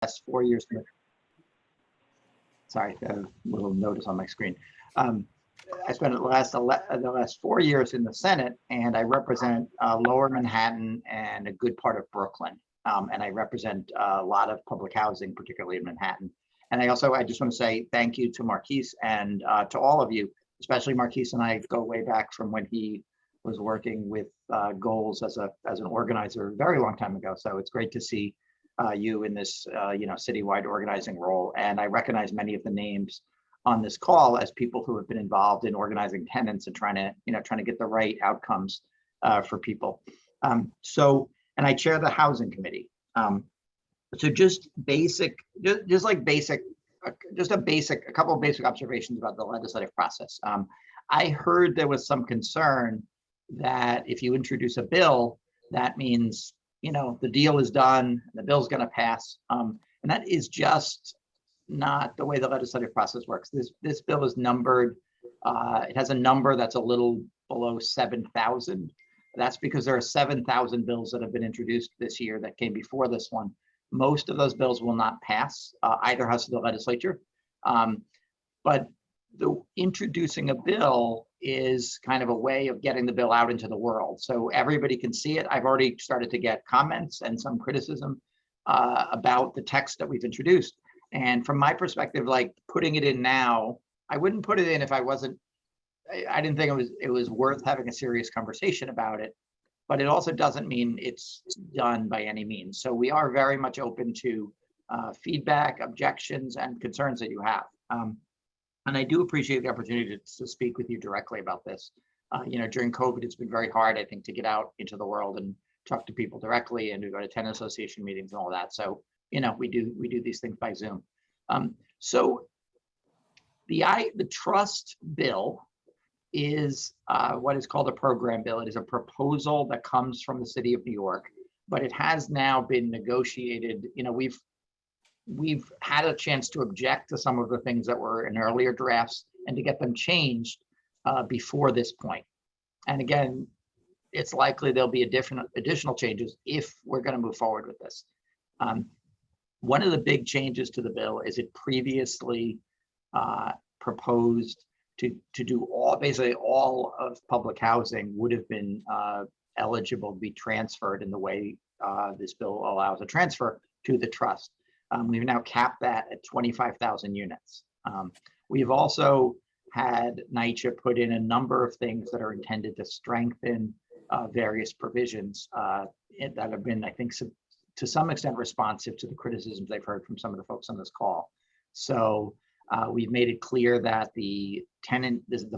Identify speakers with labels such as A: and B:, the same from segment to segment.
A: last 4 years. Sorry, a little notice on my screen. I spent the last 4 years in the Senate, and I represent Lower Manhattan and a good part of Brooklyn. And I represent a lot of public housing, particularly in Manhattan. And I just want to say thank you to Marquise and to all of you, especially Marquise and I go way back from when he was working with Goals as an organizer a very long time ago. So it's great to see you in this citywide organizing role. And I recognize many of the names on this call as people who have been involved in organizing tenants and trying to get the right outcomes for people. And I chair the housing committee. So just a couple of basic observations about the legislative process. I heard there was some concern that if you introduce a bill, that means the deal is done, the bill's going to pass, and that is just not the way the legislative process works. This bill is numbered. It has a number that's a little below 7,000. That's because there are 7,000 bills that have been introduced this year that came before this one. Most of those bills will not pass either house of the legislature, but introducing a bill is kind of a way of getting the bill out into the world so everybody can see it. I've already started to get comments and some criticism about the text that we've introduced. And from my perspective, like putting it in now, I wouldn't put it in if I didn't think it was worth having a serious conversation about it. But it also doesn't mean it's done by any means. So we are very much open to feedback, objections, and concerns that you have. And I do appreciate the opportunity to speak with you directly about this. During COVID, it's been very hard, I think, to get out into the world and talk to people directly and to go to tenant association meetings and all that. So, we do these things by Zoom. So the trust bill is what is called a program bill. It is a proposal that comes from the city of New York, but it has now been negotiated. We've had a chance to object to some of the things that were in earlier drafts and to get them changed before this point. And again, it's likely there'll be additional changes if we're going to move forward with this. One of the big changes to the bill is it previously proposed to do basically all of public housing would have been eligible to be transferred in the way this bill allows a transfer to the trust. We've now capped that at 25,000 units. We've also had NYCHA put in a number of things that are intended to strengthen various provisions that have been, I think, to some extent responsive to the criticisms they've heard from some of the folks on this call. So we've made it clear that the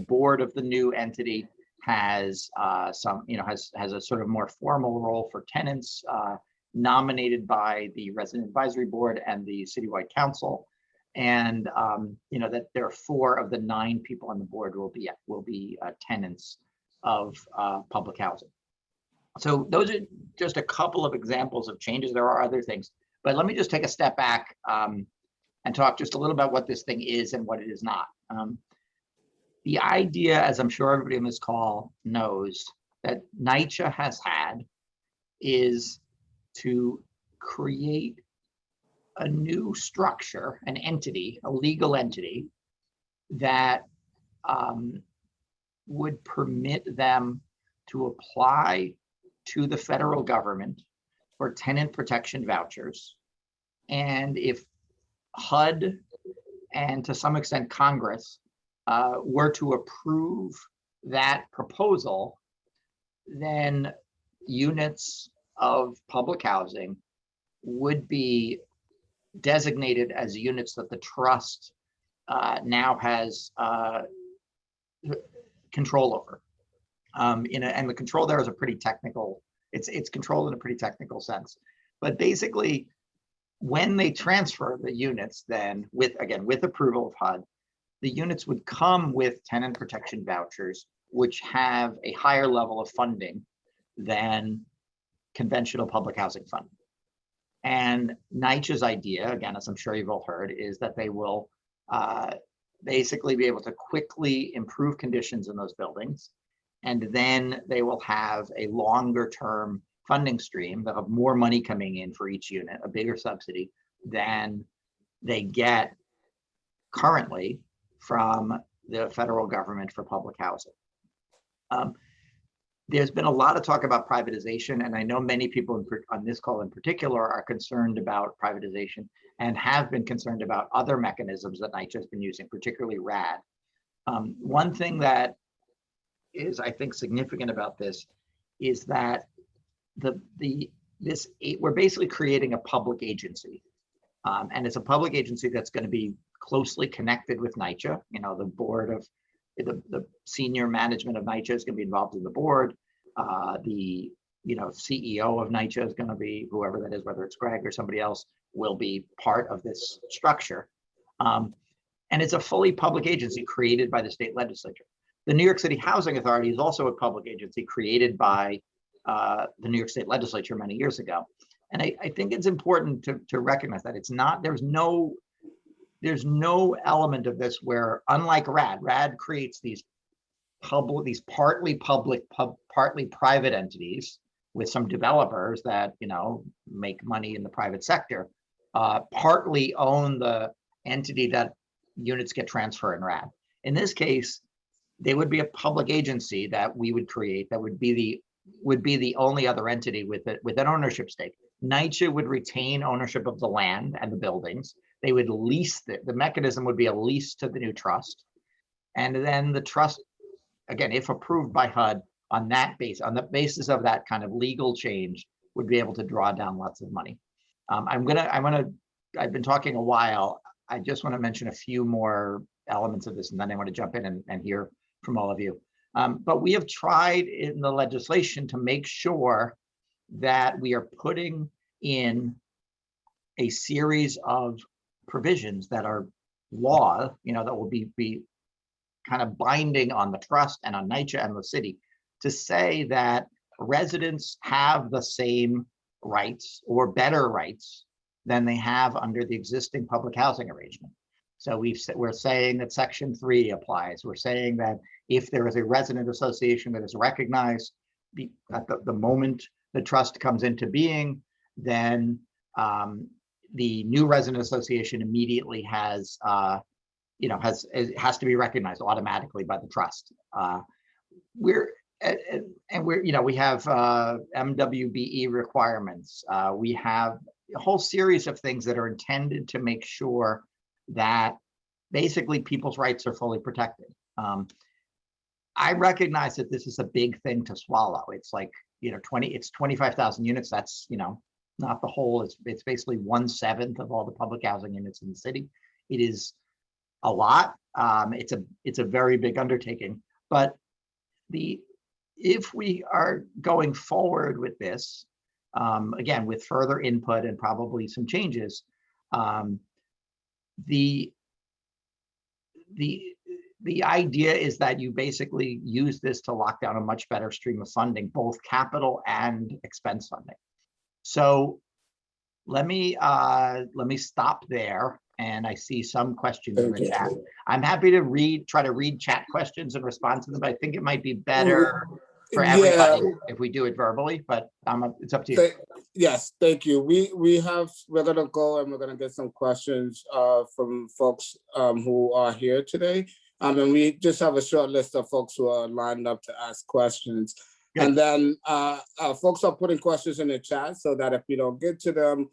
A: board of the new entity has has a sort of more formal role for tenants nominated by the resident advisory board and the citywide council. And that there are 4 of the 9 people on the board will be tenants of public housing. So those are just a couple of examples of changes. There are other things, but let me just take a step back and talk just a little about what this thing is and what it is not. The idea, as I'm sure everybody on this call knows, that NYCHA has had is to create a new structure, an entity, a legal entity that would permit them to apply to the federal government for tenant protection vouchers. And if HUD and to some extent Congress were to approve that proposal, then units of public housing would be designated as units that the trust now has control over. And the control there is a pretty technical, it's controlled in a pretty technical sense. But basically, when they transfer the units, then with approval of HUD, the units would come with tenant protection vouchers, which have a higher level of funding than conventional public housing funding. And NYCHA's idea, again, as I'm sure you've all heard, is that they will basically be able to quickly improve conditions in those buildings. And then they will have a longer term funding stream. They'll have more money coming in for each unit, a bigger subsidy, than they get currently from the federal government for public housing. There's been a lot of talk about privatization, and I know many people on this call in particular are concerned about privatization and have been concerned about other mechanisms that NYCHA has been using, particularly RAD. One thing that is, I think, significant about this is that we're basically creating a public agency, and it's a public agency that's going to be closely connected with NYCHA. You know, the board of the senior management of NYCHA is going to be involved in the board. The CEO of NYCHA is going to be whoever that is, whether it's Greg or somebody else, will be part of this structure. And it's a fully public agency created by the state legislature. The New York City Housing Authority is also a public agency created by the New York State Legislature many years ago. And I think it's important to recognize that it's not, there's no element of this where, unlike RAD creates these partly public, partly private entities with some developers that, make money in the private sector, partly own the entity that units get transferred in RAD. In this case, they would be a public agency that we would create that would be the only other entity with an ownership stake. NYCHA would retain ownership of the land and the buildings. They would lease the mechanism would be a lease to the new trust. And then the trust, again, if approved by HUD on the basis of that kind of legal change, would be able to draw down lots of money. I've been talking a while. I just want to mention a few more elements of this, and then I want to jump in and hear from all of you. But we have tried in the legislation to make sure that we are putting in a series of provisions that are law, that will be kind of binding on the trust and on NYCHA and the city, to say that residents have the same rights or better rights than they have under the existing public housing arrangement. So we're saying that Section 3 applies. We're saying that if there is a resident association that is recognized at the moment the trust comes into being, then the new resident association immediately has to be recognized automatically by the trust. We have MWBE requirements. We have a whole series of things that are intended to make sure that basically people's rights are fully protected. I recognize that this is a big thing to swallow. It's like, it's 25,000 units. That's, not the whole, it's basically 1/7 of all the public housing units in the city. It is a lot. It's a very big undertaking, but if we are going forward with this, again, with further input and probably some changes, the idea is that you basically use this to lock down a much better stream of funding, both capital and expense funding. So let me stop there. And I see some questions in the chat. I'm happy to try to read chat questions and respond to them, but I think it might be better for everybody if we do it verbally, but it's up to you.
B: Yes, thank you. We're gonna go and we're gonna get some questions from folks who are here today. And we just have a short list of folks who are lined up to ask questions. Good. And then folks are putting questions in the chat so that if we don't get to them,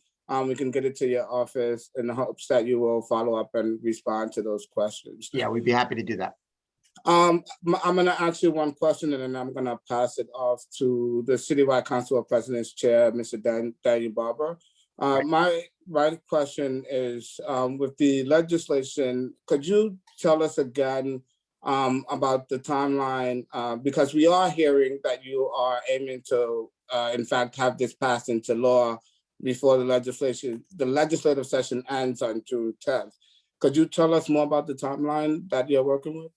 B: we can get it to your office in the hopes that you will follow up and respond to those questions.
A: Yeah, we'd be happy to do that.
B: I'm going to ask you one question, and then I'm going to pass it off to the Citywide Council of Presidents Chair, Mr. Daniel Barber. My question is, with the legislation, could you tell us again about the timeline? Because we are hearing that you are aiming to, in fact, have this passed into law before the legislative session ends on June 10th. Could you tell us more about the timeline that you're working with?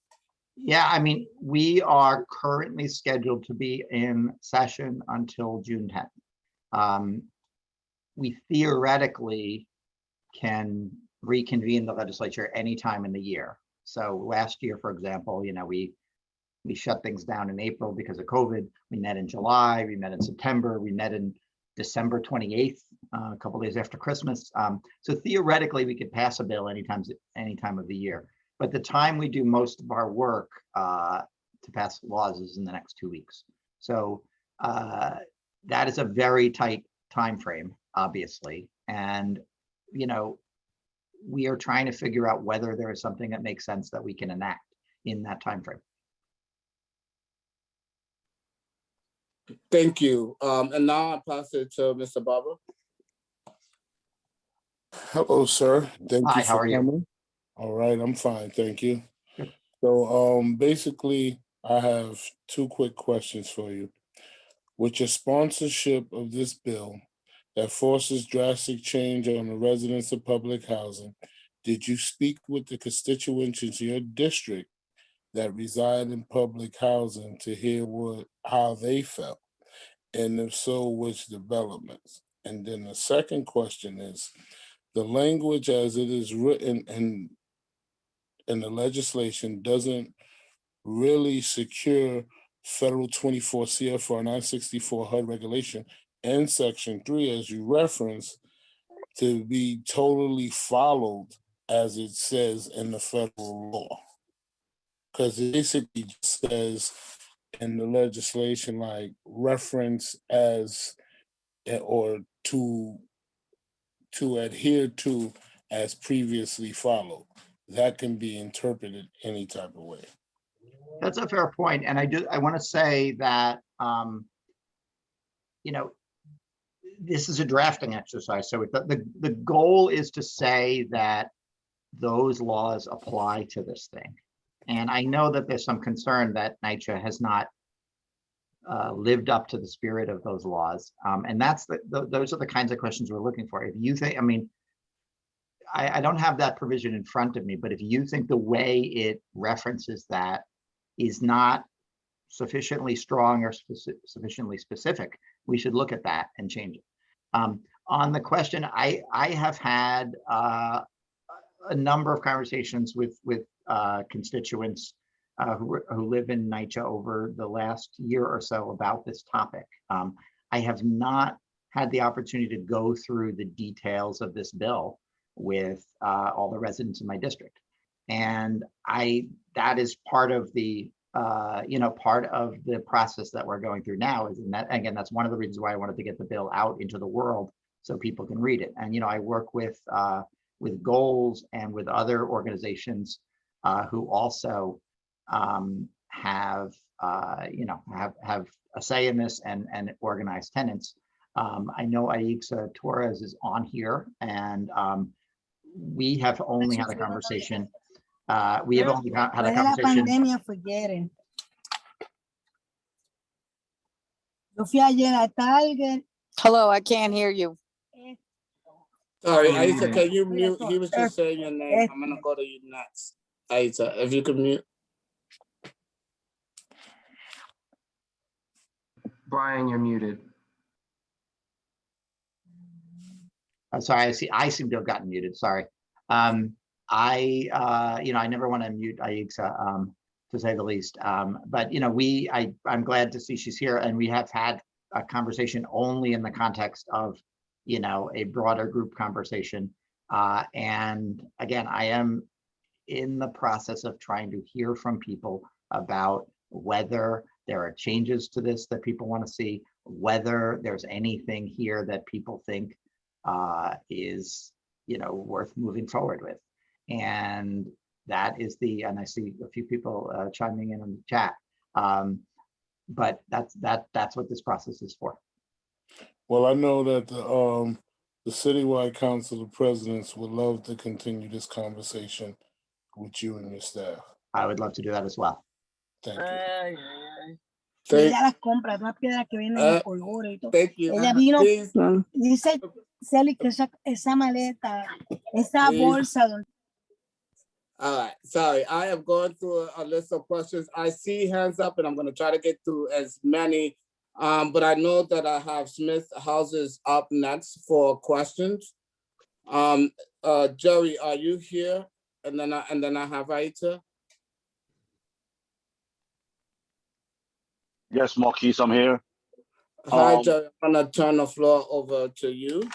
A: Yeah, I mean, we are currently scheduled to be in session until June 10th. We theoretically can reconvene the legislature anytime in the year. So last year, for example, we shut things down in April because of COVID. We met in July, we met in September, we met in December 28th a couple days after Christmas. So theoretically, we could pass a bill any time of the year. But the time we do most of our work to pass laws is in the next 2 weeks. So that is a very tight time frame, obviously. And, you know, we are trying to figure out whether there is something that makes sense that we can enact in that time frame.
B: Thank you. And now I pass it to Mr. Barber.
C: Hello, sir. Thank
A: Hi,
C: you
A: how
C: for
A: are you?
C: coming. All right, I'm fine, thank you.
A: Good.
C: So basically, I have two quick questions for you. With your sponsorship of this bill that forces drastic change on the residents of public housing, did you speak with the constituents in your district that reside in public housing to hear how they felt? And if so, which developments? And then the second question is, the language as it is written in the legislation doesn't really secure federal 24 CFR 964 HUD regulation and section 3, as you reference, to be totally followed as it says in the federal law. Because it basically just says in the legislation, like reference as or to adhere to as previously followed. That can be interpreted any type of way.
A: That's a fair point. And I want to say that, you know, this is a drafting exercise. So the goal is to say that those laws apply to this thing. And I know that there's some concern that NYCHA has not lived up to the spirit of those laws. And that's those are the kinds of questions we're looking for. If you think, I mean, I don't have that provision in front of me, but if you think the way it references that is not sufficiently strong or sufficiently specific, we should look at that and change it. On the question, I have had a number of conversations with constituents who live in NYCHA over the last year or so about this topic. I have not had the opportunity to go through the details of this bill with all the residents in my district. And that is part of the part of the process that we're going through now. Is in that, again, that's one of the reasons why I wanted to get the bill out into the world so people can read it. And I work with goals and with other organizations who also have a say in this and organized tenants. I know NYCHA Torres is on here, and we have only had a conversation. We have only had a conversation.
D: Hello, I can't hear you.
B: Sorry, Aisha, can you mute? He was just saying your name. I'm gonna go to you next. Aisha, if you can mute.
E: Brian, you're muted.
A: I'm sorry, I seem to have gotten muted, sorry. I never want to mute NYCHA, to say the least. But I'm glad to see she's here, and we have had a conversation only in the context of a broader group conversation. And again, I am in the process of trying to hear from people about whether there are changes to this that people want to see, whether there's anything here that people think is worth moving forward with. And that is and I see a few people chiming in on the chat. But that's what this process is for.
C: Well, I know that the Citywide Council of Presidents would love to continue this conversation with you and your staff.
A: I would love to do that as well.
C: Thank you.
B: Thank you. Please.
F: Dice Celi que esa maleta, esa bolsa.
B: All right, sorry. I am going through a list of questions. I see hands up, and I'm going to try to get through as many. But I know that I have Smith Houses up next for questions. Jerry, are you here? And then I have Aita.
G: Yes, Marquise, I'm here.
B: Hi, Jerry. I'm gonna turn the floor over to you.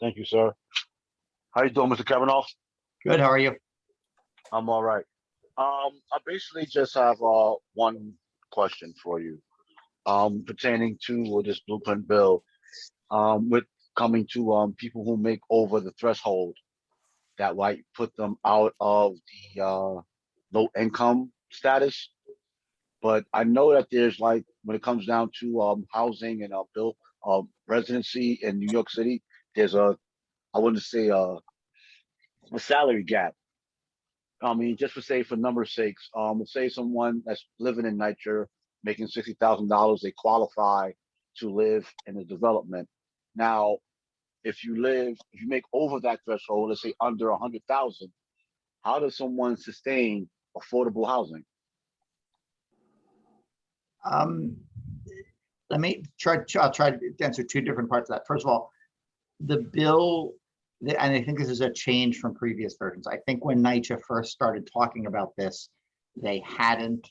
G: Thank you, sir. How you doing, Mr. Kavanagh?
A: Good, how are you?
G: I'm all right. I basically just have one question for you, pertaining to this blueprint bill, with coming to people who make over the threshold that might put them out of the low income status. But I know that there's like when it comes down to housing and bill residency in New York City, there's I wouldn't say a salary gap. I mean, just for say for numbers sakes, say someone that's living in NYCHA making $60,000, they qualify to live in a development. Now, if you make over that threshold, let's say under 100,000, how does someone sustain affordable housing?
A: I'll try to answer two different parts of that. First of all, the bill, and I think this is a change from previous versions. I think when NYCHA first started talking about this, they hadn't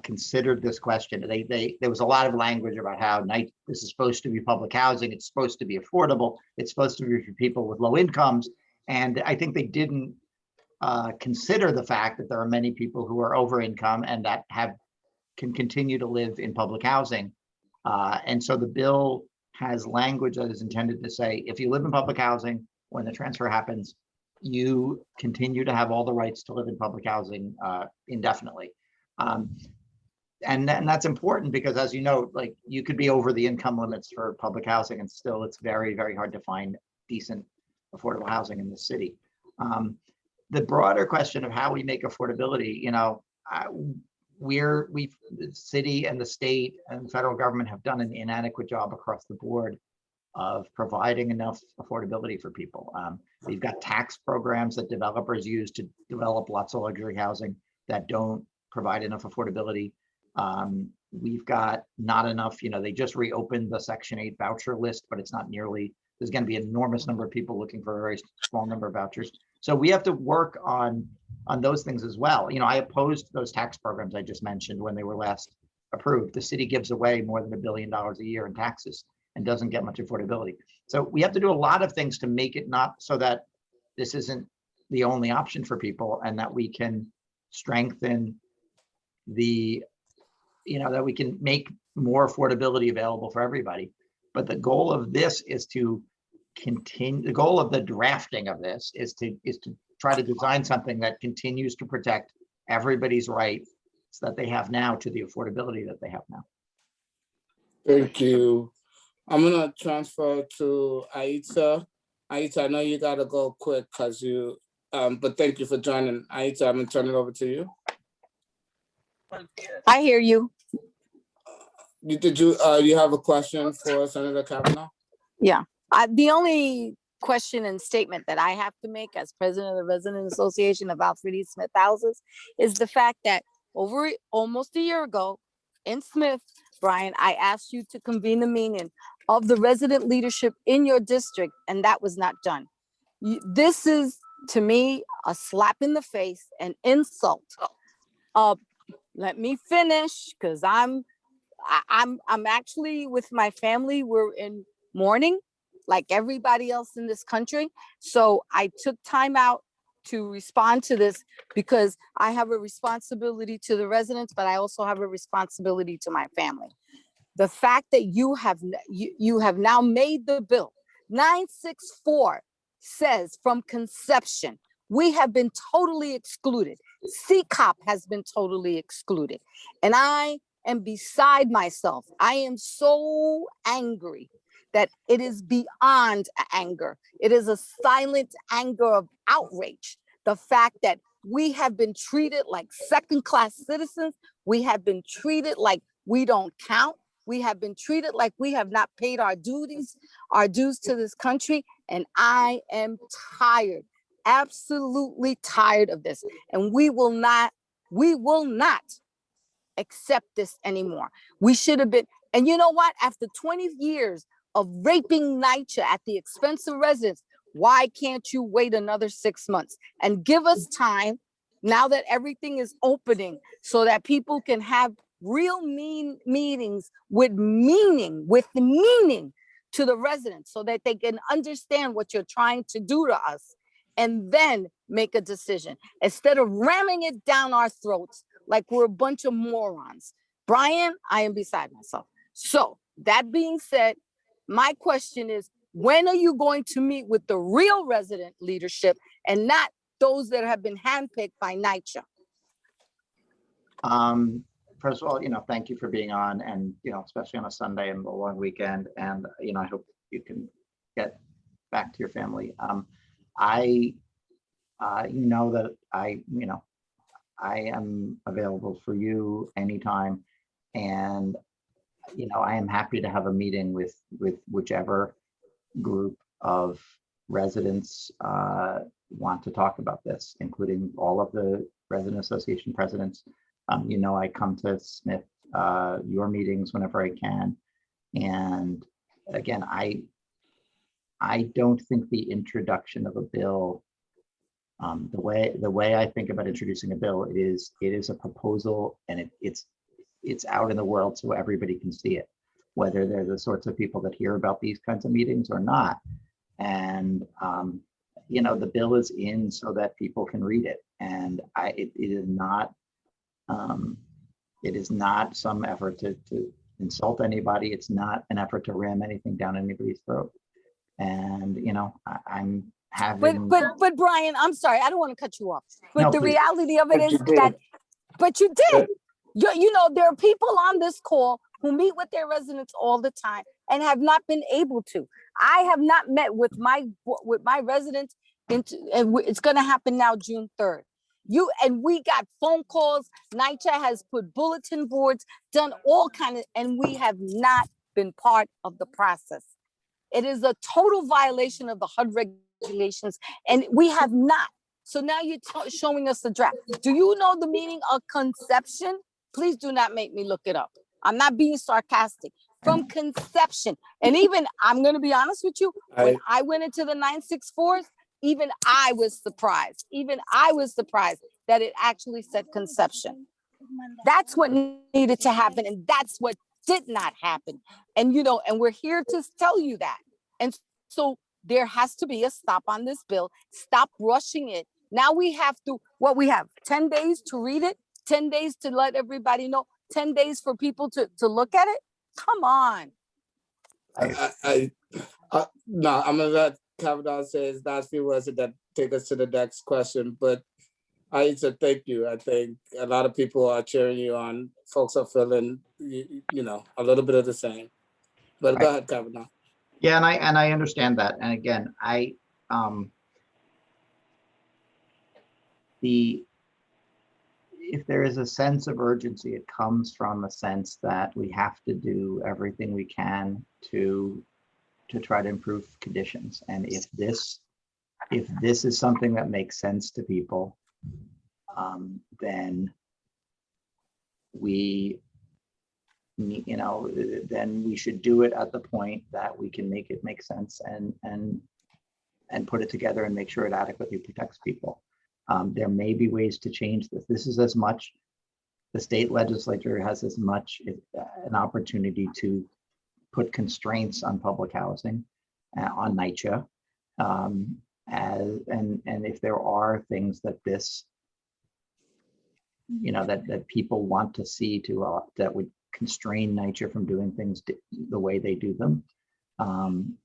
A: considered this question. There was a lot of language about how this is supposed to be public housing. It's supposed to be affordable. It's supposed to be for people with low incomes. And I think they didn't consider the fact that there are many people who are over income and that can continue to live in public housing. And so the bill has language that is intended to say, if you live in public housing, when the transfer happens, you continue to have all the rights to live in public housing indefinitely. And that's important because, as you know, like you could be over the income limits for public housing and still it's very, very hard to find decent affordable housing in the city. The broader question of how we make affordability, the city and the state and the federal government have done an inadequate job across the board of providing enough affordability for people. We've got tax programs that developers use to develop lots of luxury housing that don't provide enough affordability. We've got not enough, they just reopened the Section 8 voucher list, but it's not nearly, there's going to be an enormous number of people looking for a very small number of vouchers. So we have to work on those things as well. I opposed those tax programs I just mentioned when they were last approved. The city gives away more than $1 billion a year in taxes and doesn't get much affordability. So we have to do a lot of things to make it not so that this isn't the only option for people, and that we can strengthen that we can make more affordability available for everybody. But the goal of this is to continue, the goal of the drafting of this is to try to design something that continues to protect everybody's rights that they have now to the affordability that they have now.
B: Thank you. I'm gonna transfer to Aita. Aita, I know you gotta go quick because but thank you for joining. Aita, I'm gonna turn it over to you.
D: I hear you.
B: You have a question for Senator Kavanagh?
D: Yeah. The only question and statement that I have to make as president of the Resident Association of Alfred E. Smith Houses is the fact that over almost a year ago in Smith, Brian, I asked you to convene a meeting of the resident leadership in your district, and that was not done. This is, to me, a slap in the face, an insult. Let me finish, because I'm actually with my family. We're in mourning like everybody else in this country. So I took time out to respond to this because I have a responsibility to the residents, but I also have a responsibility to my family. The fact that you have now made the bill 964 says from conception, we have been totally excluded. CCOP has been totally excluded. And I am beside myself. I am so angry that it is beyond anger. It is a silent anger of outrage. The fact that we have been treated like second-class citizens. We have been treated like we don't count. We have been treated like we have not paid our dues to this country. And I am tired, absolutely tired of this. And we will not accept this anymore. We should have been, and you know what? After 20 years of raping NYCHA at the expense of residents, why can't you wait another 6 months and give us time now that everything is opening so that people can have real meetings with meaning to the residents so that they can understand what you're trying to do to us and then make a decision instead of ramming it down our throats like we're a bunch of morons. Brian, I am beside myself. So that being said, my question is, when are you going to meet with the real resident leadership and not those that have been handpicked by NYCHA?
A: First of all, thank you for being on, and, especially on a Sunday and a long weekend. And, I hope you can get back to your family. I know that I am available for you anytime. And, I am happy to have a meeting with whichever group of residents want to talk about this, including all of the resident association presidents. I come to Smith, your meetings whenever I can. And again, I don't think the introduction of a bill, the way I think about introducing a bill, it is a proposal, and it's out in the world so everybody can see it, whether they're the sorts of people that hear about these kinds of meetings or not. And the bill is in so that people can read it, and it is not some effort to insult anybody. It's not an effort to ram anything down anybody's throat. And I'm having.
D: But Brian, I'm sorry, I don't want to cut you off. But
A: No,
D: the
A: please.
D: reality of it is that. But you did. There are people on this call who meet with their residents all the time and have not been able to. I have not met with my residents, and it's going to happen now June 3rd. We got phone calls. NYCHA has put bulletin boards, done all kinds of, and we have not been part of the process. It is a total violation of the HUD regulations, and we have not. So now you're showing us the draft. Do you know the meaning of conception? Please do not make me look it up. I'm not being sarcastic. From conception. And even, I'm going to be honest with you, when I went into the 964s, even I was surprised. Even I was surprised that it actually said conception. That's what needed to happen. And that's what did not happen. And, and we're here to tell you that. And so there has to be a stop on this bill. Stop rushing it. Now we have to, 10 days to read it, 10 days to let everybody know, 10 days for people to look at it. Come on.
B: No, I'm gonna let Kavanagh say his last few words and then take us to the next question. But I said thank you. I think a lot of people are cheering you on. Folks are feeling, a little bit of the same. But right. Go ahead, Kavanagh.
A: Yeah, and I understand that. And again, if there is a sense of urgency, it comes from a sense that we have to do everything we can to try to improve conditions. And if this is something that makes sense to people, then we should do it at the point that we can make it make sense and put it together and make sure it adequately protects people. There may be ways to change this. This is as much, the state legislature has as much an opportunity to put constraints on public housing, on NYCHA, and if there are things that that people want to see that would constrain NYCHA from doing things the way they do them,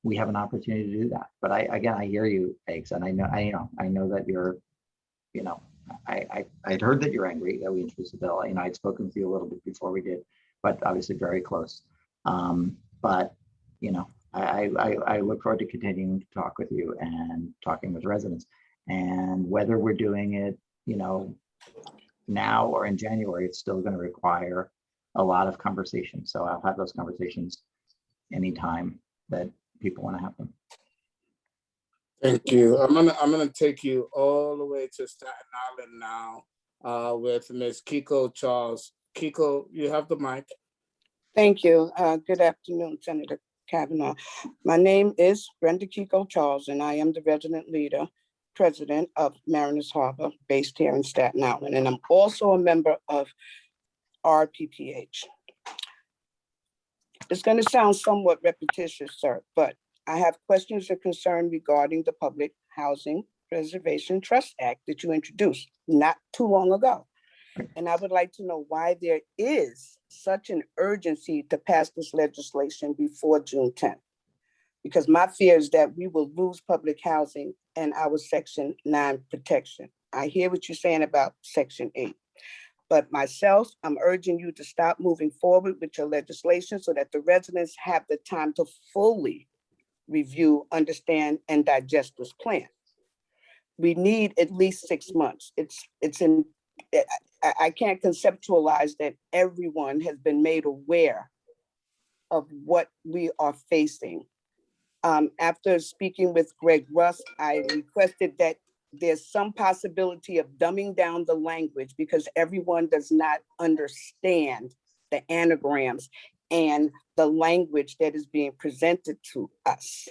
A: we have an opportunity to do that. But I hear you, Eggs, and I know that you're. I'd heard that you're angry that we introduced the bill. I'd spoken with you a little bit before we did, but obviously very close. But I look forward to continuing to talk with you and talking with residents, and whether we're doing it, now or in January, it's still going to require a lot of conversation. So I'll have those conversations anytime that people want to have them.
B: Thank you. I'm gonna take you all the way to Staten Island now with Ms. Kiko Charles. Kiko, you have the mic.
H: Thank you. Good afternoon, Senator Kavanagh. My name is Brenda Kiko Charles, and I am the resident leader, president of Mariners Harbor, based here in Staten Island, and I'm also a member of RPPH. It's going to sound somewhat repetitious, sir, but I have questions or concern regarding the Public Housing Preservation Trust Act that you introduced not too long ago. And I would like to know why there is such an urgency to pass this legislation before June 10th. Because my fear is that we will lose public housing and our Section 9 protection. I hear what you're saying about Section 8. But myself, I'm urging you to stop moving forward with your legislation so that the residents have the time to fully review, understand, and digest this plan. We need at least 6 months. I can't conceptualize that everyone has been made aware of what we are facing. After speaking with Greg Russ, I requested that there's some possibility of dumbing down the language because everyone does not understand the anagrams and the language that is being presented to us.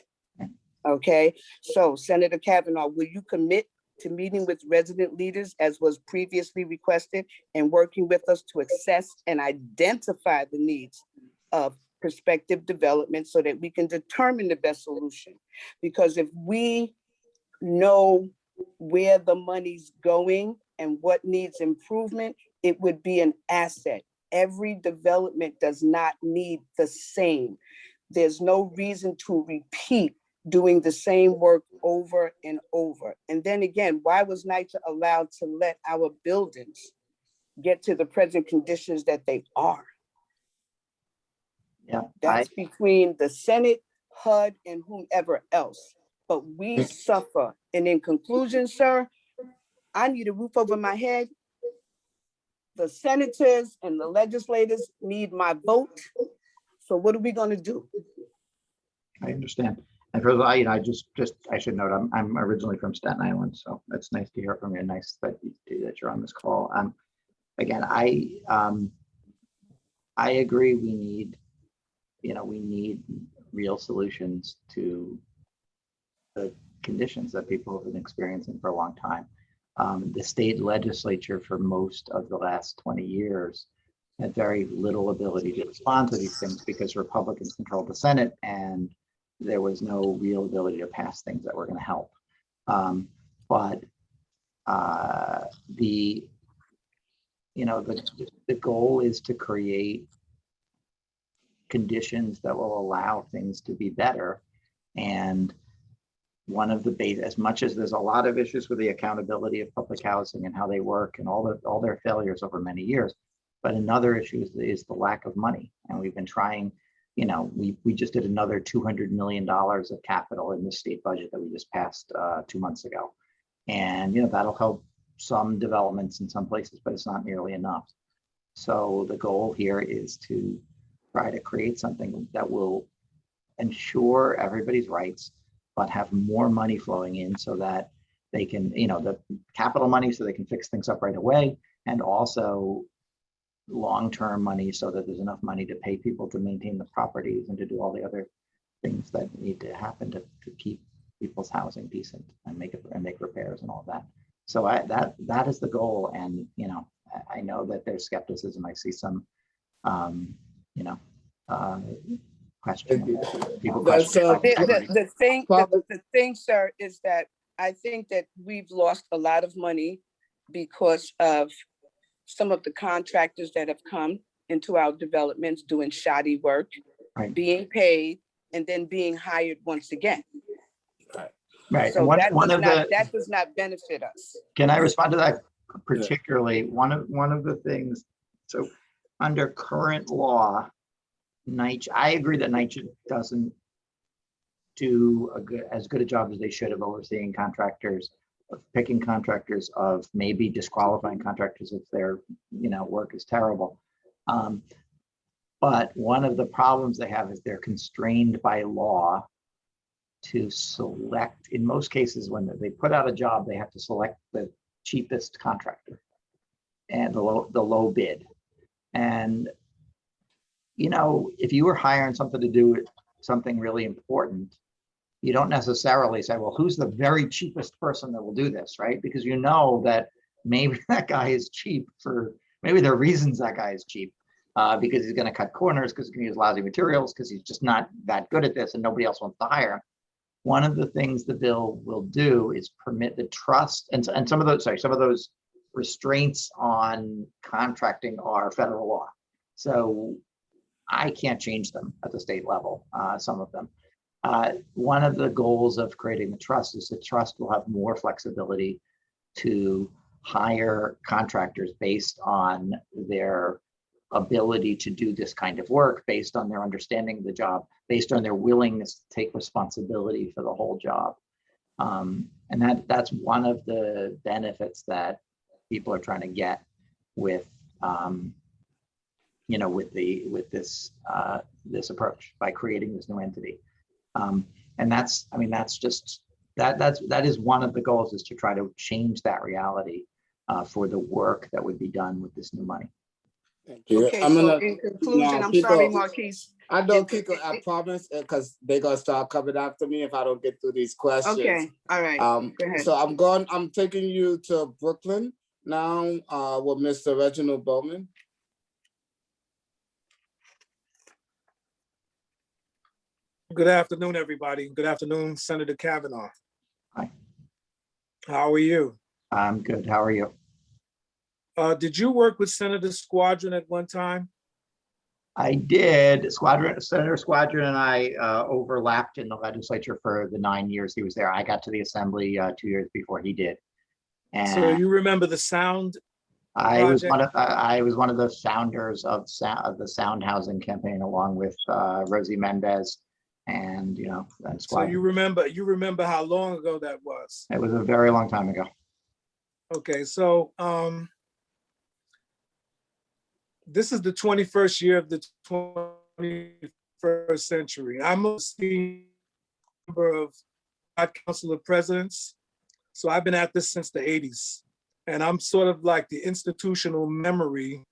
H: Okay, so Senator Kavanagh, will you commit to meeting with resident leaders as was previously requested and working with us to assess and identify the needs of prospective development so that we can determine the best solution? Because if we know where the money's going and what needs improvement, it would be an asset. Every development does not need the same. There's no reason to repeat doing the same work over and over. And then again, why was NYCHA allowed to let our buildings get to the present conditions that they are?
A: Yeah,
H: That's between the Senate, HUD, and whomever else. But we suffer. And in conclusion, sir, I need a roof over my head. The senators and the legislators need my vote. So what are we going to do?
A: I understand. And for the, I should note, I'm originally from Staten Island, so it's nice to hear from you. Nice that you're on this call. Again, I agree. We need real solutions to the conditions that people have been experiencing for a long time. The state legislature for most of the last 20 years had very little ability to respond to these things because Republicans controlled the Senate and there was no real ability to pass things that were going to help. But the goal is to create conditions that will allow things to be better. And one of the as much as there's a lot of issues with the accountability of public housing and how they work and all their failures over many years, but another issue is the lack of money. And we've been trying, we just did another $200 million of capital in the state budget that we just passed 2 months ago. And, that'll help some developments in some places, but it's not nearly enough. So the goal here is to try to create something that will ensure everybody's rights, but have more money flowing in so that they can, the capital money so they can fix things up right away, and also long-term money so that there's enough money to pay people to maintain the properties and to do all the other things that need to happen to keep people's housing decent and make repairs and all that. So that is the goal. And, I know that there's skepticism. I see some, question. People question.
H: The thing, sir, is that I think that we've lost a lot of money because of some of the contractors that have come into our developments doing shoddy work,
A: right,
H: being paid, and then being hired once again.
A: Right.
H: So that does not benefit us.
A: Can I respond to that? Particularly, one of the things, so under current law, NYCHA, I agree that NYCHA doesn't do as good a job as they should of overseeing contractors, of picking contractors, of maybe disqualifying contractors if their work is terrible. But one of the problems they have is they're constrained by law to select, in most cases, when they put out a job, they have to select the cheapest contractor and the low bid. And if you were hiring something to do something really important, you don't necessarily say, well, who's the very cheapest person that will do this, right? Because that maybe that guy is cheap maybe there are reasons that guy is cheap, because he's going to cut corners, because he's going to use lousy materials, because he's just not that good at this and nobody else wants to hire him. One of the things the bill will do is permit the trust, and some of those restraints on contracting are federal law. So I can't change them at the state level, some of them. One of the goals of creating the trust is the trust will have more flexibility to hire contractors based on their ability to do this kind of work, based on their understanding of the job, based on their willingness to take responsibility for the whole job. And that's one of the benefits that people are trying to get with, this approach by creating this new entity. And that's just that is one of the goals, is to try to change that reality for the work that would be done with this new money.
B: Thank you.
H: Okay, so in conclusion, I'm sorry, Marquise.
B: I know people, I promise, because they're gonna start coming after me if I don't get through these questions.
H: Okay, all right, go ahead.
B: So I'm taking you to Brooklyn now with Mr. Reginald Bowman.
I: Good afternoon, everybody. Good afternoon, Senator Kavanagh.
A: Hi.
I: How are you?
A: I'm good. How are you?
I: Did you work with Senator Squadron at one time?
A: I did. Senator Squadron and I overlapped in the legislature for the 9 years he was there. I got to the assembly 2 years before he did. And
I: So you remember the sound?
A: I was one of the founders of the Sound Housing campaign, along with Rosie Mendez and and
I: So you remember how long ago that was?
A: It was a very long time ago.
I: Okay, so this is the 21st year of the 21st century. I'm a member of Council of Presidents, so I've been at this since the 80s, and I'm sort of like the institutional memory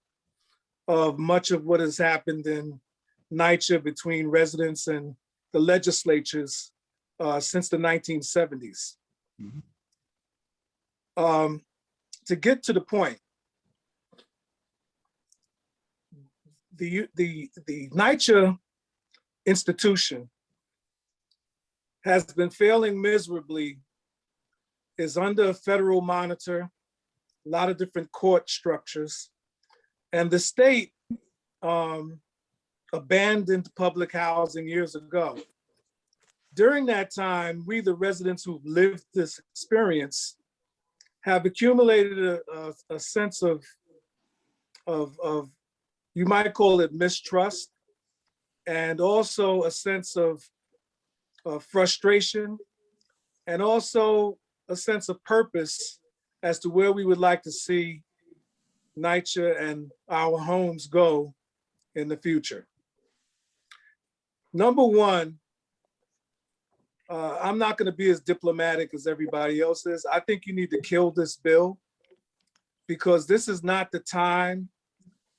I: of much of what has happened in NYCHA between residents and the legislatures since the 1970s.
A: Mm-hmm.
I: To get to the point, the NYCHA institution has been failing miserably, is under federal monitor, a lot of different court structures, and the state abandoned public housing years ago. During that time, we, the residents who've lived this experience, have accumulated a sense of, you might call it mistrust, and also a sense of frustration, and also a sense of purpose as to where we would like to see NYCHA and our homes go in the future. Number one, I'm not going to be as diplomatic as everybody else is. I think you need to kill this bill, because this is not the time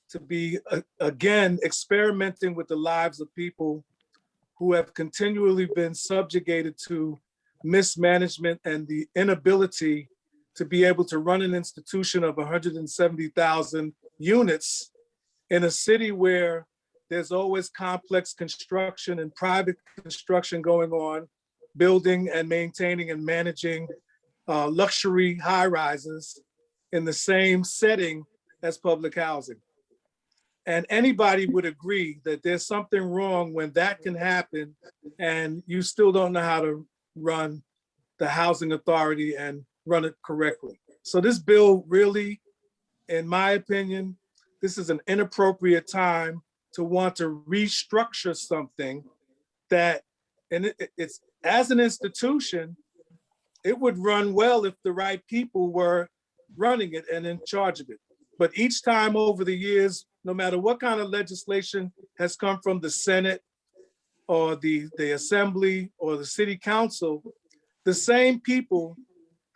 I: to be, again, experimenting with the lives of people who have continually been subjugated to mismanagement and the inability to be able to run an institution of 170,000 units in a city where there's always complex construction and private construction going on, building and maintaining and managing luxury high rises in the same setting as public housing. And anybody would agree that there's something wrong when that can happen and you still don't know how to run the housing authority and run it correctly. So this bill really, in my opinion, this is an inappropriate time to want to restructure something that, and it's, as an institution, it would run well if the right people were running it and in charge of it. But each time over the years, no matter what kind of legislation has come from the Senate or the Assembly or the City Council, the same people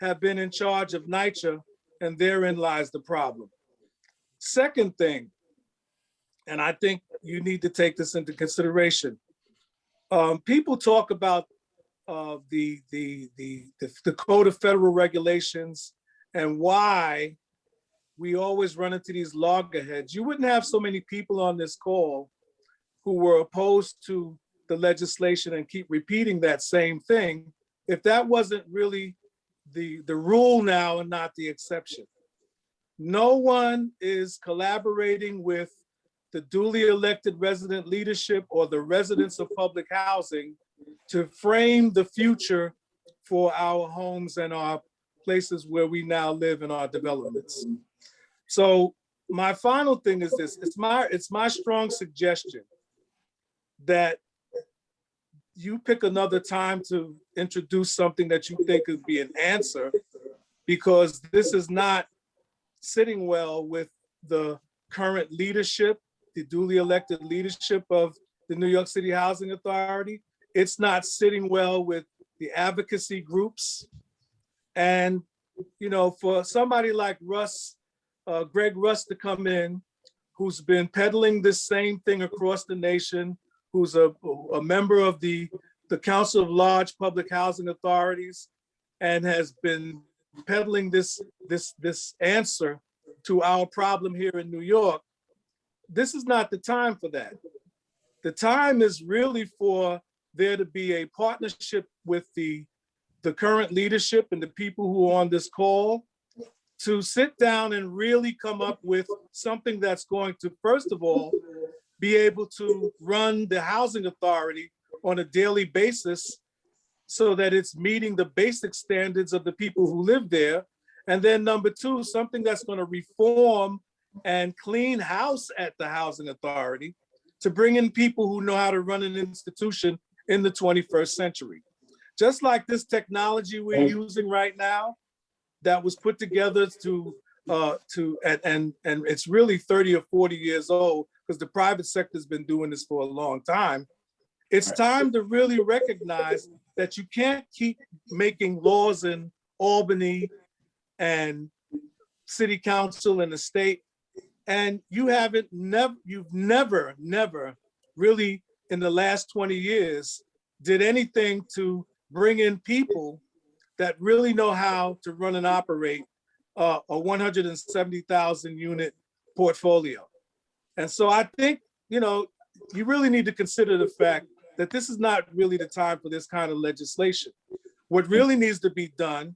I: have been in charge of NYCHA, and therein lies the problem. Second thing, and I think you need to take this into consideration. People talk about the Code of Federal Regulations and why we always run into these loggerheads. You wouldn't have so many people on this call who were opposed to the legislation and keep repeating that same thing if that wasn't really the rule now and not the exception. No one is collaborating with the duly elected resident leadership or the residents of public housing to frame the future for our homes and our places where we now live in our developments. So my final thing is this, it's my strong suggestion that you pick another time to introduce something that you think could be an answer, because this is not sitting well with the current leadership, the duly elected leadership of the New York City Housing Authority. It's not sitting well with the advocacy groups. And, you know, for somebody like Russ, Greg Russ to come in, who's been peddling this same thing across the nation, who's a member of the Council of Large Public Housing Authorities, and has been peddling this answer to our problem here in New York. This is not the time for that. The time is really for there to be a partnership with the current leadership and the people who are on this call to sit down and really come up with something that's going to, first of all, be able to run the housing authority on a daily basis so that it's meeting the basic standards of the people who live there. And then number two, something that's going to reform and clean house at the housing authority to bring in people who know how to run an institution in the 21st century. Just like this technology we're using right now that was put together and it's really 30 or 40 years old, because the private sector has been doing this for a long time. It's time to really recognize that you can't keep making laws in Albany and city council and the state, and you've never really in the last 20 years did anything to bring in people that really know how to run and operate a 170,000 unit portfolio. And so I think, you know, you really need to consider the fact that this is not really the time for this kind of legislation. What really needs to be done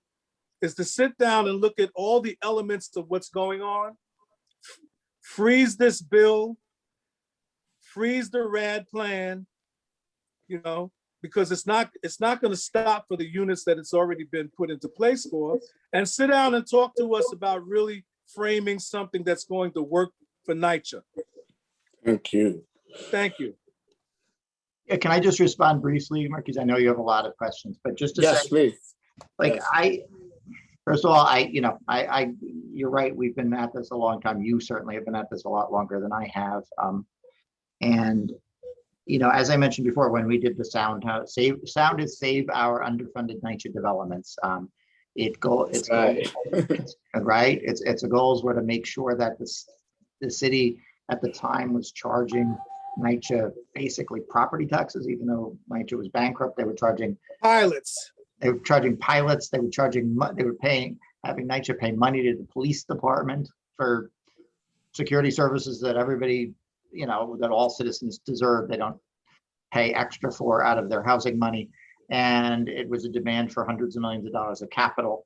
I: is to sit down and look at all the elements of what's going on, freeze this bill, freeze the RAD plan, you know, because it's not going to stop for the units that it's already been put into place for, and sit down and talk to us about really framing something that's going to work for NYCHA.
B: Thank you.
I: Thank you.
A: Yeah, can I just respond briefly, Mark? Because I know you have a lot of questions, but just to
B: Yes,
A: say,
B: please.
A: like,
B: Yes.
A: first of all, you're right. We've been at this a long time. You certainly have been at this a lot longer than I have. And, you know, as I mentioned before, when we did the sound is save our underfunded NYCHA developments. It's right. It's a goals were to make sure that the city at the time was charging NYCHA basically property taxes, even though NYCHA was bankrupt. They were charging
I: Pilots.
A: They were charging pilots. They were having NYCHA pay money to the police department for security services that everybody, you know, that all citizens deserve. They don't pay extra for out of their housing money. And it was a demand for hundreds of millions of dollars of capital.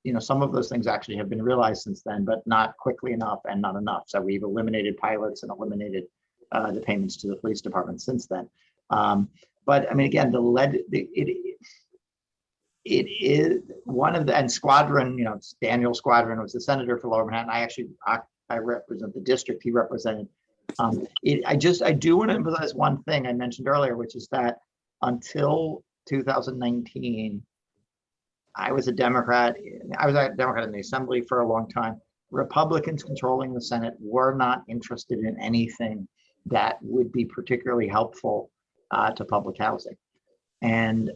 A: You know, some of those things actually have been realized since then, but not quickly enough and not enough. So we've eliminated pilots and eliminated the payments to the police department since then. But I mean, again, it is one of the, and Squadron, you know, it's Daniel Squadron was the senator for Lower Manhattan. I represent the district he represented. I do want to emphasize one thing I mentioned earlier, which is that until 2019, I was a Democrat in the Assembly for a long time. Republicans controlling the Senate were not interested in anything that would be particularly helpful to public housing. And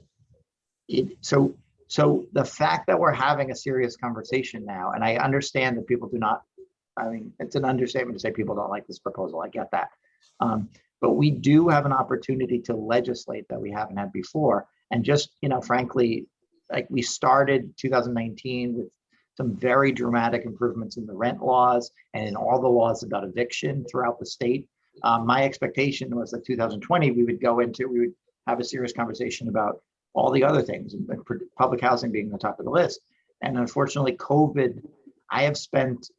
A: so the fact that we're having a serious conversation now, and I understand that people do not, I mean, it's an understatement to say people don't like this proposal. I get that. But we do have an opportunity to legislate that we haven't had before. And just, you know, frankly, like we started 2019 with some very dramatic improvements in the rent laws and in all the laws about eviction throughout the state. My expectation was that 2020, we would have a serious conversation about all the other things, and public housing being the top of the list. And unfortunately, COVID, I have spent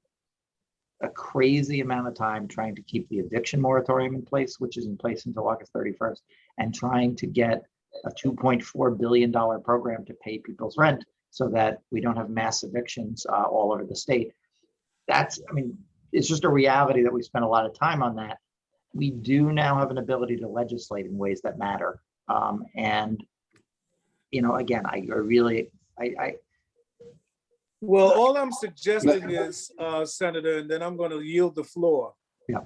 A: a crazy amount of time trying to keep the eviction moratorium in place, which is in place until August 31st, and trying to get a $2.4 billion program to pay people's rent so that we don't have mass evictions all over the state. It's just a reality that we spent a lot of time on that. We do now have an ability to legislate in ways that matter. Again,
I: Well, all I'm suggesting is, Senator, and then I'm going to yield the floor.
A: Yeah.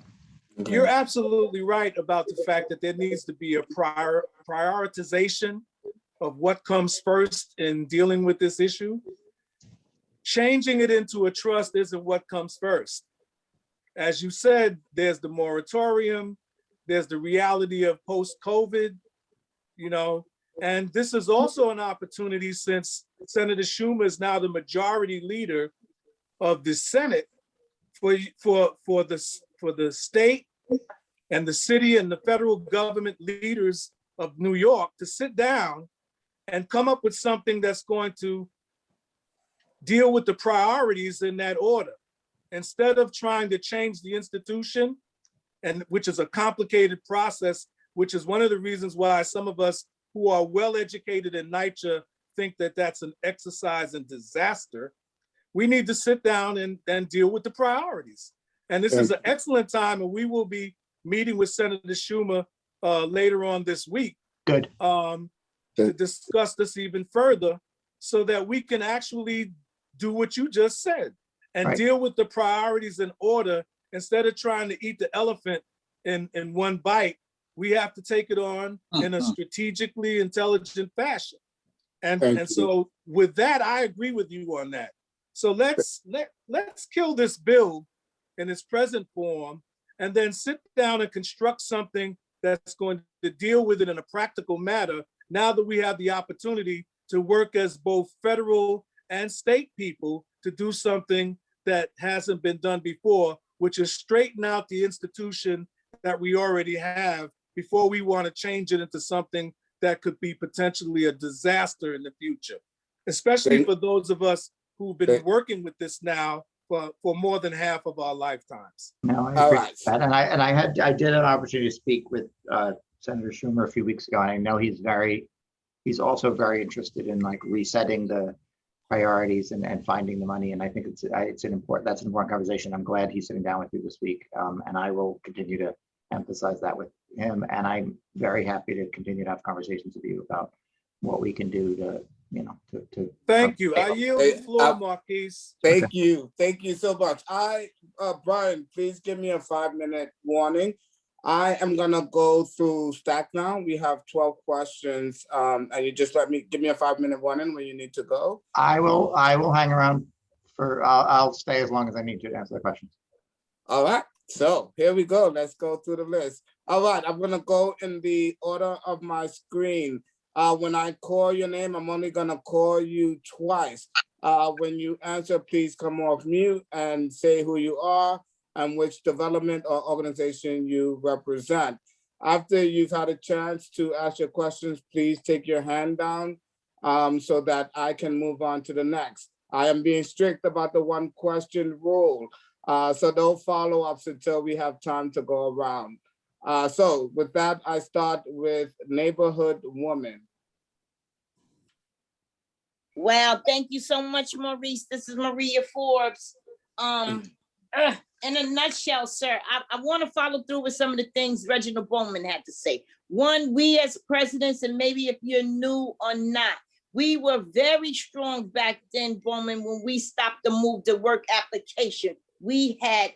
I: You're absolutely right about the fact that there needs to be a prioritization of what comes first in dealing with this issue. Changing it into a trust isn't what comes first. As you said, there's the moratorium, there's the reality of post-COVID, and this is also an opportunity, since Senator Schumer is now the majority leader of the Senate, for the state and the city and the federal government leaders of New York to sit down and come up with something that's going to deal with the priorities in that order. Instead of trying to change the institution, and which is a complicated process, which is one of the reasons why some of us who are well-educated in NYCHA think that that's an exercise in disaster, we need to sit down and deal with the priorities. And this is an excellent time, and we will be meeting with Senator Schumer later on this week.
A: Good.
I: To discuss this even further, so that we can actually do what you just said and deal with the priorities in order. Instead of trying to eat the elephant in one bite, we have to take it on in a strategically intelligent fashion. And so with that, I agree with you on that. So let's kill this bill in its present form, and then sit down and construct something that's going to deal with it in a practical matter, now that we have the opportunity to work as both federal and state people to do something that hasn't been done before, which is straighten out the institution that we already have before we want to change it into something that could be potentially a disaster in the future, especially for those of us who've been working with this now for more than half of our lifetimes.
A: No, I agree with that. And I did have an opportunity to speak with Senator Schumer a few weeks ago, and I know he's also very interested in like resetting the priorities and finding the money. And I think that's an important conversation. I'm glad he's sitting down with you this week, and I will continue to emphasize that with him. And I'm very happy to continue to have conversations with you about what we can do to
I: Thank you. I yield the floor, Marquise.
B: Thank you so much. Brian, please give me a 5-minute warning. I am gonna go through stack now. We have 12 questions, and you just give me a 5-minute warning when you need to go.
A: I will hang around I'll stay as long as I need to answer the questions.
B: All right, so here we go. Let's go through the list. All right, I'm gonna go in the order of my screen. When I call your name, I'm only gonna call you twice. When you answer, please come off mute and say who you are and which development or organization you represent. After you've had a chance to ask your questions, please take your hand down so that I can move on to the next. I am being strict about the 1-question rule, so no follow-ups until we have time to go around. So with that, I start with Neighborhood Woman.
J: Wow, thank you so much, Maurice. This is Maria Forbes. In a nutshell, sir, I want to follow through with some of the things Reginald Bowman had to say. One, we as presidents, and maybe if you're new or not, we were very strong back then, Bowman, when we stopped the move to work application. We had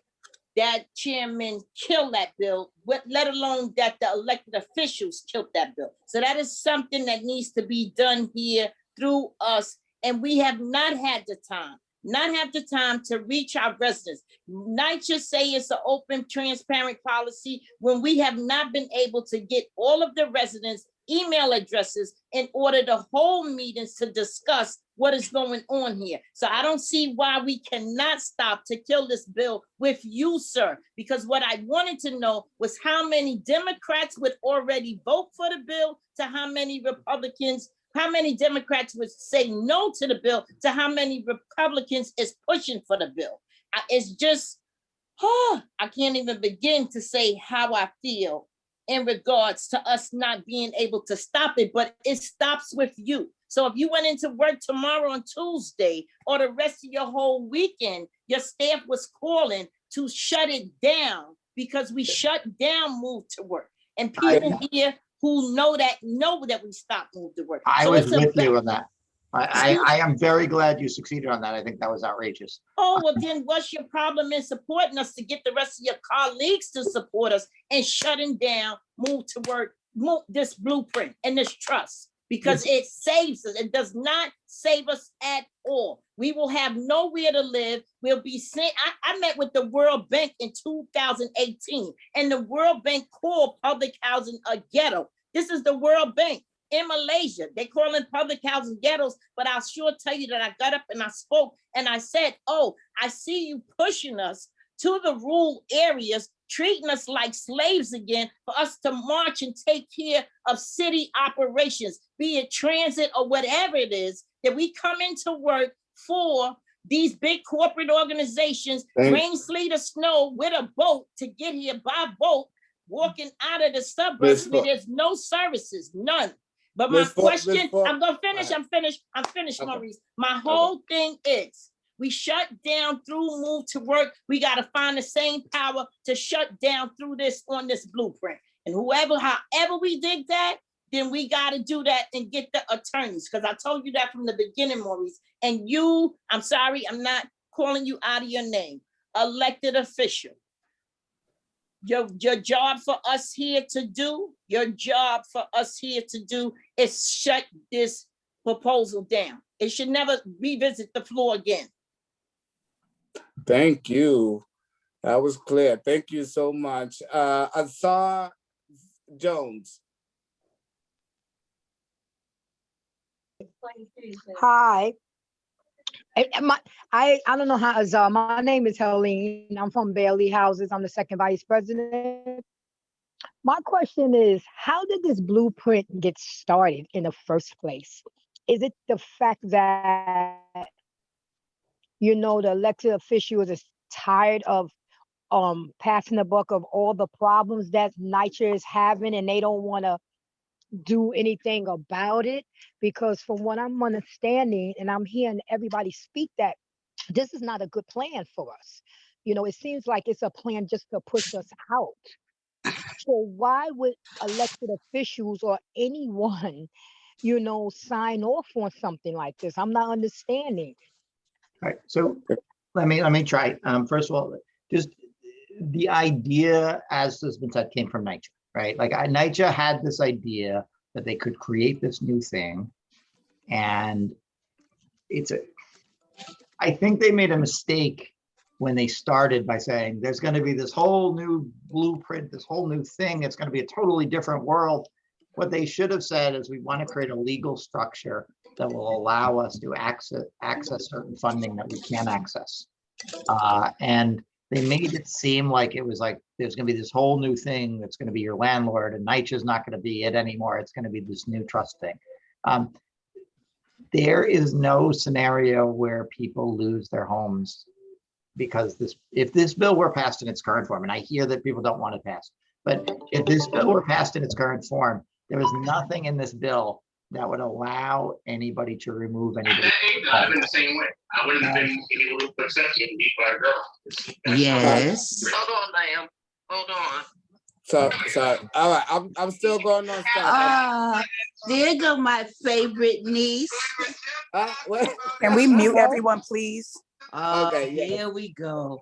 J: that chairman kill that bill, let alone that the elected officials killed that bill. So that is something that needs to be done here through us. And we have not had the time to reach our residents. NYCHA say it's an open, transparent policy when we have not been able to get all of the residents email addresses in order to hold meetings to discuss what is going on here. So I don't see why we cannot stop to kill this bill with you, sir, because what I wanted to know was how many Democrats would already vote for the bill to how many Republicans, how many Democrats would say no to the bill to how many Republicans is pushing for the bill. It's just, I can't even begin to say how I feel in regards to us not being able to stop it, but it stops with you. So if you went into work tomorrow on Tuesday or the rest of your whole weekend, your staff was calling to shut it down because we shut down Move to Work. And people here who know that we stopped Move to Work.
A: I
J: So
A: was
J: it's
A: with you on that. I am very glad you succeeded on that. I think that was outrageous.
J: Oh, well, then what's your problem in supporting us to get the rest of your colleagues to support us and shutting down Move to Work, this blueprint and this trust? Because it saves us. It does not save us at all. We will have nowhere to live. We'll be sent. I met with the World Bank in 2018, and the World Bank called public housing a ghetto. This is the World Bank. In Malaysia, they call it public housing ghettos, but I'll sure tell you that I got up and I spoke and I said, oh, I see you pushing us to the rural areas, treating us like slaves again for us to march and take care of city operations, be it transit or whatever it is, that we come into work for these big corporate organizations, rain, sleet, or snow with a boat to get here by boat, walking out of the suburbs where there's no services, none. But my question, I'm gonna finish, I'm finished, okay. Maurice. My whole thing is, we shut down through Move to Work. We gotta find the same power to shut down through this on this blueprint. And however we did that, then we gotta do that and get the attorneys. Because I told you that from the beginning, Maurice. And you, I'm sorry, I'm not calling you out of your name, elected official. Your job for us here to do, is shut this proposal down. It should never revisit the floor again.
B: Thank you. That was clear. Thank you so much. Azar Jones.
F: Hi. I don't know how Azar. My name is Helene. I'm from Bailey Houses. I'm the second vice president. My question is, how did this blueprint get started in the first place? Is it the fact that, the elected officials is tired of passing the buck of all the problems that NYCHA is having and they don't want to do anything about it? Because from what I'm understanding, and I'm hearing everybody speak, that this is not a good plan for us. It seems like it's a plan just to push us out. So why would elected officials or anyone, sign off on something like this? I'm not understanding.
A: All right, so let me try. First of all, just the idea, as has been said, came from NYCHA, right? Like NYCHA had this idea that they could create this new thing, and I think they made a mistake when they started by saying there's going to be this whole new blueprint, this whole new thing. It's going to be a totally different world. What they should have said is we want to create a legal structure that will allow us to access certain funding that we can't access. And they made it seem like it was like there's going to be this whole new thing that's going to be your landlord, and NYCHA is not going to be it anymore. It's going to be this new trust thing. There is no scenario where people lose their homes because if this bill were passed in its current form, and I hear that people don't want it passed, but if this bill were passed in its current form, there was nothing in this bill that would allow anybody to remove anybody.
K: I've been the same way. I wouldn't have been able to accept it by a girl.
L: Yes.
K: Hold on, ma'am. Hold on.
B: So all right, I'm still going on.
L: There go my favorite niece.
H: Can we mute everyone, please?
B: Okay, yeah.
L: Here we go.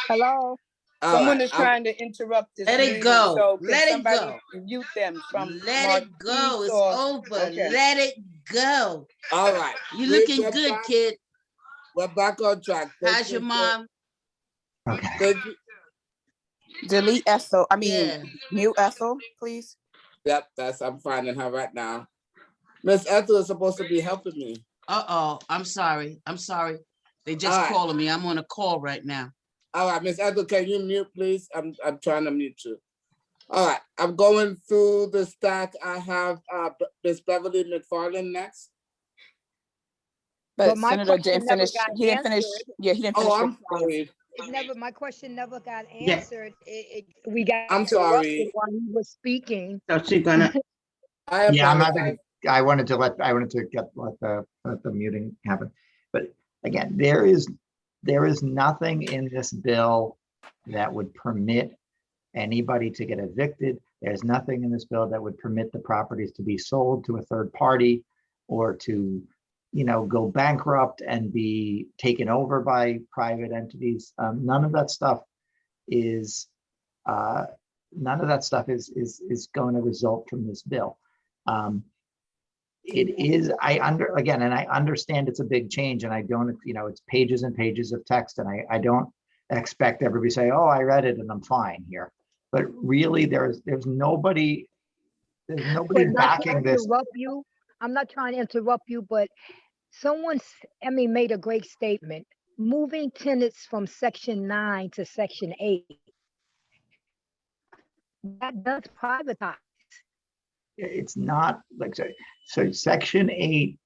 F: Hello.
H: Someone is trying to interrupt this.
L: Let it go.
H: So
L: Let it go.
H: Mute them from.
L: Let it go. It's over.
H: Okay.
L: Let it go.
B: All right.
L: You looking good, kid.
B: We're back on track.
L: How's your mom?
A: Okay.
H: Delete Ethel. Mute Ethel, please.
B: Yep, I'm finding her right now. Miss Ethel is supposed to be helping me.
L: Uh-oh, I'm sorry. They just
B: All right.
L: calling me. I'm on a call right now.
B: All right, Miss Ethel, can you mute, please? I'm trying to mute you. All right, I'm going through the stack. I have Miss Beverly McFarland next.
F: But
D: But
F: my
D: Senator
F: question
D: didn't
F: never
D: finish,
F: got
D: he didn't finish,
F: answered.
D: yeah, he didn't finish.
B: Oh,
D: his
B: I'm sorry.
F: My question never got
H: Yeah.
F: answered. We got
B: I'm
F: interrupted
B: sorry.
F: while he was speaking.
H: So she's gonna,
B: I
A: Yeah, I'm not
B: apologize.
A: gonna, I wanted to let the muting happen. But again, there is nothing in this bill that would permit anybody to get evicted. There's nothing in this bill that would permit the properties to be sold to a third party or to, go bankrupt and be taken over by private entities. None of that stuff is going to result from this bill. It is, I understand it's a big change, and I don't, it's pages and pages of text, and I don't expect everybody to say, oh, I read it and I'm fine here. But really, there's nobody
F: But not
A: backing
F: to
A: this.
F: interrupt you. I'm not trying to interrupt you, but someone, made a great statement. Moving tenants from section 9 to section 8. That does privatize.
A: It's not like, so section 8.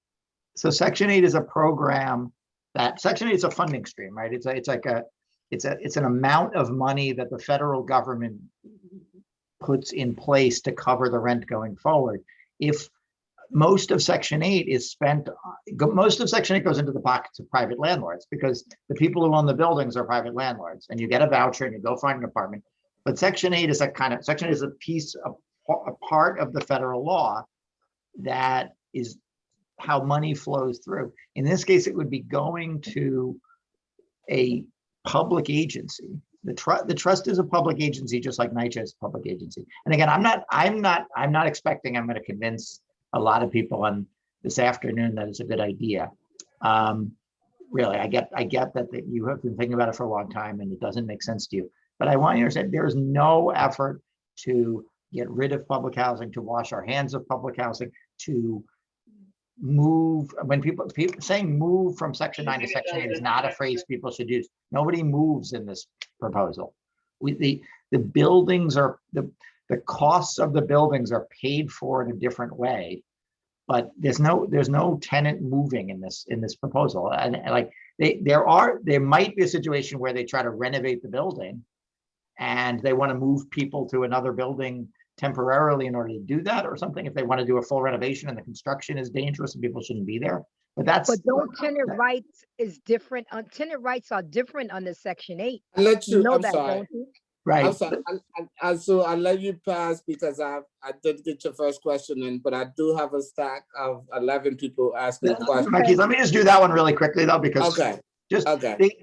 A: So section 8 is a program that section 8 is a funding stream, right? It's an amount of money that the federal government puts in place to cover the rent going forward. If most of section 8 is spent, most of section 8 goes into the pockets of private landlords, because the people who own the buildings are private landlords, and you get a voucher and you go find an apartment. But section 8 is a piece of a part of the federal law that is how money flows through. In this case, it would be going to a public agency. The trust is a public agency, just like NYCHA is a public agency. And again, I'm not expecting I'm going to convince a lot of people on this afternoon that it's a good idea. Really, I get that you have been thinking about it for a long time and it doesn't make sense to you. But I want you to say there is no effort to get rid of public housing, to wash our hands of public housing, to move. When people saying move from section 9 to section 8 is not a phrase people should use. Nobody moves in this proposal. The buildings are, the costs of the buildings are paid for in a different way, but there's no tenant moving in this proposal. And like there might be a situation where they try to renovate the building and they want to move people to another building temporarily in order to do that, or something, if they want to do a full renovation and the construction is dangerous and people shouldn't be there. But
F: don't tenant rights is different. Tenant rights are different under section 8.
B: I'll let you,
F: know
B: I'm
F: that,
B: sorry.
F: don't you?
A: Right.
B: I'm sorry. So I'll let you pass because I did get your first question in, but I do have a stack of 11 people asking questions.
A: Mikey, let me just do that one really quickly though, because
B: Okay.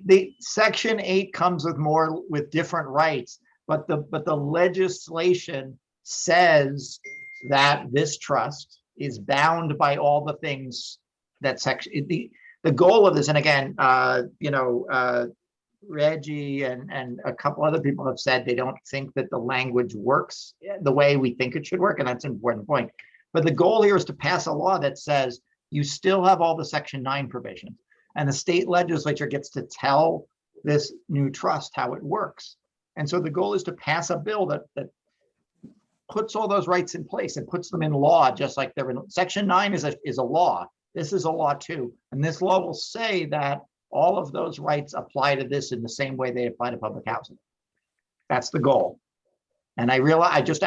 A: the section 8 comes with different rights, but the legislation says that this trust is bound by all the things that section, the goal of this, and again, Reggie and a couple other people have said they don't think that the language works the way we think it should work, and that's an important point. But the goal here is to pass a law that says you still have all the section 9 provisions, and the state legislature gets to tell this new trust how it works. And so the goal is to pass a bill that puts all those rights in place and puts them in law, just like they're in section 9 is a law. This is a law too. And this law will say that all of those rights apply to this in the same way they apply to public housing. That's the goal. And I realize,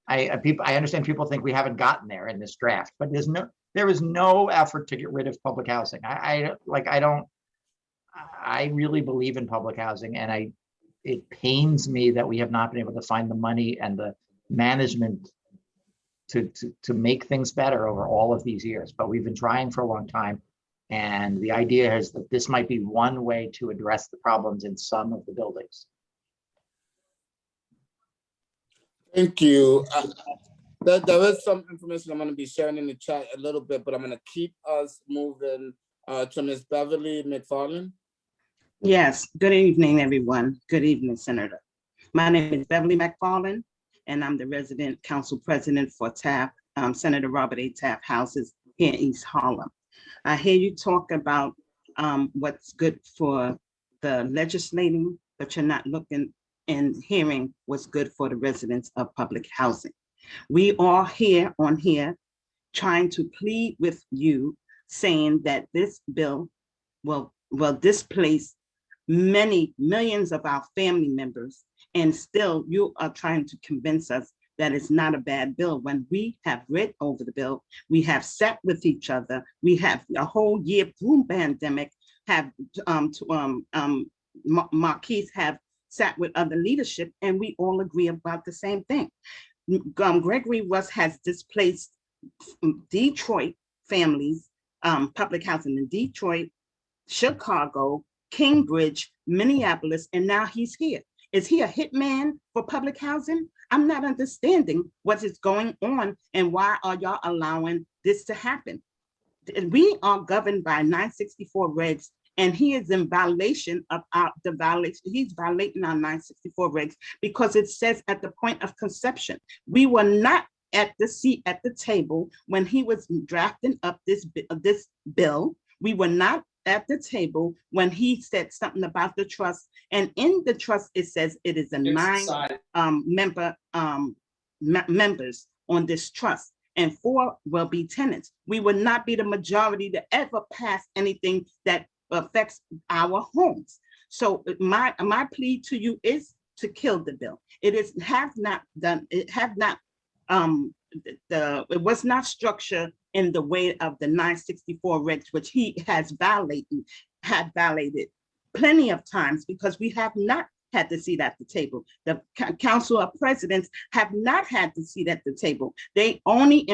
A: I understand people think we haven't gotten there in this draft, but there is no effort to get rid of public housing. I really believe in public housing, and it pains me that we have not been able to find the money and the management to make things better over all of these years. But we've been trying for a long time. And the idea is that this might be one way to address the problems in some of the buildings.
B: Thank you. There is some information I'm going to be sharing in the chat a little bit, but I'm going to keep us moving to Ms. Beverly McFarland.
H: yes, good evening, everyone. Good evening, Senator. My name is Beverly McFarland,
M: and I'm the resident council president for Taft, Senator Robert A. Taft Houses here in East Harlem. I hear you talk about what's good for the legislating, but you're not looking and hearing what's good for the residents of public housing. We are here trying to plead with you, saying that this bill will displace many millions of our family members, and still you are trying to convince us that it's not a bad bill when we have read over the bill, we have sat with each other, we have a whole year through pandemic, have Marquise have sat with other leadership, and we all agree about the same thing. Gregory has displaced Detroit families, public housing in Detroit, Chicago, Cambridge, Minneapolis, and now he's here. Is he a hitman for public housing? I'm not understanding what is going on and why are y'all allowing this to happen? We are governed by 964 regs, and he is in violation of he's violating our 964 regs because it says at the point of conception. We were not at the seat at the table when he was drafting up this bill. We were not at the table when he said something about the trust. And in the trust, it says it is a members on this trust, and 4 will be tenants. We will not be the majority to ever pass anything that affects our homes. So my plea to you is to kill the bill. It was not structured in the way of the 964 regs, which he has had violated plenty of times, because we have not had the seat at the table. The Council of Presidents have not had the seat at the table. They only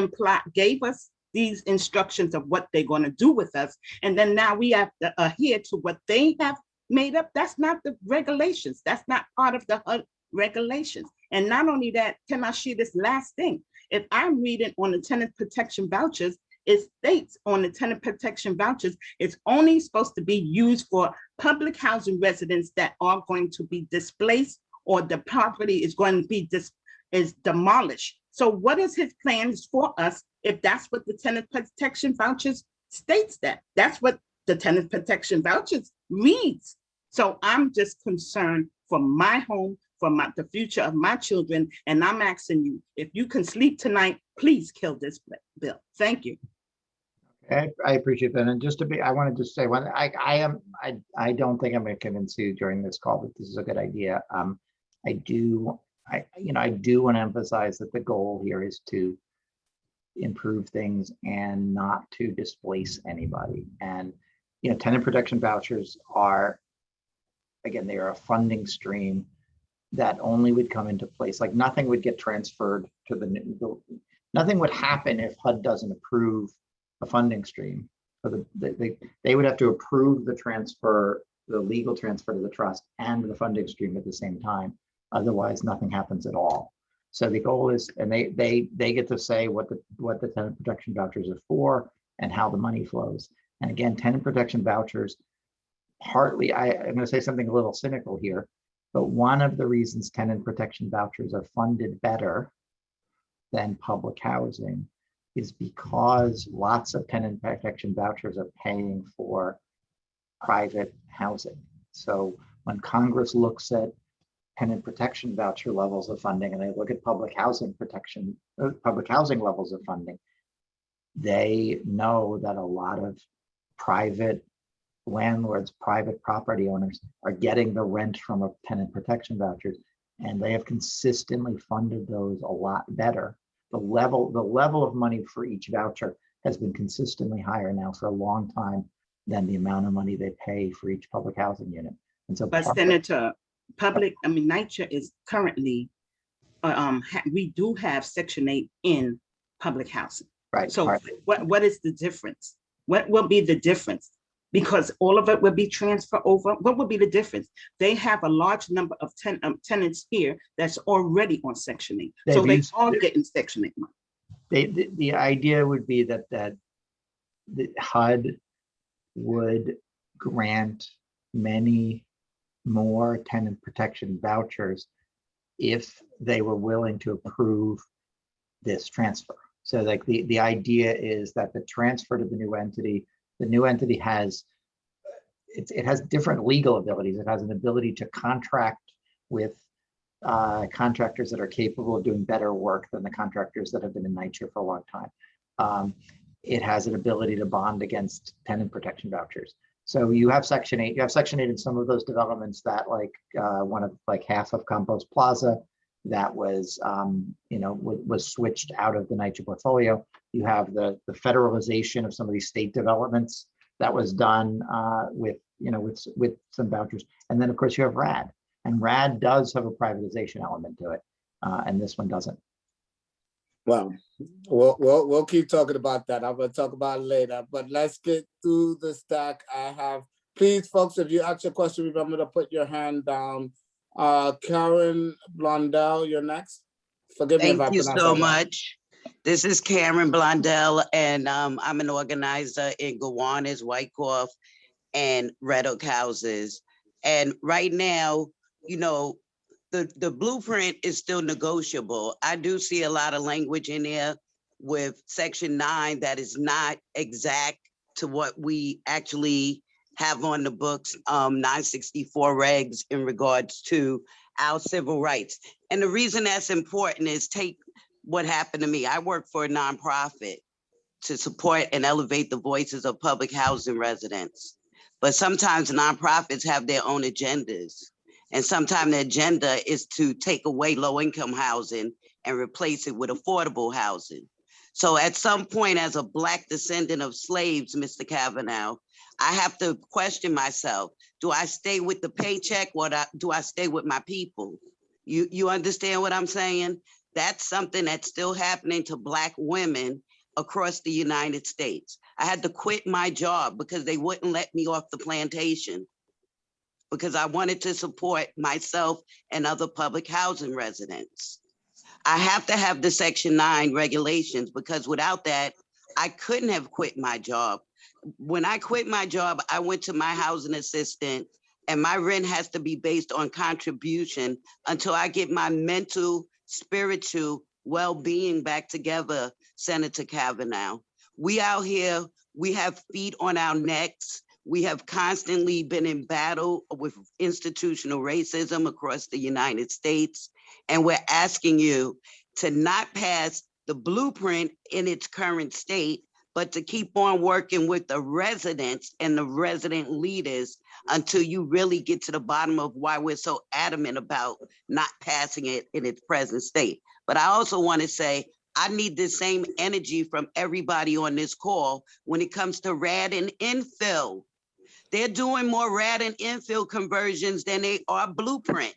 M: gave us these instructions of what they're going to do with us. And then now we have to adhere to what they have made up. That's not the regulations. That's not part of the HUD regulations. And not only that, can I share this last thing? If I'm reading on the tenant protection vouchers, it states on the tenant protection vouchers, it's only supposed to be used for public housing residents that are going to be displaced or the property is going to be demolished. So what is his plans for us if that's what the tenant protection vouchers states that? That's what the tenant protection vouchers reads. So I'm just concerned for my home, for the future of my children. And I'm asking you, if you can sleep tonight, please kill this bill. Thank you.
A: I appreciate that. And just to be, I wanted to say one, I don't think I'm going to convince you during this call that this is a good idea. I do want to emphasize that the goal here is to improve things and not to displace anybody. And, tenant protection vouchers are, again, they are a funding stream that only would come into place. Like nothing would get transferred to nothing would happen if HUD doesn't approve a funding stream. So they would have to approve the transfer, the legal transfer to the trust and the funding stream at the same time. Otherwise, nothing happens at all. So the goal is, and they get to say what the tenant protection vouchers are for and how the money flows. And again, tenant protection vouchers, partly, I'm going to say something a little cynical here, but one of the reasons tenant protection vouchers are funded better than public housing is because lots of tenant protection vouchers are paying for private housing. So when Congress looks at tenant protection voucher levels of funding and they look at public housing levels of funding, they know that a lot of private landlords, private property owners are getting the rent from a tenant protection vouchers, and they have consistently funded those a lot better. The level of money for each voucher has been consistently higher now for a long time than the amount of money they pay for each public housing unit. And so,
M: but Senator, NYCHA is currently, we do have Section 8 in public housing.
A: Right.
M: So what is the difference? What will be the difference? Because all of it will be transferred over. What would be the difference? They have a large number of tenants here that's already on Section 8. So they all getting Section 8 money.
A: The idea would be that the HUD would grant many more tenant protection vouchers if they were willing to approve this transfer. So like the idea is that the transfer to the new entity has, it has different legal abilities. It has an ability to contract with contractors that are capable of doing better work than the contractors that have been in NYCHA for a long time. It has an ability to bond against tenant protection vouchers. So you have Section 8. You have Section 8 in some of those developments that like half of Compost Plaza that was, was switched out of the NYCHA portfolio. You have the federalization of some of these state developments that was done with some vouchers. And then of course you have RAD, and RAD does have a privatization element to it. And this one doesn't.
B: Well, we'll keep talking about that. I'm going to talk about it later, but let's get through the stack I have. Please, folks, if you ask a question, remember to put your hand down. Karen Blondell, you're next. Forgive me if I
L: Thank you
B: pronounce
L: so
B: that wrong.
L: much. This is Karen Blondell, and I'm an organizer in Gowanus, Wyckoff, and Red Oak houses. And right now, the blueprint is still negotiable. I do see a lot of language in there with Section 9 that is not exact to what we actually have on the books, 964 regs in regards to our civil rights. And the reason that's important is take what happened to me. I work for a nonprofit to support and elevate the voices of public housing residents. But sometimes nonprofits have their own agendas. And sometimes the agenda is to take away low-income housing and replace it with affordable housing. So at some point, as a Black descendant of slaves, Mr. Kavanagh, I have to question myself. Do I stay with the paycheck or do I stay with my people? You understand what I'm saying? That's something that's still happening to Black women across the United States. I had to quit my job because they wouldn't let me off the plantation because I wanted to support myself and other public housing residents. I have to have the Section 9 regulations because without that, I couldn't have quit my job. When I quit my job, I went to my housing assistant and my rent has to be based on contribution until I get my mental, spiritual well-being back together, Senator Kavanagh. We out here, we have feet on our necks. We have constantly been in battle with institutional racism across the United States. And we're asking you to not pass the blueprint in its current state, but to keep on working with the residents and the resident leaders until you really get to the bottom of why we're so adamant about not passing it in its present state. But I also want to say, I need the same energy from everybody on this call when it comes to RAD and infill. They're doing more RAD and infill conversions than they are blueprint.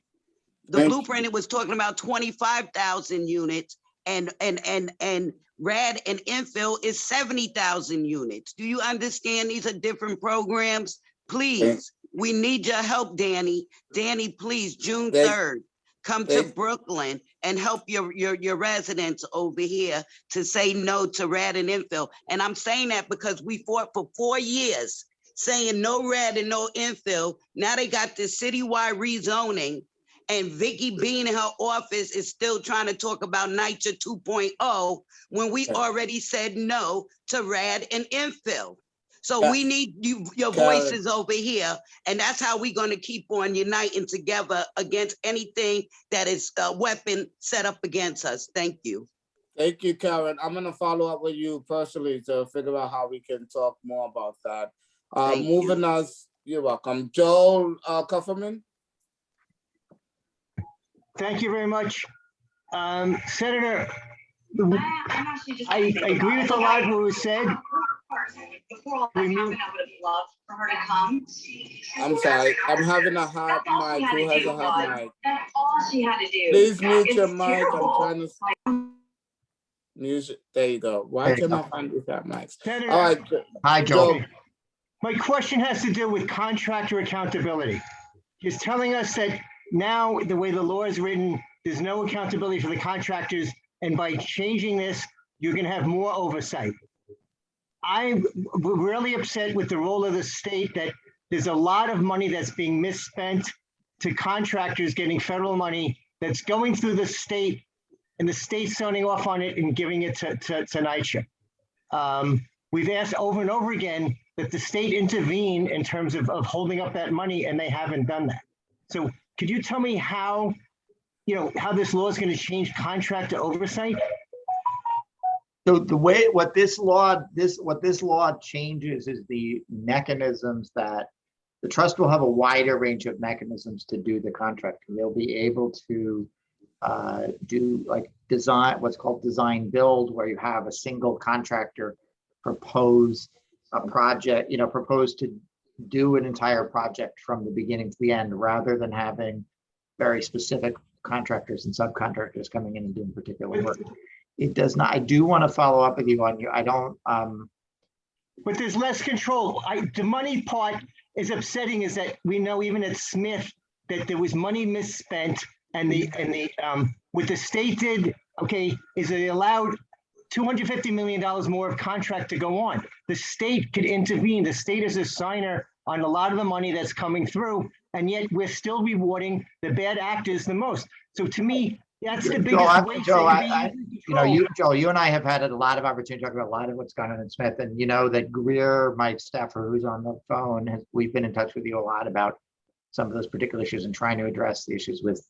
L: The blueprint, it was talking about 25,000 units and RAD and infill is 70,000 units. Do you understand these are different programs? Please, we need your help, Danny. Danny, please, June 3rd, come to Brooklyn and help your residents over here to say no to RAD and infill. And I'm saying that because we fought for 4 years saying no RAD and no infill. Now they got this citywide rezoning. And Vicky Bean in her office is still trying to talk about NYCHA 2.0 when we already said no to RAD and infill. So we need your voices over here. And that's how we're going to keep on uniting together against anything that is a weapon set up against us. Thank you.
B: Thank you, Karen. I'm going to follow up with you personally to figure out how we can talk more about that. Moving us, you're welcome. Joel Kufferman.
N: Thank you very much. Senator, I agree with a lot of what was said.
B: I'm sorry, I'm having a hot mic. Who has a hot mic? Please mute your mic. I'm trying to music. There you go. Why can't I find these hot mics?
N: Senator,
B: all right.
A: Hi, Joel.
N: My question has to do with contractor accountability. He's telling us that now the way the law is written, there's no accountability for the contractors. And by changing this, you're going to have more oversight. I'm really upset with the role of the state that there's a lot of money that's being misspent to contractors getting federal money that's going through the state and the state signing off on it and giving it to NYCHA. We've asked over and over again that the state intervene in terms of holding up that money, and they haven't done that. So could you tell me how, how this law is going to change contractor oversight?
A: So the way what this law changes is the mechanisms that the trust will have a wider range of mechanisms to do the contract. They'll be able to do like design, what's called design build, where you have a single contractor propose a project, propose to do an entire project from the beginning to the end, rather than having very specific contractors and subcontractors coming in and doing particular work. It does not. I do want to follow up with you on you. I don't.
N: But there's less control. The money part is upsetting. Is that we know even at Smith that there was money misspent, and what the state did. Okay, is it allowed $250 million more of contract to go on? The state could intervene. The state is a signer on a lot of the money that's coming through, and yet we're still rewarding the bad actors the most. So to me, that's the biggest waste.
A: Joel, you and I have had a lot of opportunity to talk about a lot of what's gone on in Smith, and you know that Greer, my staffer who's on the phone, we've been in touch with you a lot about some of those particular issues and trying to address the issues with,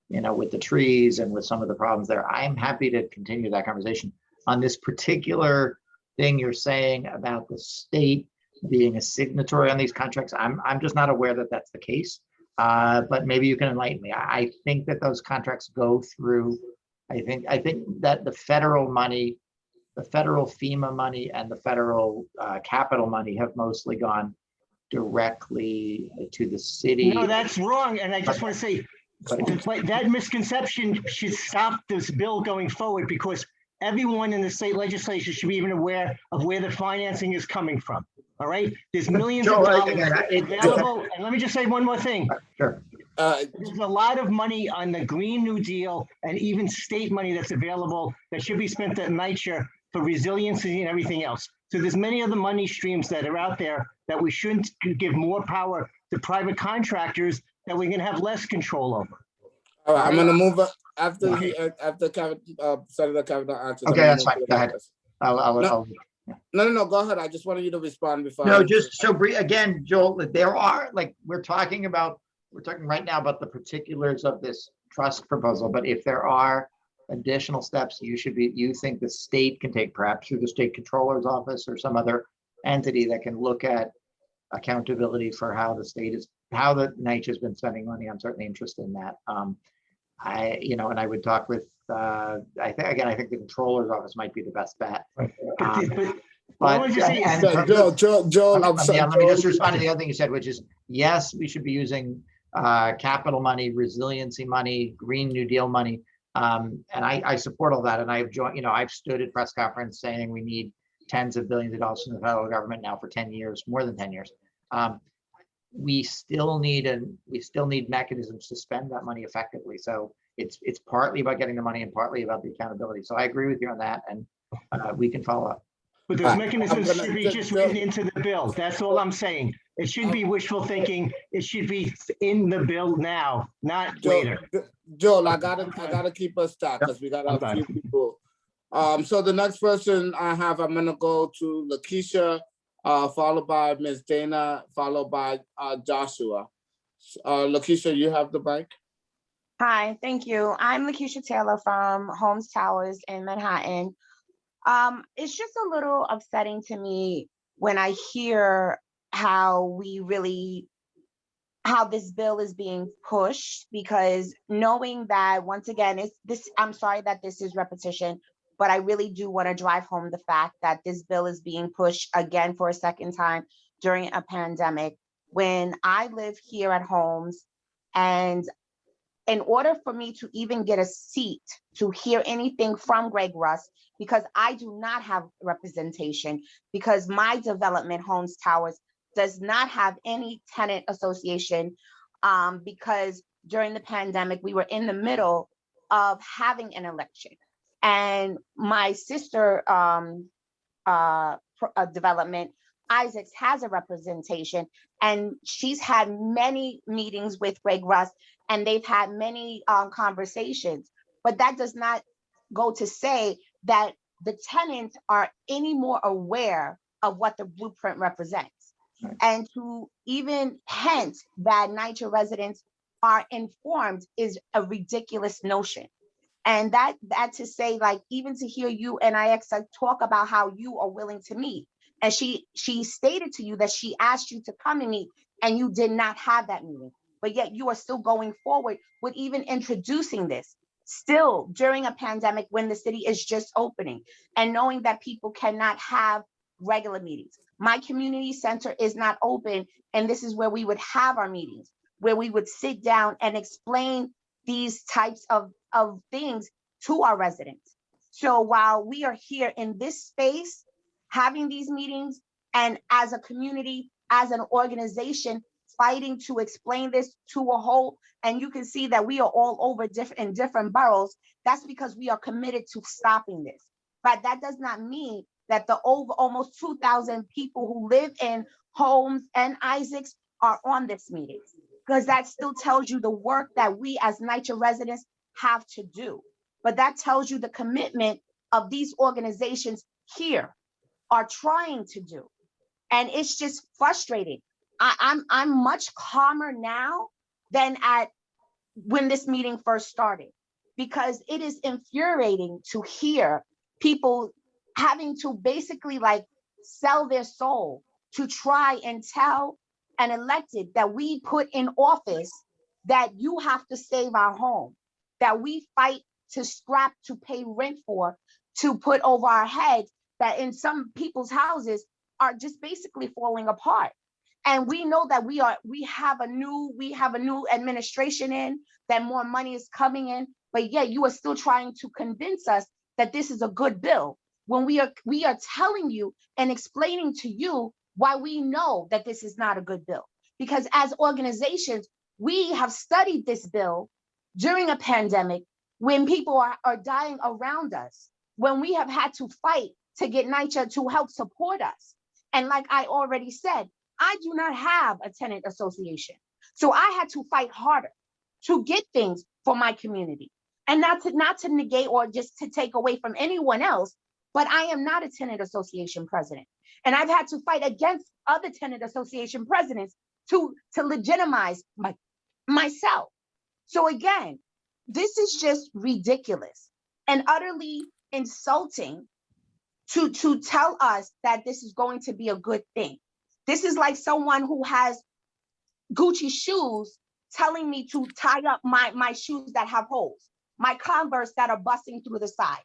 A: with the trees and with some of the problems there. I'm happy to continue that conversation on this particular thing you're saying about the state being a signatory on these contracts. I'm just not aware that that's the case. But maybe you can enlighten me. I think that those contracts go through. I think that the federal money, the federal FEMA money, and the federal capital money have mostly gone directly to the city.
N: No, that's wrong. And I just want to say that misconception should stop this bill going forward, because everyone in the state legislature should be even aware of where the financing is coming from. All right, there's millions of dollars available. And let me just say one more thing.
A: Sure.
N: There's a lot of money on the Green New Deal and even state money that's available that should be spent at NYCHA for resiliency and everything else. So there's many other money streams that are out there that we shouldn't give more power to private contractors that we can have less control over.
B: All right, I'm going to move up after Senator Kavanagh answers.
A: Okay, that's fine. Go ahead.
B: No, go ahead. I just wanted you to respond before.
A: No, just so again, Joel, there are, like, we're talking right now about the particulars of this trust proposal, but if there are additional steps you think the state can take, perhaps through the state controller's office or some other entity that can look at accountability for how the NYCHA has been spending money, I'm certainly interested in that. And I would talk with, I think the controller's office might be the best bet.
B: Joel, I'm sorry.
A: Let me just respond to the other thing you said, which is, yes, we should be using capital money, resiliency money, Green New Deal money. And I support all that. And I've joined, I've stood at press conference saying we need tens of billions of dollars from the federal government now for 10 years, more than 10 years. We still need mechanisms to spend that money effectively. So it's partly about getting the money and partly about the accountability. So I agree with you on that, and we can follow up.
N: But those mechanisms should be just written into the bill. That's all I'm saying. It shouldn't be wishful thinking. It should be in the bill now, not later.
B: Joel, I gotta keep us stopped because we got a few people. So the next person I'm gonna go to Lakeisha, followed by Ms. Dana, followed by Joshua. Lakeisha, you have the mic.
O: Hi, thank you. I'm Lakeisha Taylor from Holmes Towers in Manhattan. It's just a little upsetting to me when I hear how this bill is being pushed, because knowing that, once again, I'm sorry that this is repetition, but I really do want to drive home the fact that this bill is being pushed again for a second time during a pandemic, when I live here at Holmes, and in order for me to even get a seat to hear anything from Greg Russ, because I do not have representation, because my development, Holmes Towers, does not have any tenant association, because during the pandemic, we were in the middle of having an election. And my sister development, Isaacs, has a representation, and she's had many meetings with Greg Russ, and they've had many conversations, but that does not go to say that the tenants are any more aware of what the blueprint represents.
A: Right.
O: And to even hint that NYCHA residents are informed is a ridiculous notion. And that to say, like, even to hear you and NYCHA talk about how you are willing to meet. And she stated to you that she asked you to come and meet and you did not have that meeting, but yet you are still going forward with even introducing this still during a pandemic when the city is just opening and knowing that people cannot have regular meetings. My community center is not open, and this is where we would have our meetings, where we would sit down and explain these types of things to our residents. So while we are here in this space, having these meetings, and as a community, as an organization, fighting to explain this to a whole, and you can see that we are all over in different boroughs, that's because we are committed to stopping this. But that does not mean that the over almost 2,000 people who live in Holmes and Isaacs are on this meeting, because that still tells you the work that we as NYCHA residents have to do. But that tells you the commitment of these organizations here are trying to do. And it's just frustrating. I'm much calmer now than when this meeting first started, because it is infuriating to hear people having to basically like sell their soul to try and tell an elected that we put in office that you have to save our home, that we fight to scrap to pay rent for, to put over our heads, that in some people's houses are just basically falling apart. And we know that we have a new administration in, that more money is coming in, but yet you are still trying to convince us that this is a good bill when we are telling you and explaining to you why we know that this is not a good bill. Because as organizations, we have studied this bill during a pandemic when people are dying around us, when we have had to fight to get NYCHA to help support us. And like I already said, I do not have a tenant association. So I had to fight harder to get things for my community. And not to negate or just to take away from anyone else, but I am not a tenant association president. And I've had to fight against other tenant association presidents to legitimize myself. So again, this is just ridiculous and utterly insulting to tell us that this is going to be a good thing. This is like someone who has Gucci shoes telling me to tie up my shoes that have holes, my Converse that are busting through the sides.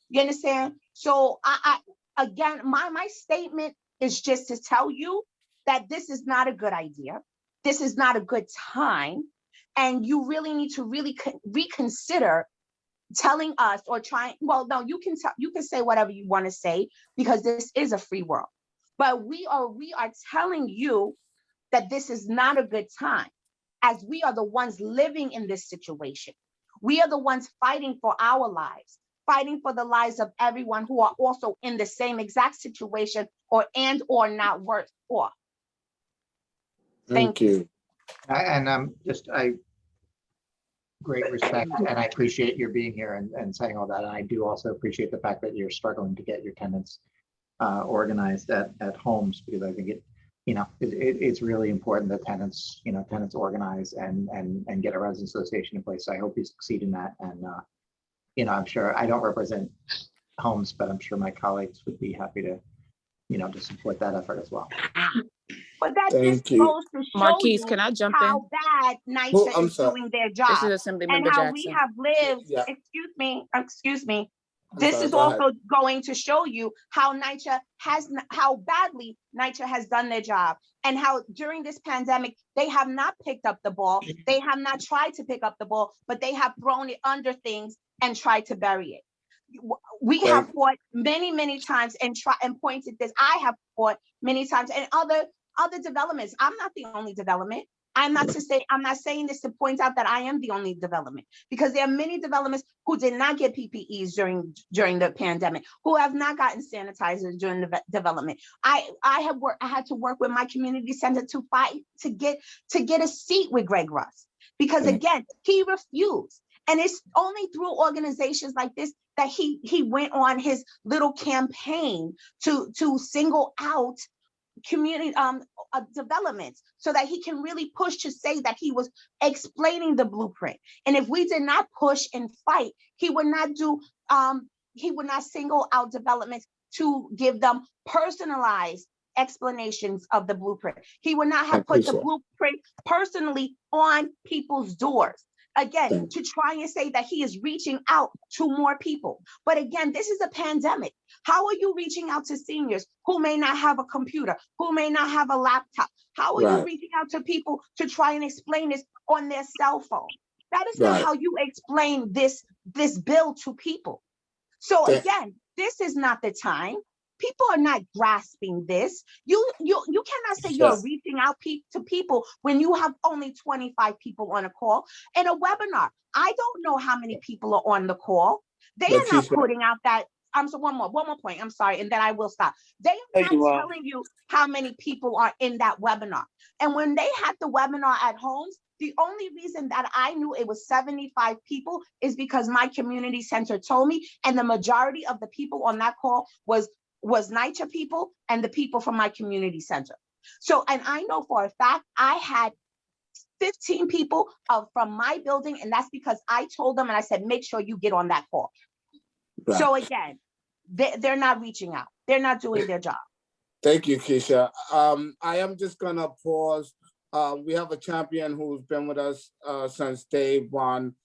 O: You understand? So I again, my statement is just to tell you that this is not a good idea. This is not a good time. And you really need to reconsider telling us or trying, well, no, you can say whatever you want to say because this is a free world. But we are telling you that this is not a good time, as we are the ones living in this situation. We are the ones fighting for our lives, fighting for the lives of everyone who are also in the same exact situation or not worse off. Thank you.
A: And great respect, and I appreciate your being here and saying all that. And I do also appreciate the fact that you're struggling to get your tenants organized at homes, because I think it's really important that tenants organize and get a resident association in place. So I hope you succeed in that. And I'm sure I don't represent homes, but I'm sure my colleagues would be happy to to support that effort as well.
O: But that just goes to show
P: Marquise,
O: you
P: can I jump
O: how bad NYCHA is doing their job.
P: This is Assemblymember
O: and how
P: Jackson.
O: we have lived,
B: Yeah.
O: excuse me.
B: I'm
O: This
B: sorry,
O: is
B: go ahead.
O: also going to show you how how badly NYCHA has done their job, and how during this pandemic, they have not picked up the ball. They have not tried to pick up the ball, but they have thrown it under things and tried to bury it. We have fought many times and pointed this. I have fought many times, and other developments. I'm not the only development. I'm not saying this to point out that I am the only development, because there are many developments who did not get PPEs during the pandemic, who have not gotten sanitizers during the development. I had to work with my community center to fight to get a seat with Greg Russ. because again, he refused. And it's only through organizations like this that he went on his little campaign to single out community developments so that he can really push to say that he was explaining the blueprint. And if we did not push and fight, he would not single out developments to give them personalized explanations of the blueprint. He would not have put the blueprint personally on people's doors. Again, to try and say that he is reaching out to more people. But again, this is a pandemic. How are you reaching out to seniors who may not have a computer, who may not have a laptop? How are you reaching out to people to try and explain this on their cell phone? That is not how you explain this bill to people. So again, this is not the time. People are not grasping this. You cannot say you're reaching out to people when you have only 25 people on a call. In a webinar, I don't know how many people are on the call. They are not putting out that. So one more point. I'm sorry, and then I will stop. They are not telling you how many people are in that webinar. And when they had the webinar at homes, the only reason that I knew it was 75 people is because my community center told me, and the majority of the people on that call was NYCHA people and the people from my community center. So, and I know for a fact, I had 15 people from my building, and that's because I told them and I said, make sure you get on that call. Right. So again, they're not reaching out. They're not doing their job.
B: Thank you, Keisha. I am just gonna pause. We have a champion who's been with us since day one.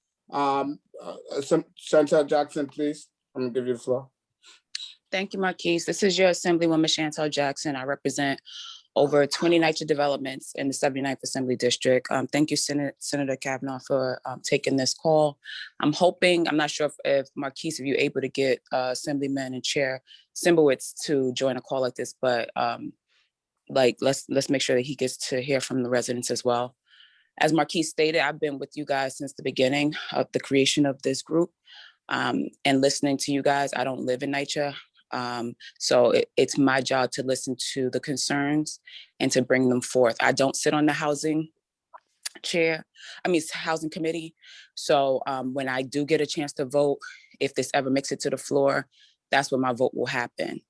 B: Chantal Jackson, please. I'm gonna give you the floor.
P: Thank you, Marquise. This is your Assemblywoman Chantal Jackson. I represent over 20 NYCHA developments in the 79th Assembly District. Thank you, Senator Kavanagh, for taking this call. I'm hoping, I'm not sure if Marquise, if you're able to get Assemblyman and Chair Simbowitz to join a call like this, but let's make sure that he gets to hear from the residents as well. As Marquise stated, I've been with you guys since the beginning of the creation of this group and listening to you guys. I don't live in NYCHA. So it's my job to listen to the concerns and to bring them forth. I don't sit on the housing committee. So when I do get a chance to vote, if this ever makes it to the floor, that's when my vote will happen.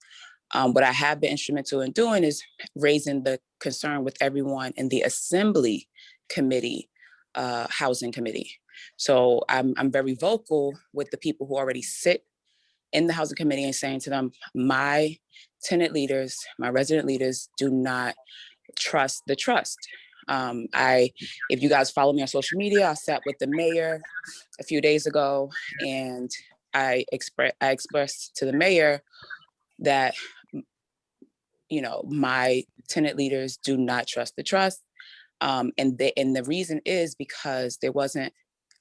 P: What I have been instrumental in doing is raising the concern with everyone in the Assembly Committee, Housing Committee. So I'm very vocal with the people who already sit in the Housing Committee and saying to them, my tenant leaders, my resident leaders do not trust the trust. If you guys follow me on social media, I sat with the mayor a few days ago and I expressed to the mayor that, my tenant leaders do not trust the trust. And the reason is because there wasn't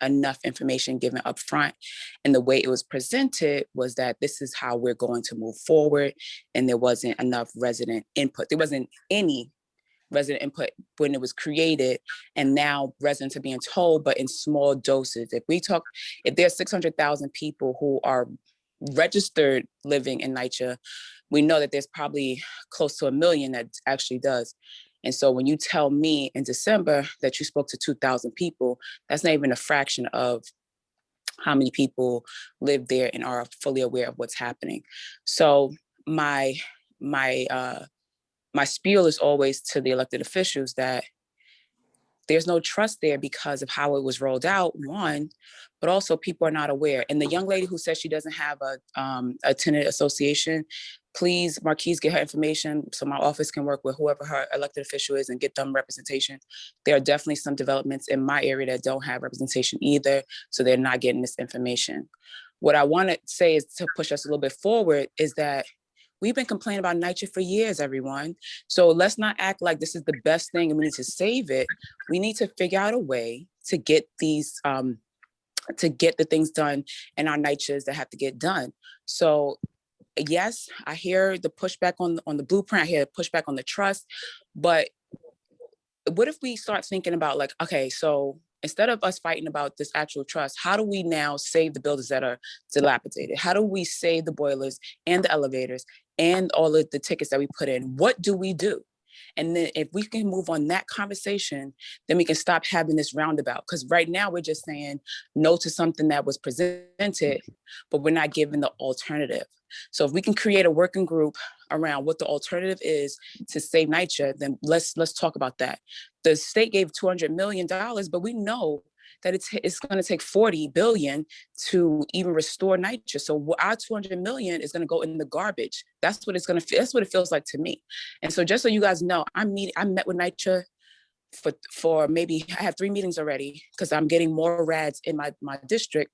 P: enough information given up front. And the way it was presented was that this is how we're going to move forward. And there wasn't enough resident input. There wasn't any resident input when it was created. And now residents are being told, but in small doses. If there's 600,000 people who are registered living in NYCHA, we know that there's probably close to 1 million that actually does. And so when you tell me in December that you spoke to 2,000 people, that's not even a fraction of how many people live there and are fully aware of what's happening. So my spiel is always to the elected officials that there's no trust there because of how it was rolled out, one, but also people are not aware. And the young lady who says she doesn't have a tenant association, please, Marquise, get her information so my office can work with whoever her elected official is and get them representation. There are definitely some developments in my area that don't have representation either, so they're not getting this information. What I want to say is to push us a little bit forward is that we've been complaining about NYCHA for years, everyone. So let's not act like this is the best thing and we need to save it. We need to figure out a way to get these, to get the things done in our NYCHAs that have to get done. So yes, I hear the pushback on the blueprint, I hear the pushback on the trust, but what if we start thinking about like, okay, so instead of us fighting about this actual trust, how do we now save the buildings that are dilapidated? How do we save the boilers and the elevators and all of the tickets that we put in? What do we do? And then if we can move on that conversation, then we can stop having this roundabout. Because right now we're just saying no to something that was presented, but we're not giving the alternative. So if we can create a working group around what the alternative is to save NYCHA, then let's talk about that. The state gave $200 million, but we know that it's going to take 40 billion to even restore NYCHA. So our 200 million is going to go in the garbage. That's what that's what it feels like to me. And so just so you guys know, I met with NYCHA for maybe, I have 3 meetings already because I'm getting more RADs in my district,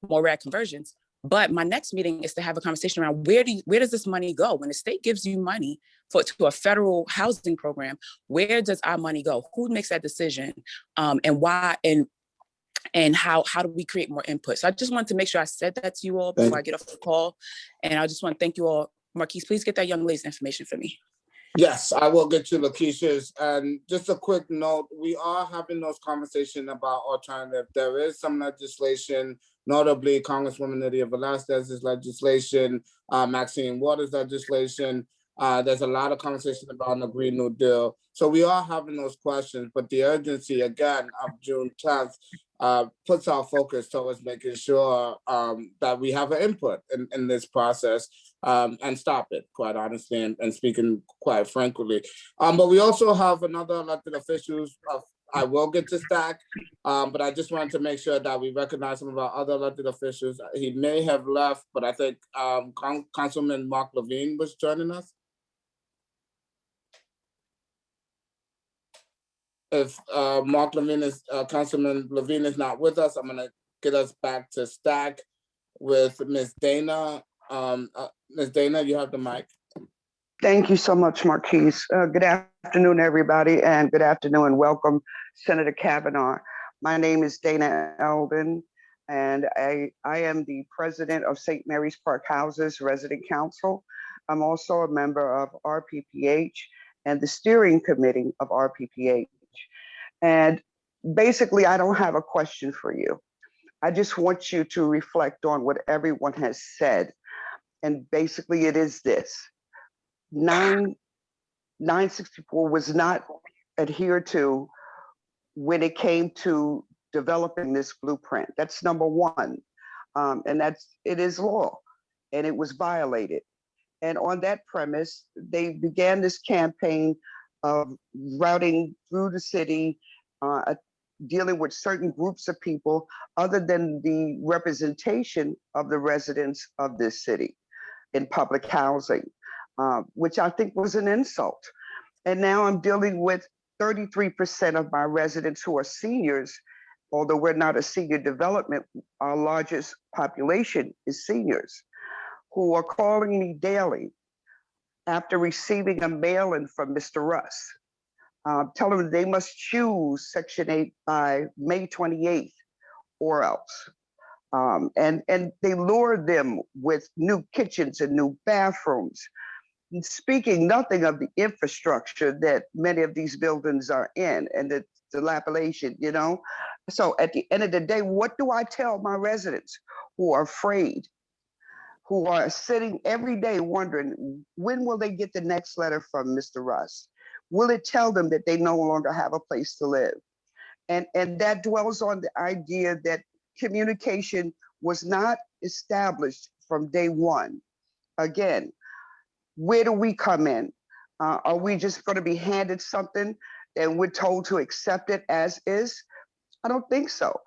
P: more RAD conversions. But my next meeting is to have a conversation around where does this money go? When the state gives you money to a federal housing program, where does our money go? Who makes that decision? And why? And how do we create more input? So I just wanted to make sure I said that to you all before I get off the call. And I just want to thank you all. Marquise, please get that young lady's information for me.
B: Yes, I will get you Lakeisha's. And just a quick note, we are having those conversations about alternative. There is some legislation, notably Congresswoman Lydia Velasquez's legislation, Maxine Waters' legislation. There's a lot of conversation about the Green New Deal. So we are having those questions, but the urgency, again, of June 10th puts our focus towards making sure that we have an input in this process and stop it, quite honestly, and speaking quite frankly. But we also have another elected officials. I will get to Stack, but I just wanted to make sure that we recognize some of our other elected officials. He may have left, but I think Councilman Mark Levine was joining us. If Councilman Levine is not with us, I'm gonna get us back to Stack with Ms. Dana. Ms. Dana, you have the mic.
Q: Thank you so much, Marquise. Good afternoon, everybody, and good afternoon and welcome, Senator Kavanagh. My name is Dana Eldon, and I am the president of St. Mary's Park Houses Resident Council. I'm also a member of RPPH and the steering committee of RPPH. And basically, I don't have a question for you. I just want you to reflect on what everyone has said. And basically, it is this. 964 was not adhered to when it came to developing this blueprint. That's number one. And it is law, and it was violated. And on that premise, they began this campaign of routing through the city, dealing with certain groups of people other than the representation of the residents of this city in public housing, which I think was an insult. And now I'm dealing with 33% of my residents who are seniors, although we're not a senior development, our largest population is seniors, who are calling me daily after receiving a mail-in from Mr. Russ, telling them they must choose Section 8 by May 28th or else. And they lure them with new kitchens and new bathrooms, speaking nothing of the infrastructure that many of these buildings are in and the dilapidation, you know? So at the end of the day, what do I tell my residents who are afraid, who are sitting every day wondering, when will they get the next letter from Mr. Russ? Will it tell them that they no longer have a place to live? And that dwells on the idea that communication was not established from day one. Again, where do we come in? Are we just going to be handed something and we're told to accept it as is? I don't think so.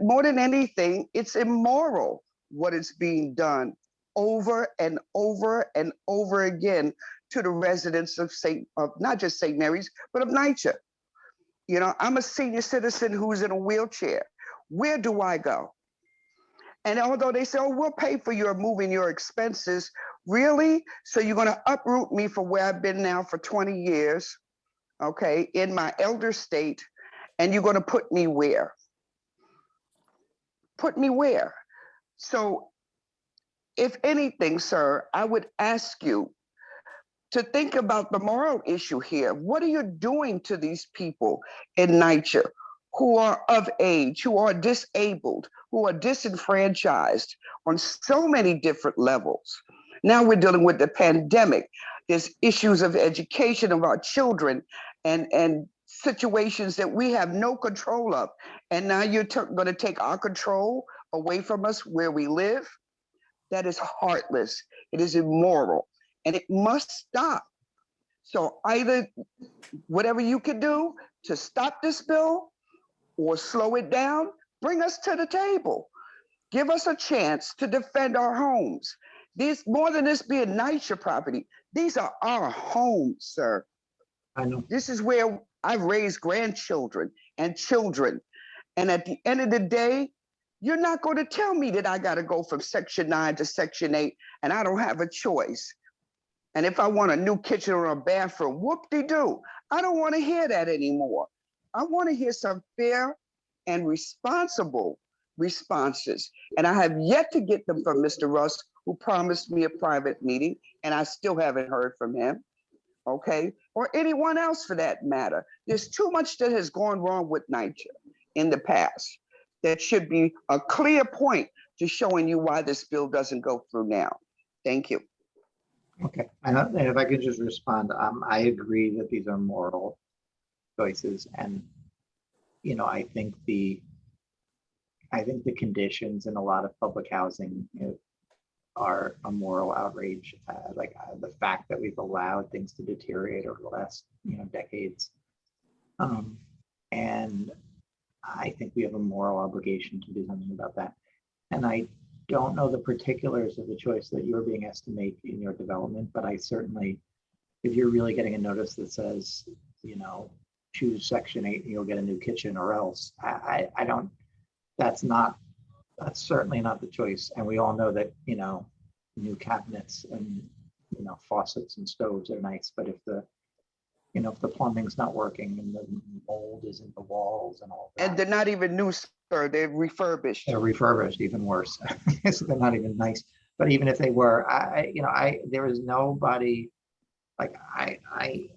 Q: More than anything, it's immoral what is being done over and over and over again to the residents of not just St. Mary's, but of NYCHA. You know, I'm a senior citizen who's in a wheelchair. Where do I go? And although they say, oh, we'll pay for your moving your expenses, really? So you're going to uproot me from where I've been now for 20 years, okay, in my elder state, and you're going to put me where? Put me where? So if anything, sir, I would ask you to think about the moral issue here. What are you doing to these people in NYCHA who are of age, who are disabled, who are disenfranchised on so many different levels? Now we're dealing with the pandemic. There's issues of education of our children and situations that we have no control of. And now you're going to take our control away from us where we live. That is heartless. It is immoral, and it must stop. So either whatever you can do to stop this bill or slow it down, bring us to the table. Give us a chance to defend our homes. These, more than this being NYCHA property, these are our homes, sir.
A: I know.
Q: This is where I've raised grandchildren and children. And at the end of the day, you're not going to tell me that I got to go from Section 9 to Section 8 and I don't have a choice. And if I want a new kitchen or a bathroom, whoop-de-doo. I don't want to hear that anymore. I want to hear some fair and responsible responses. And I have yet to get them from Mr. Russ, who promised me a private meeting, and I still haven't heard from him, okay? Or anyone else for that matter. There's too much that has gone wrong with NYCHA in the past. That should be a clear point to showing you why this bill doesn't go through now. Thank you.
A: Okay, and if I could just respond, I agree that these are moral choices, and you know, I think the conditions in a lot of public housing are a moral outrage. The fact that we've allowed things to deteriorate over the last decades, and I think we have a moral obligation to do something about that. And I don't know the particulars of the choice that you're being asked to make in your development, but I certainly, if you're really getting a notice that says, choose Section 8 and you'll get a new kitchen or else, I don't, that's certainly not the choice. And we all know that, new cabinets and, faucets and stoves are nice, but if the plumbing's not working and the mold is in the walls and all that.
Q: And they're not even new, sir, they're refurbished.
A: They're refurbished, even worse. So they're not even nice. But even if they were, there is nobody, I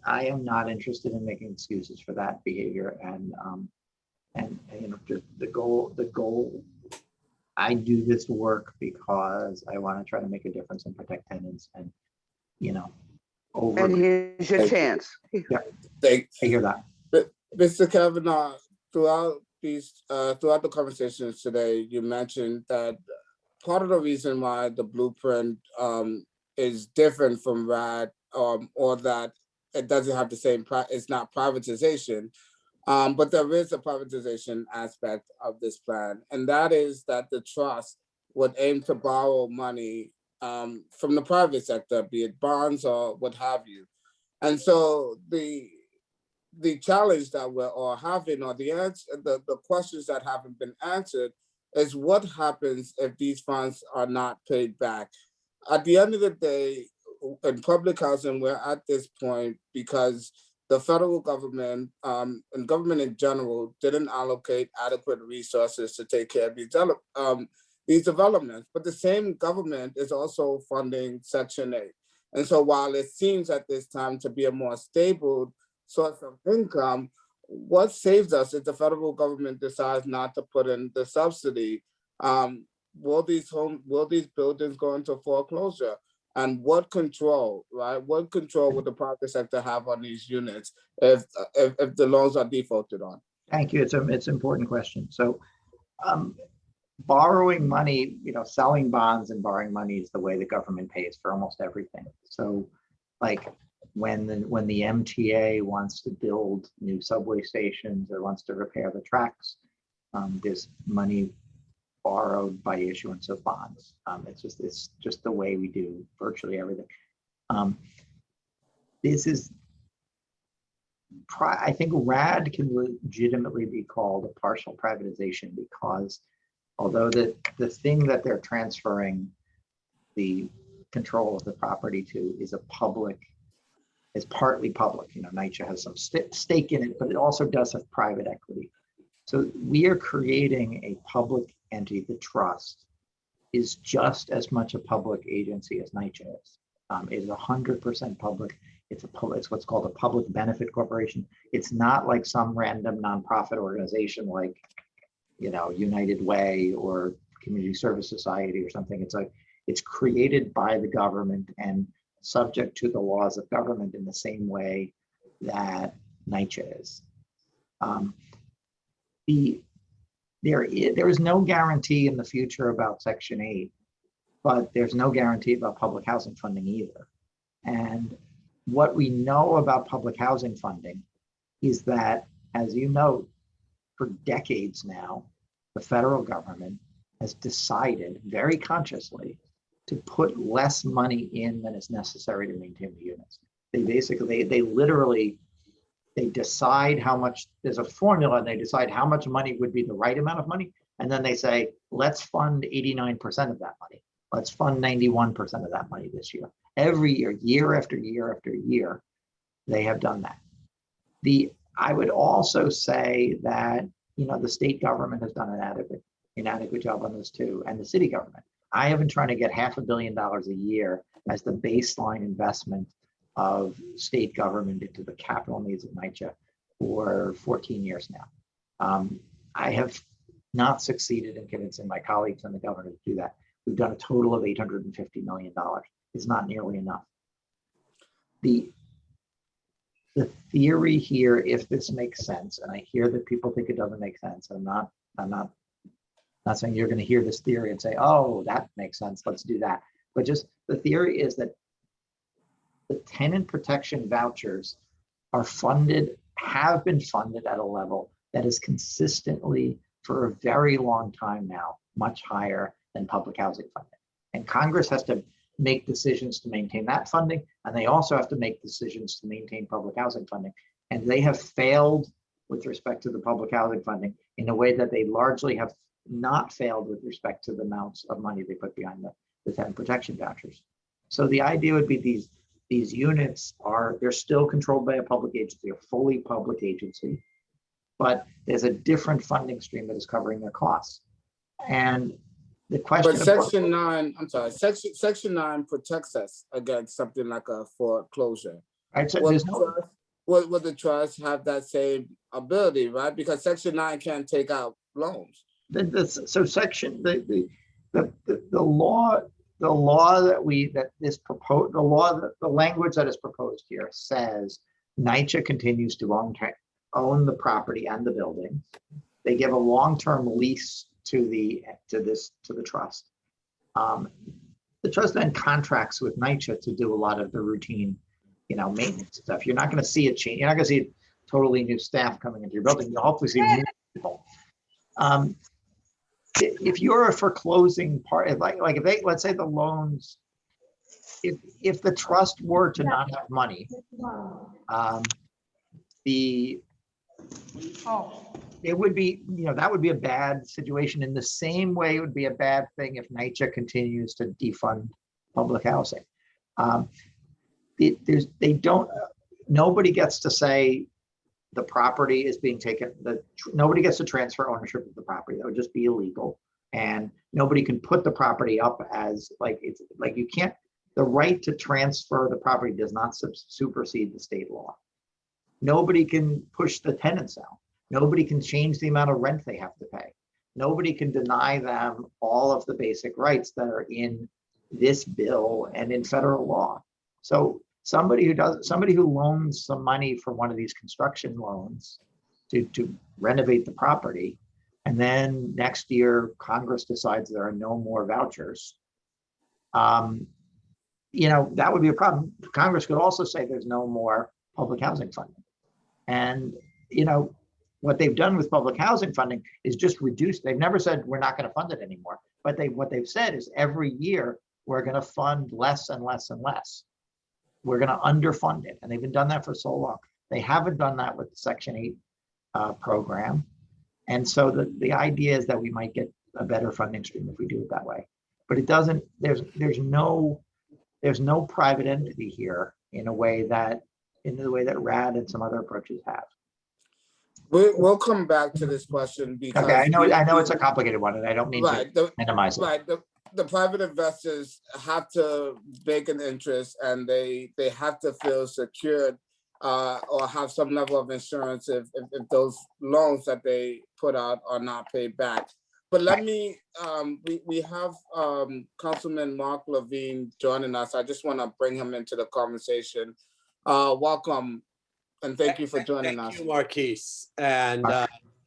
A: am not interested in making excuses for that behavior. And just the goal, I do this work because I want to try to make a difference and protect tenants and,
Q: And here's your chance.
A: Yeah,
B: I
A: hear that.
B: Mr. Kavanagh, throughout the conversations today, you mentioned that part of the reason why the blueprint is different from RAD, or that it doesn't have the same, it's not privatization, but there is a privatization aspect of this plan. And that is that the trust would aim to borrow money from the private sector, be it bonds or what have you. And so the challenge that we're all having, or the questions that haven't been answered, is what happens if these funds are not paid back? At the end of the day, in public housing, we're at this point because the federal government and government in general didn't allocate adequate resources to take care of these developments. But the same government is also funding Section 8. And so while it seems at this time to be a more stable source of income, what saves us if the federal government decides not to put in the subsidy? Will these buildings go into foreclosure? And what control, right? What control would the private sector have on these units if the loans are defaulted on?
A: Thank you. It's an important question. So borrowing money, selling bonds and borrowing money is the way the government pays for almost everything. So like when the MTA wants to build new subway stations or wants to repair the tracks, there's money borrowed by issuance of bonds. It's just the way we do virtually everything. I think RAD can legitimately be called a partial privatization because although the thing that they're transferring the control of the property to is partly public. NYCHA has some stake in it, but it also does have private equity. So we are creating a public entity. The trust is just as much a public agency as NYCHA is. It is 100% public. It's what's called a public benefit corporation. It's not like some random nonprofit organization like, United Way or Community Service Society or something. It's created by the government and subject to the laws of government in the same way that NYCHA is. There is no guarantee in the future about Section 8, but there's no guarantee about public housing funding either. And what we know about public housing funding is that, as you note, for decades now, the federal government has decided very consciously to put less money in than is necessary to maintain the units. They basically, they decide how much, there's a formula, and they decide how much money would be the right amount of money. And then they say, let's fund 89% of that money. Let's fund 91% of that money this year. Every year, year after year after year, they have done that. I would also say that, the state government has done an inadequate job on this too, and the city government. I have been trying to get $500 million a year as the baseline investment of state government into the capital needs of NYCHA for 14 years now. I have not succeeded in convincing my colleagues and the governor to do that. We've done a total of $850 million. It's not nearly enough. The theory here, if this makes sense, and I hear that people think it doesn't make sense, I'm not saying you're going to hear this theory and say, oh, that makes sense, let's do that. But just the theory is that the tenant protection vouchers are funded, have been funded at a level that is consistently, for a very long time now, much higher than public housing funding. And Congress has to make decisions to maintain that funding, and they also have to make decisions to maintain public housing funding. And they have failed with respect to the public housing funding in a way that they largely have not failed with respect to the amounts of money they put behind the tenant protection vouchers. So the idea would be these units they're still controlled by a public agency, a fully public agency, but there's a different funding stream that is covering their costs. And the question,
B: but Section 9, I'm sorry, Section 9 protects us against something like a foreclosure.
A: Right, so
B: would the trust have that same ability, right? Because Section 9 can't take out loans.
A: So section the law that is proposed, the language that is proposed here says NYCHA continues to own the property and the building. They give a long-term lease to the trust. The trust then contracts with NYCHA to do a lot of the routine, maintenance stuff. You're not going to see a change. You're not going to see totally new staff coming into your building. You'll hopefully see new people. If you're a foreclosing part, like if let's say the loans, if the trust were to not have money, it would be, that would be a bad situation. In the same way, it would be a bad thing if NYCHA continues to defund public housing. Nobody gets to say the property is being taken, nobody gets to transfer ownership of the property. That would just be illegal. And nobody can put the property up as you can't, the right to transfer the property does not supersede the state law. Nobody can push the tenants out. Nobody can change the amount of rent they have to pay. Nobody can deny them all of the basic rights that are in this bill and in federal law. So somebody who loans some money for one of these construction loans to renovate the property, and then next year Congress decides there are no more vouchers, that would be a problem. Congress could also say there's no more public housing funding. And, what they've done with public housing funding is just reduce. They've never said we're not going to fund it anymore, but what they've said is every year we're going to fund less and less and less. We're going to underfund it. And they've been done that for so long. They haven't done that with the Section 8 program. And so the idea is that we might get a better funding stream if we do it that way. But it doesn't, there's no private entity here in the way that RAD and some other approaches have.
B: We'll come back to this question because
A: okay, I know it's a complicated one, and I don't mean to minimize it.
B: Right, the private investors have to make an interest, and they have to feel secured or have some level of insurance if those loans that they put out are not paid back. But let me, we have Councilman Mark Levine joining us. I just want to bring him into the conversation. Welcome, and thank you for joining us.
R: Thank you, Marquise. And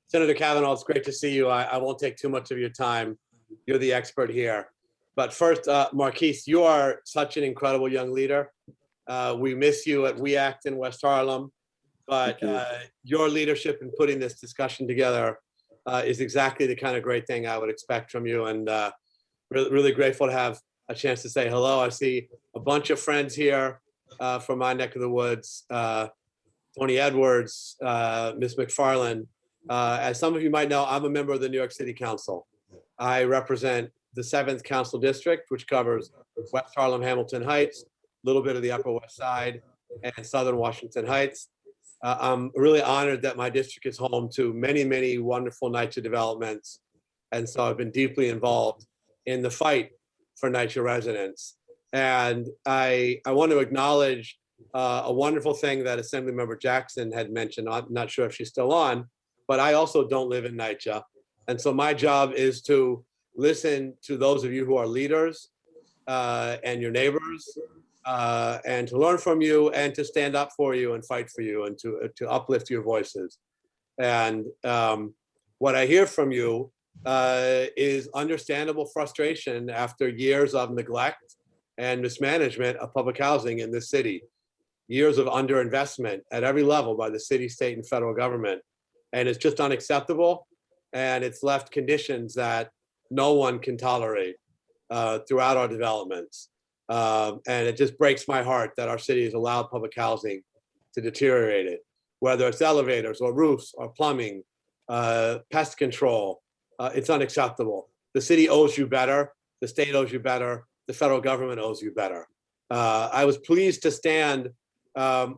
R: Senator Kavanagh, it's great to see you. I won't take too much of your time. You're the expert here. But first, Marquise, you are such an incredible young leader. We miss you at WE Act in West Harlem, but your leadership in putting this discussion together is exactly the kind of great thing I would expect from you, and really grateful to have a chance to say hello. I see a bunch of friends here from my neck of the woods, Tony Edwards, Ms. McFarland. As some of you might know, I'm a member of the New York City Council. I represent the 7th Council District, which covers West Harlem, Hamilton Heights, a little bit of the Upper West Side, and Southern Washington Heights. I'm really honored that my district is home to many, many wonderful NYCHA developments. And so I've been deeply involved in the fight for NYCHA residents. And I want to acknowledge a wonderful thing that Assemblymember Jackson had mentioned. I'm not sure if she's still on, but I also don't live in NYCHA. And so my job is to listen to those of you who are leaders and your neighbors, and to learn from you and to stand up for you and fight for you and to uplift your voices. And what I hear from you is understandable frustration after years of neglect and mismanagement of public housing in this city, years of underinvestment at every level by the city, state, and federal government. And it's just unacceptable. And it's left conditions that no one can tolerate throughout our developments. And it just breaks my heart that our city has allowed public housing to deteriorate it, whether it's elevators or roofs or plumbing, pest control. It's unacceptable. The city owes you better. The state owes you better. The federal government owes you better. I was pleased to stand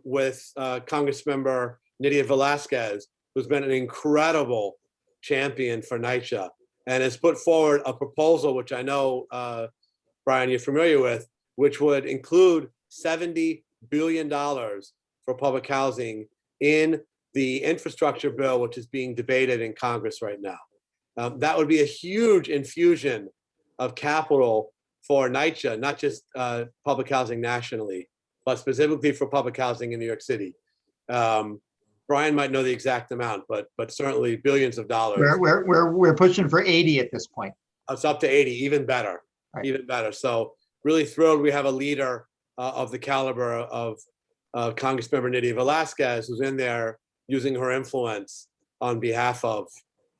R: with Congressmember Nydia Velasquez, who's been an incredible champion for NYCHA and has put forward a proposal, which I know, Brian, you're familiar with, which would include $70 billion for public housing in the infrastructure bill, which is being debated in Congress right now. That would be a huge infusion of capital for NYCHA, not just public housing nationally, but specifically for public housing in New York City. Brian might know the exact amount, but certainly billions of dollars.
A: We're pushing for 80 at this point.
R: It's up to 80, even better,
A: Right.
R: Even better. So really thrilled we have a leader of the caliber of Congressmember Nydia Velasquez, who's in there using her influence on behalf of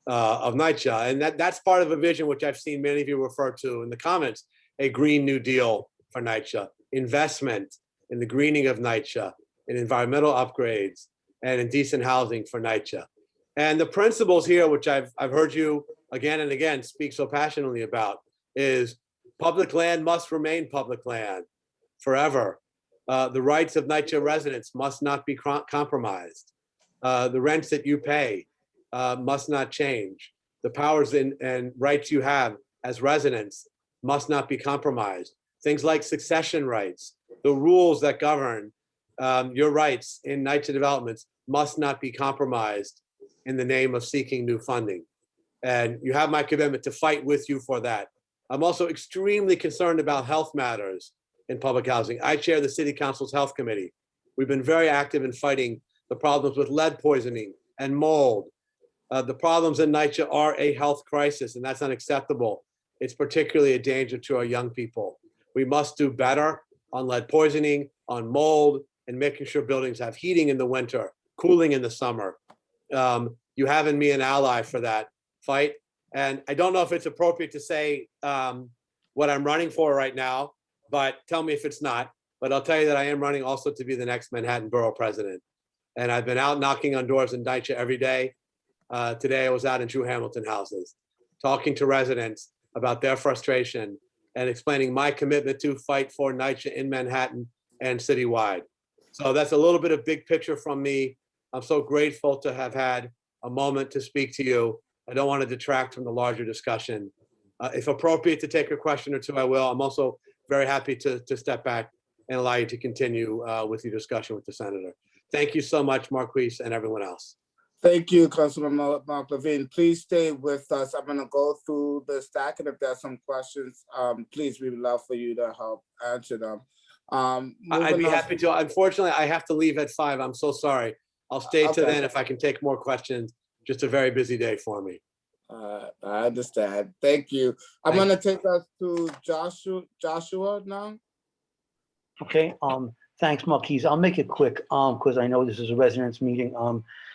R: NYCHA. And that's part of a vision which I've seen many of you refer to in the comments, a Green New Deal for NYCHA, investment in the greening of NYCHA, in environmental upgrades, and in decent housing for NYCHA. And the principles here, which I've heard you again and again speak so passionately about, is public land must remain public land forever. The rights of NYCHA residents must not be compromised. The rents that you pay must not change. The powers and rights you have as residents must not be compromised. Things like succession rights, the rules that govern your rights in NYCHA developments must not be compromised in the name of seeking new funding. And you have my commitment to fight with you for that. I'm also extremely concerned about health matters in public housing. I chair the City Council's Health Committee. We've been very active in fighting the problems with lead poisoning and mold. The problems in NYCHA are a health crisis, and that's unacceptable. It's particularly a danger to our young people. We must do better on lead poisoning, on mold, and making sure buildings have heating in the winter, cooling in the summer. You have in me an ally for that fight. And I don't know if it's appropriate to say what I'm running for right now, but tell me if it's not. But I'll tell you that I am running also to be the next Manhattan Borough President. And I've been out knocking on doors in NYCHA every day. Today I was out in Drew Hamilton houses, talking to residents about their frustration and explaining my commitment to fight for NYCHA in Manhattan and citywide. So that's a little bit of big picture from me. I'm so grateful to have had a moment to speak to you. I don't want to detract from the larger discussion. If appropriate to take a question or two, I will. I'm also very happy to step back and allow you to continue with your discussion with the senator. Thank you so much, Marquise, and everyone else.
B: Thank you, Councilman Mark Levine. Please stay with us. I'm gonna go through the stack, and if there's some questions, please, we would love for you to help answer them.
R: I'd
B: moving
R: be
B: on-
R: happy to. Unfortunately, I have to leave at 5. I'm so sorry. I'll stay to
B: Okay.
R: then if I can take more questions. Just a very busy day for me.
B: I understand. Thank you. I'm gonna take us to Joshua now.
S: Okay, thanks, Marquise. I'll make it quick, because I know this is a residents meeting.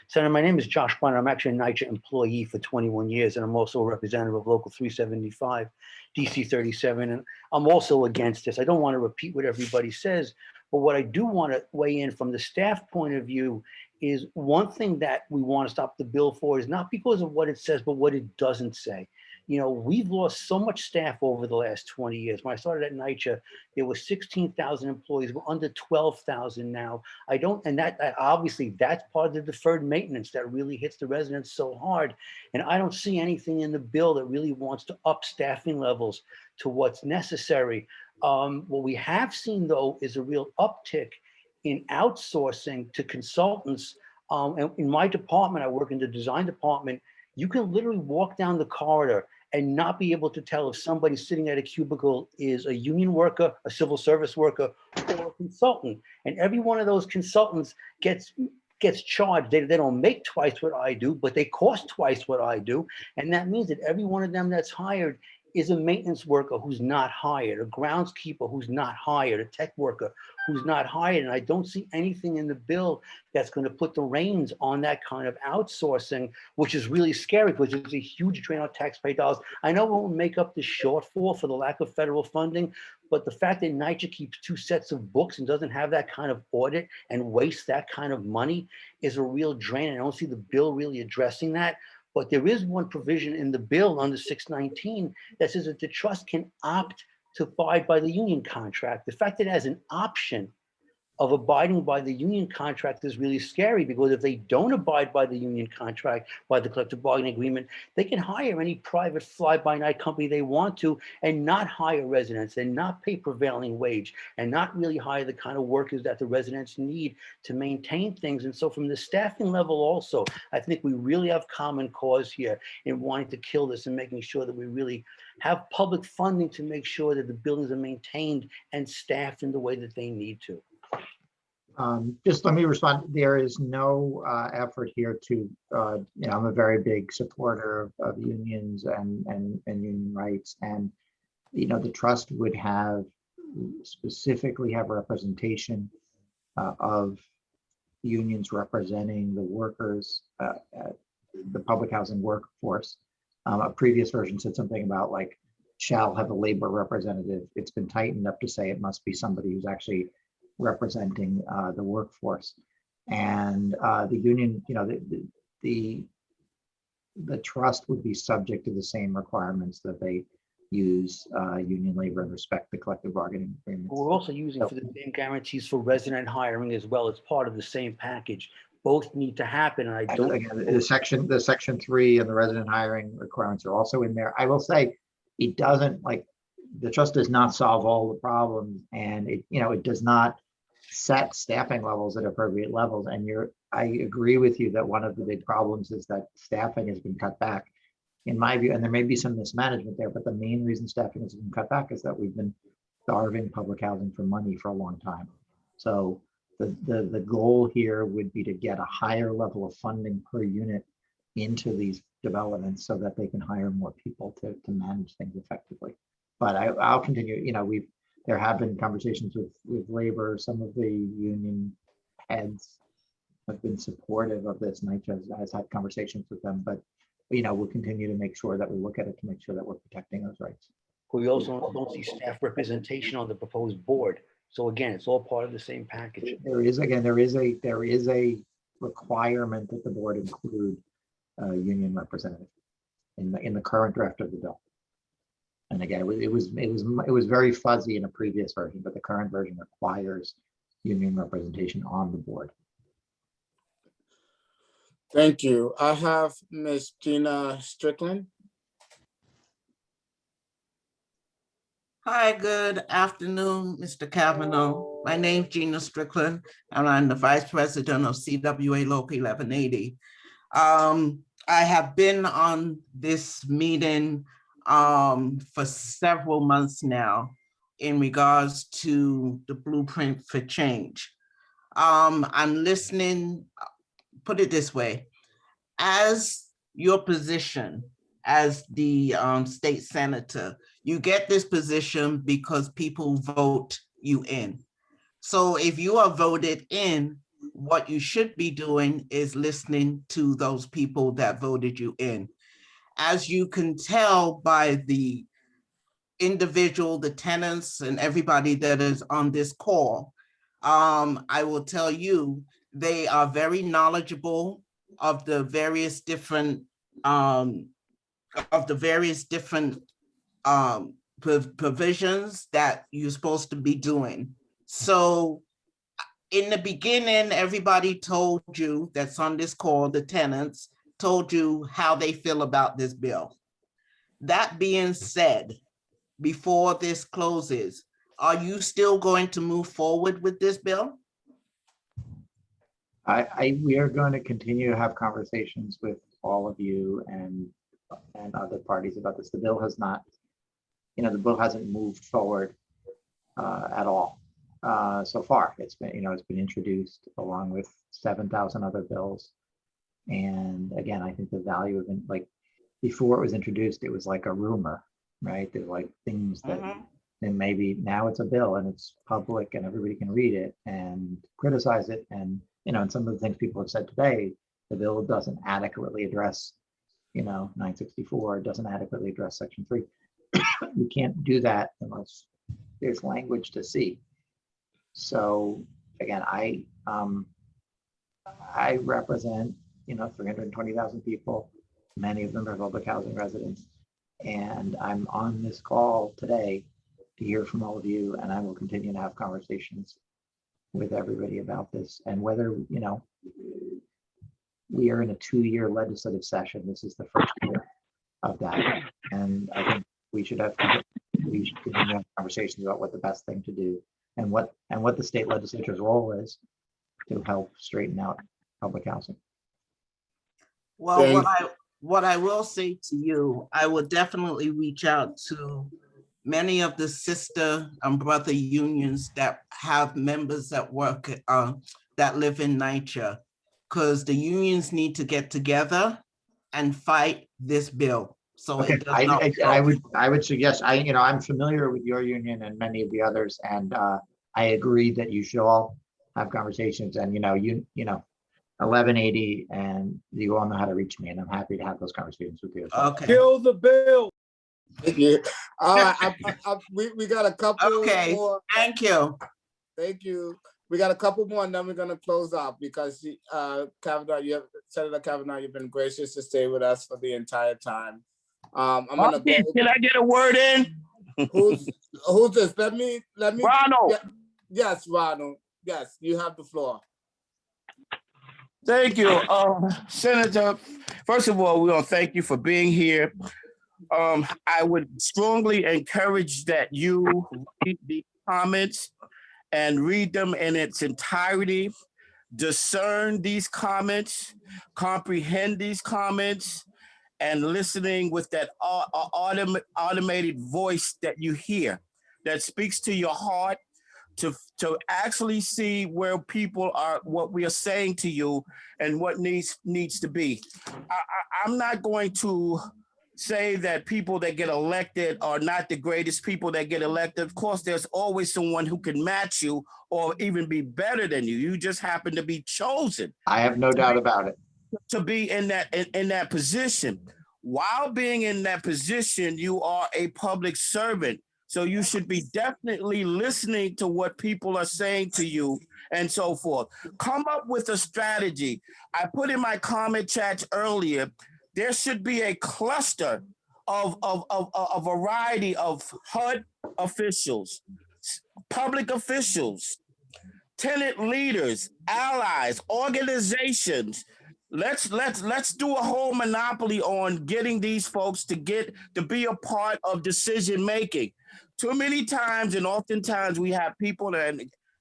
S: Senator, my name is Josh Bonner. I'm actually a NYCHA employee for 21 years, and I'm also a representative of Local 375, DC 37, and I'm also against this. I don't want to repeat what everybody says, but what I do want to weigh in from the staff point of view is one thing that we want to stop the bill for is not because of what it says, but what it doesn't say. You know, we've lost so much staff over the last 20 years. When I started at NYCHA, there were 16,000 employees. We're under 12,000 now. And that obviously that's part of the deferred maintenance that really hits the residents so hard. And I don't see anything in the bill that really wants to up staffing levels to what's necessary. What we have seen though is a real uptick in outsourcing to consultants. And in my department, I work in the design department. You can literally walk down the corridor and not be able to tell if somebody sitting at a cubicle is a union worker, a civil service worker, or a consultant. And every one of those consultants gets charged. They don't make twice what I do, but they cost twice what I do. And that means that every one of them that's hired is a maintenance worker who's not hired, a groundskeeper who's not hired, a tech worker who's not hired. And I don't see anything in the bill that's going to put the reins on that kind of outsourcing, which is really scary because it's a huge drain on taxpayer dollars. I know it won't make up the shortfall for the lack of federal funding, but the fact that NYCHA keeps 2 sets of books and doesn't have that kind of audit and wastes that kind of money is a real drain. I don't see the bill really addressing that. But there is one provision in the bill under 619 that says that the trust can opt to abide by the union contract. The fact that it has an option of abiding by the union contract is really scary because if they don't abide by the union contract, by the collective bargaining agreement, they can hire any private fly-by-night company they want to and not hire residents and not pay prevailing wage and not really hire the kind of workers that the residents need to maintain things. And so from the staffing level also, I think we really have common cause here in wanting to kill this and making sure that we really have public funding to make sure that the buildings are maintained and staffed in the way that they need to.
A: Just let me respond. There is no effort here to, I'm a very big supporter of unions and union rights. And, the trust would specifically have representation of unions representing the workers, the public housing workforce. A previous version said something about like, shall have a labor representative. It's been tightened up to say it must be somebody who's actually representing the workforce. And the union, the trust would be subject to the same requirements that they use union labor and respect the collective bargaining agreements.
S: We're also using for the same guarantees for resident hiring as well as part of the same package. Both need to happen. And I don't.
A: Again, the section 3 and the resident hiring requirements are also in there. I will say it doesn't the trust does not solve all the problems, and it does not set staffing levels at appropriate levels. And I agree with you that one of the big problems is that staffing has been cut back, in my view, and there may be some mismanagement there, but the main reason staffing has been cut back is that we've been starving public housing for money for a long time. So the goal here would be to get a higher level of funding per unit into these developments so that they can hire more people to manage things effectively. But I'll continue, there have been conversations with labor. Some of the union heads have been supportive of this. NYCHA has had conversations with them, but we'll continue to make sure that we look at it to make sure that we're protecting those rights.
S: We also don't see staff representation on the proposed board. So again, it's all part of the same package.
A: There is a requirement that the board include a union representative in the current draft of the bill. And again, it was very fuzzy in a previous version, but the current version requires union representation on the board.
B: Thank you. I have Ms. Gina Strickland.
T: Hi, good afternoon, Mr. Kavanagh. My name's Gina Strickland, and I'm the Vice President of CWA Local 1180. I have been on this meeting for several months now in regards to the blueprint for change. I'm listening, put it this way, as your position as the state senator, you get this position because people vote you in. So if you are voted in, what you should be doing is listening to those people that voted you in. As you can tell by the individual, the tenants, and everybody that is on this call, I will tell you, they are very knowledgeable of the various different provisions that you're supposed to be doing. So in the beginning, everybody told you that's on this call, the tenants told you how they feel about this bill. That being said, before this closes, are you still going to move forward with this bill?
A: We are going to continue to have conversations with all of you and other parties about this. The bill has not, the bill hasn't moved forward at all so far. It's been, it's been introduced along with 7,000 other bills. And again, I think the value of it, like before it was introduced, it was like a rumor, right? There's like things that, and maybe now it's a bill and it's public and everybody can read it and criticize it. And, and some of the things people have said today, the bill doesn't adequately address, 964, doesn't adequately address Section 3. You can't do that unless there's language to see. So again, I represent, 320,000 people. Many of them are public housing residents. And I'm on this call today to hear from all of you, and I will continue to have conversations with everybody about this. And whether, we are in a 2-year legislative session. This is the first year of that. And I think we should continue to have conversations about what the best thing to do and what the state legislature's role is to help straighten out public housing.
T: Well, what I will say to you, I will definitely reach out to many of the sister and brother unions that have members that work, that live in NYCHA, because the unions need to get together and fight this bill. So
A: okay.
T: It does not.
A: I would suggest, I'm familiar with your union and many of the others, and I agree that you should all have conversations. And 1180, and you all know how to reach me, and I'm happy to have those conversations with you as well.
T: Okay.
I: Kill the bill.
B: Thank you. All right, we got a couple more.
T: Thank you.
B: Thank you. We got a couple more, and then we're gonna close out because Kavanagh, Senator Kavanagh, you've been gracious to stay with us for the entire time. I'm gonna go.
U: Can I get a word in?
B: Who's this? Let me.
U: Ronald.
B: Yes, Ronald. Yes, you have the floor.
U: Thank you, Senator. First of all, we want to thank you for being here. I would strongly encourage that you read the comments and read them in its entirety, discern these comments, comprehend these comments, and listening with that automated voice that you hear that speaks to your heart, to actually see where people are, what we are saying to you and what needs to be. I'm not going to say that people that get elected are not the greatest people that get elected. Of course, there's always someone who can match you or even be better than you. You just happen to be chosen.
A: I have no doubt about it.
U: To be in that position. While being in that position, you are a public servant. So you should be definitely listening to what people are saying to you and so forth. Come up with a strategy. I put in my comment chat earlier, there should be a cluster of a variety of HUD officials, public officials, tenant leaders, allies, organizations. Let's do a whole monopoly on getting these folks to be a part of decision making. Too many times and oftentimes we have people that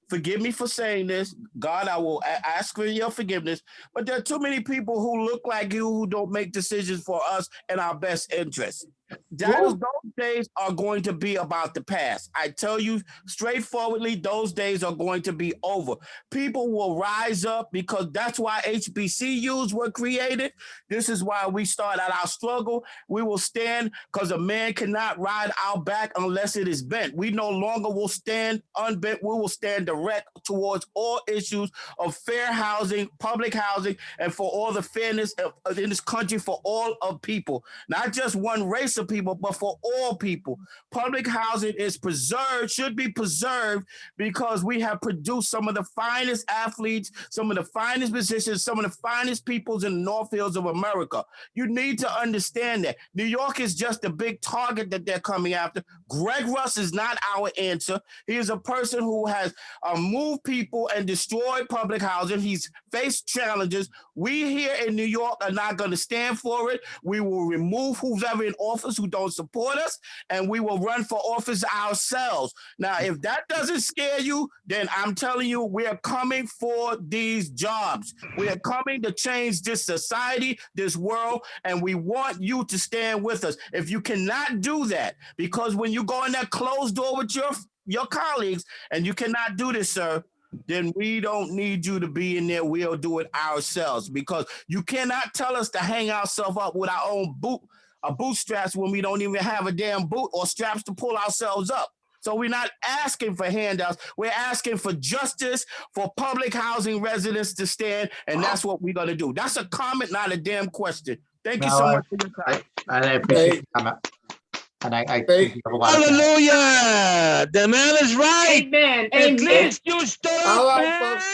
U: forgive me for saying this. God, I will ask for your forgiveness. But there are too many people who look like you who don't make decisions for us in our best interest. Those days are going to be about the past. I tell you straightforwardly, those days are going to be over. People will rise up because that's why HBCUs were created. This is why we start at our struggle. We will stand because a man cannot ride our back unless it is bent. We no longer will stand unbent. We will stand direct towards all issues of fair housing, public housing, and for all the fairness in this country for all of people, not just one race of people, but for all people. Public housing is preserved, should be preserved, because we have produced some of the finest athletes, some of the finest musicians, some of the finest peoples in the Northfields of America. You need to understand that. New York is just a big target that they're coming after. Greg Russ is not our answer. He is a person who has moved people and destroyed public housing. He's faced challenges. We here in New York are not going to stand for it. We will remove who's ever in office who don't support us, and we will run for office ourselves. Now, if that doesn't scare you, then I'm telling you, we are coming for these jobs. We are coming to change this society, this world, and we want you to stand with us. If you cannot do that, because when you go in that closed door with your colleagues and you cannot do this, sir, then we don't need you to be in there. We'll do it ourselves, because you cannot tell us to hang ourselves up with our own bootstraps when we don't even have a damn boot or straps to pull ourselves up. So we're not asking for handouts. We're asking for justice for public housing residents to stand, and that's what we're going to do. That's a comment, not a damn question. Thank you so much for your time.
A: I appreciate the comment. And I think you have a lot of
U: Hallelujah! The man is right.
N: Amen.
U: At
N: Amen.
U: least you stood
B: All
U: up,
B: right,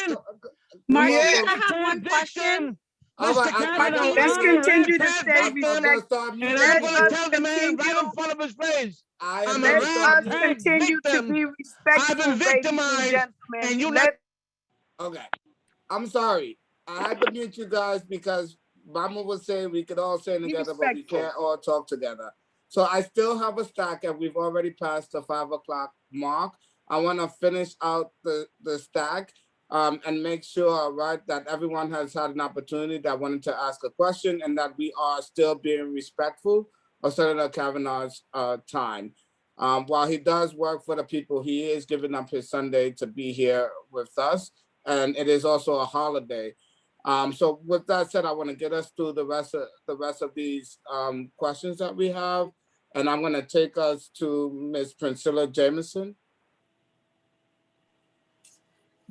U: man.
B: folks.
U: Maria,
B: Yeah.
D: I have one question.
B: All right,
M: Let's continue to stay
B: I'm gonna
M: respectful.
B: start
U: And
B: muting
U: I'm
M: Let
B: you.
U: going to
M: us
U: tell the man right in
M: continue.
U: front of his face.
B: I am
U: I'm a
M: Let
B: gonna start
M: us
B: muting.
M: continue to
U: victim.
M: be
U: I've been
M: respectful, ladies and
U: victimized,
M: gentlemen.
U: and you
M: Let
B: Okay. I'm sorry. I had to mute you guys because Mama was saying we could all stand
M: be
B: together, but we
M: respectful.
B: can't all talk together. So I still have a stack, and we've already passed the 5 o'clock mark. I want to finish out the stack and make sure, right, that everyone has had an opportunity that wanted to ask a question, and that we are still being respectful of Senator Kavanagh's time. While he does work for the people, he is giving up his Sunday to be here with us, and it is also a holiday. So with that said, I want to get us through the rest of these questions that we have, and I'm going to take us to Ms. Priscilla Jameson.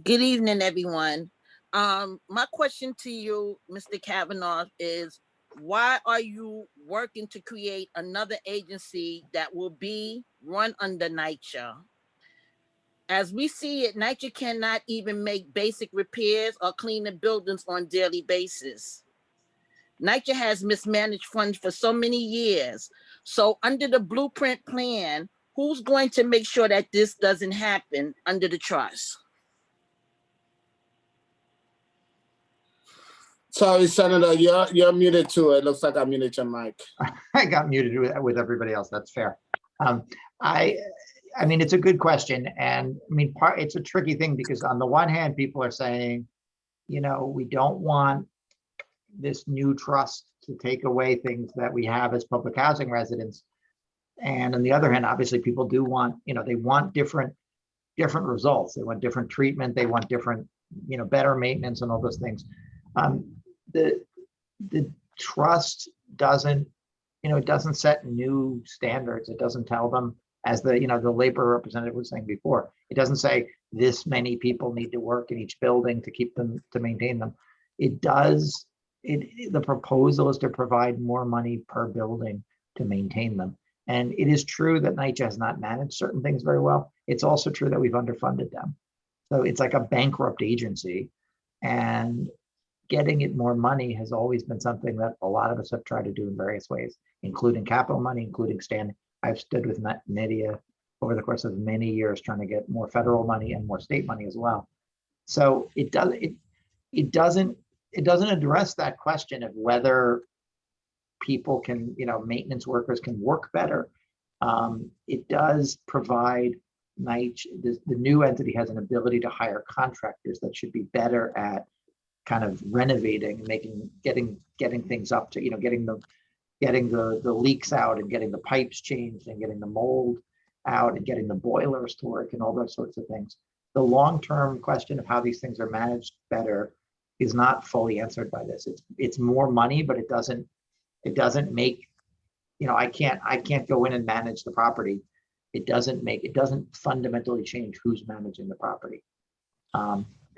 J: Good evening, everyone. My question to you, Mr. Kavanagh, is why are you working to create another agency that will be run under NYCHA? As we see it, NYCHA cannot even make basic repairs or clean the buildings on a daily basis. NYCHA has mismanaged funds for so many years. So under the blueprint plan, who's going to make sure that this doesn't happen under the trust?
B: Sorry, Senator, you're muted too. It looks like I muted your mic.
A: I got muted with everybody else. That's fair. I mean, it's a good question. And I mean, it's a tricky thing because on the one hand, people are saying, you know, we don't want this new trust to take away things that we have as public housing residents. And on the other hand, obviously people do want, you know, they want different results. They want different treatment. They want different, you know, better maintenance and all those things. The trust doesn't, you know, it doesn't set new standards. It doesn't tell them, as the, you know, the labor representative was saying before, it doesn't say this many people need to work in each building to keep them, to maintain them. It does, the proposal is to provide more money per building to maintain them. And it is true that NYCHA has not managed certain things very well. It's also true that we've underfunded them. So it's like a bankrupt agency, and getting it more money has always been something that a lot of us have tried to do in various ways, including capital money, including standing. I've stood with Nydia over the course of many years trying to get more federal money and more state money as well. So it doesn't address that question of whether people can, you know, maintenance workers can work better. It does provide NYCHA, the new entity has an ability to hire contractors that should be better at kind of renovating, getting things up to, getting the leaks out and getting the pipes changed and getting the mold out and getting the boilers to work and all those sorts of things. The long-term question of how these things are managed better is not fully answered by this. It's more money, but it doesn't make, I can't go in and manage the property. It doesn't fundamentally change who's managing the property.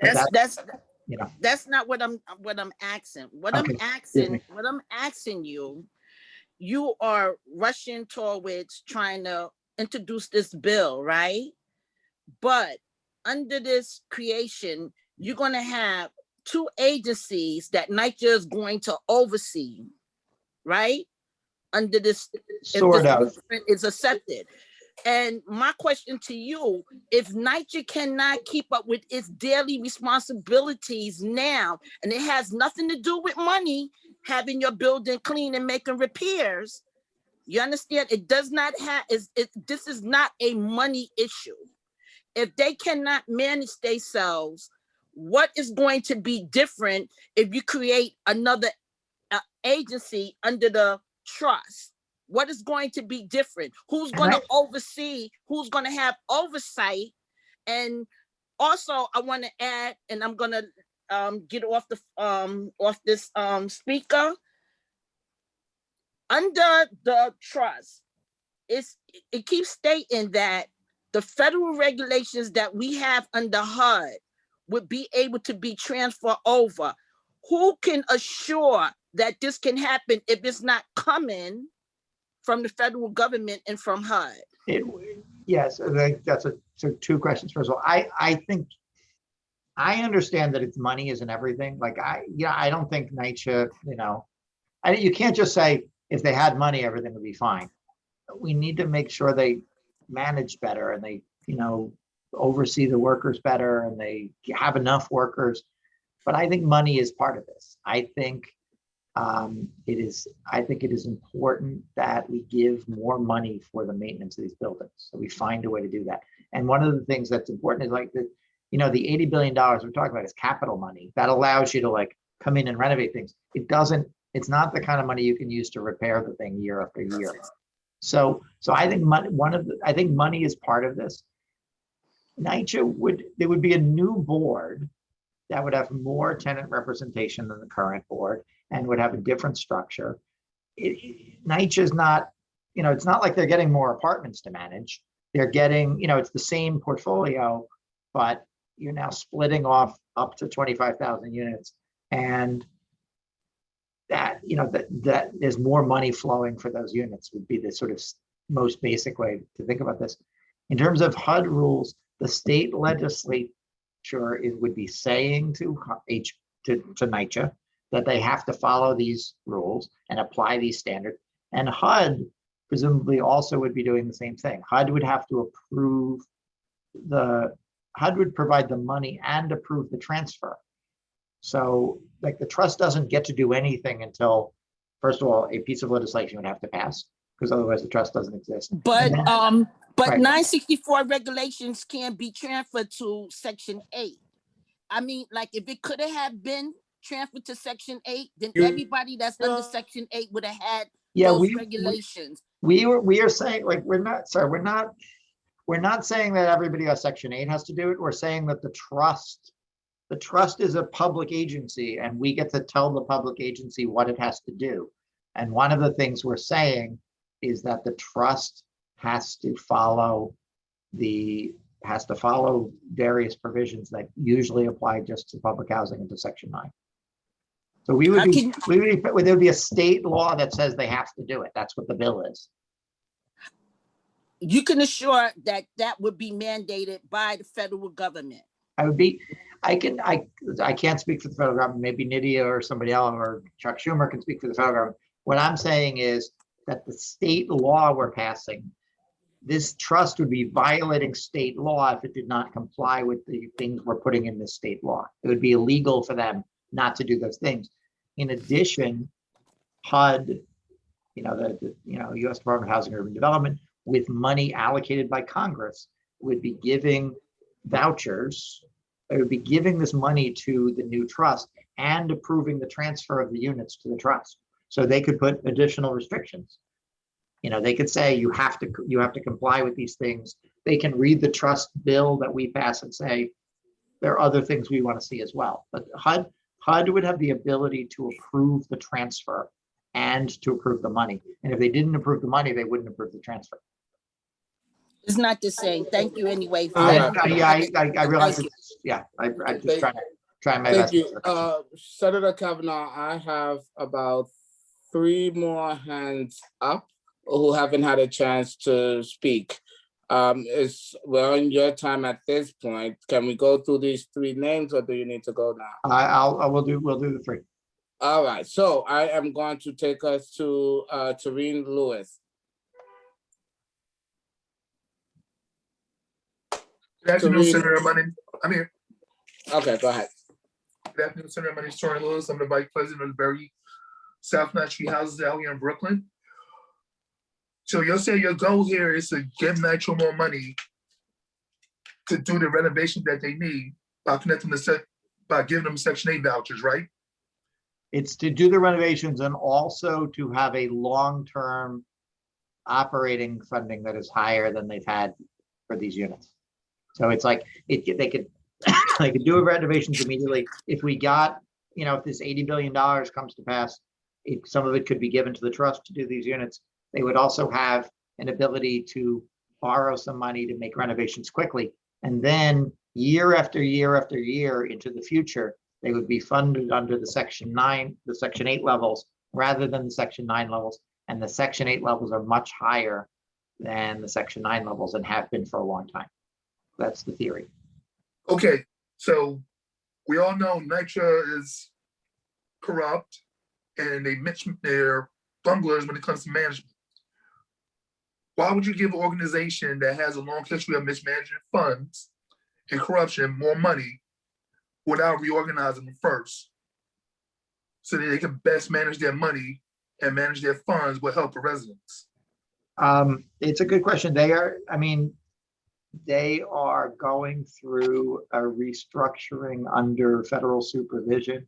J: That's not what I'm asking. What
A: Okay,
J: I'm asking you are rushing towards trying to introduce this bill, right? But under this creation, you're going to have two agencies that NYCHA is going to oversee, right? Under this,
A: sort of,
J: blueprint is accepted. And my question to you, if NYCHA cannot keep up with its daily responsibilities now, and it has nothing to do with money, having your building clean and making repairs, you understand? It does not have, this is not a money issue. If they cannot manage themselves, what is going to be different if you create another agency under the trust? What is going to be different? Who's going to oversee? Who's going to have oversight? And also, I want to add, and I'm going to get off this speaker. Under the trust, it keeps stating that the federal regulations that we have under HUD would be able to be transferred over. Who can assure that this can happen if it's not coming from the federal government and from HUD?
A: Yes, I think that's so two questions. First of all, I think I understand that it's money isn't everything. Like I don't think NYCHA, you can't just say if they had money, everything would be fine. We need to make sure they manage better and they, oversee the workers better and they have enough workers. But I think money is part of this. I think it is important that we give more money for the maintenance of these buildings. So we find a way to do that. And one of the things that's important is like the $80 billion we're talking about is capital money that allows you to like come in and renovate things. It's not the kind of money you can use to repair the thing year after year. So I think money is part of this. NYCHA there would be a new board that would have more tenant representation than the current board and would have a different structure. NYCHA is not, it's not like they're getting more apartments to manage. They're getting, it's the same portfolio, but you're now splitting off up to 25,000 units. And that, that there's more money flowing for those units would be the sort of most basic way to think about this. In terms of HUD rules, the state legislature would be saying to NYCHA that they have to follow these rules and apply these standards. And HUD presumably also would be doing the same thing. HUD would have to HUD would provide the money and approve the transfer. So like the trust doesn't get to do anything until, first of all, a piece of legislation would have to pass because otherwise the trust doesn't exist.
J: But
A: right.
J: 964 regulations can be transferred to Section 8. I mean, like if it could have been transferred to Section 8, then everybody that's under Section 8 would have had those regulations.
A: We are saying like we're not saying that everybody on Section 8 has to do it. We're saying that the trust is a public agency and we get to tell the public agency what it has to do. And one of the things we're saying is that the trust has to follow various provisions that usually apply just to public housing and to Section 9. So there would be a state law that says they have to do it. That's what the bill is.
J: You can assure that would be mandated by the federal government.
A: I can't speak for the federal government. Maybe Nydia or somebody else or Chuck Schumer can speak for the federal government. What I'm saying is that the state law we're passing, this trust would be violating state law if it did not comply with the things we're putting in this state law. It would be illegal for them not to do those things. In addition, HUD, the U.S. Department of Housing and Urban Development, with money allocated by Congress, would be giving vouchers. It would be giving this money to the new trust and approving the transfer of the units to the trust. So they could put additional restrictions. You know, they could say you have to comply with these things. They can read the trust bill that we pass and say there are other things we want to see as well. But HUD would have the ability to approve the transfer and to approve the money. And if they didn't approve the money, they wouldn't approve the transfer.
J: It's not the same. Thank you anyway. For
B: All
J: that.
B: right.
A: I realize
J: Thank you.
A: it's, yeah, I'm just trying my
B: Thank
A: best.
B: you. Senator Kavanagh, I have about 3 more hands up who haven't had a chance to speak. We're on your time at this point. Can we go through these 3 names or do you need to go now?
A: We'll do the 3.
B: All right, so I am going to take us to Tareen Lewis.
E: Good afternoon,
B: Tareen.
E: Senator. I'm here.
B: Okay, go ahead.
E: Good afternoon, Senator. My name is Tareen Lewis. I'm the Vice President of the Berry South NYCHA houses out here in Brooklyn. So you'll say your goal here is to give NYCHA more money to do the renovation that they need by connecting by giving them Section 8 vouchers, right?
A: It's to do the renovations and also to have a long-term operating funding that is higher than they've had for these units. So it's like they could they could do renovations immediately. If we got, if this $80 billion comes to pass, some of it could be given to the trust to do these units. They would also have an ability to borrow some money to make renovations quickly. And then year after year after year into the future, they would be funded under the Section 8 levels rather than the Section 9 levels. And the Section 8 levels are much higher than the Section 9 levels and have been for a long time. That's the theory.
E: Okay, so we all know NYCHA is corrupt and they mention their bunglers when it comes to management. Why would you give an organization that has a long history of mismanaging funds and corruption more money without reorganizing them first so that they can best manage their money and manage their funds with help of residents?
A: It's a good question. They are going through a restructuring under federal supervision.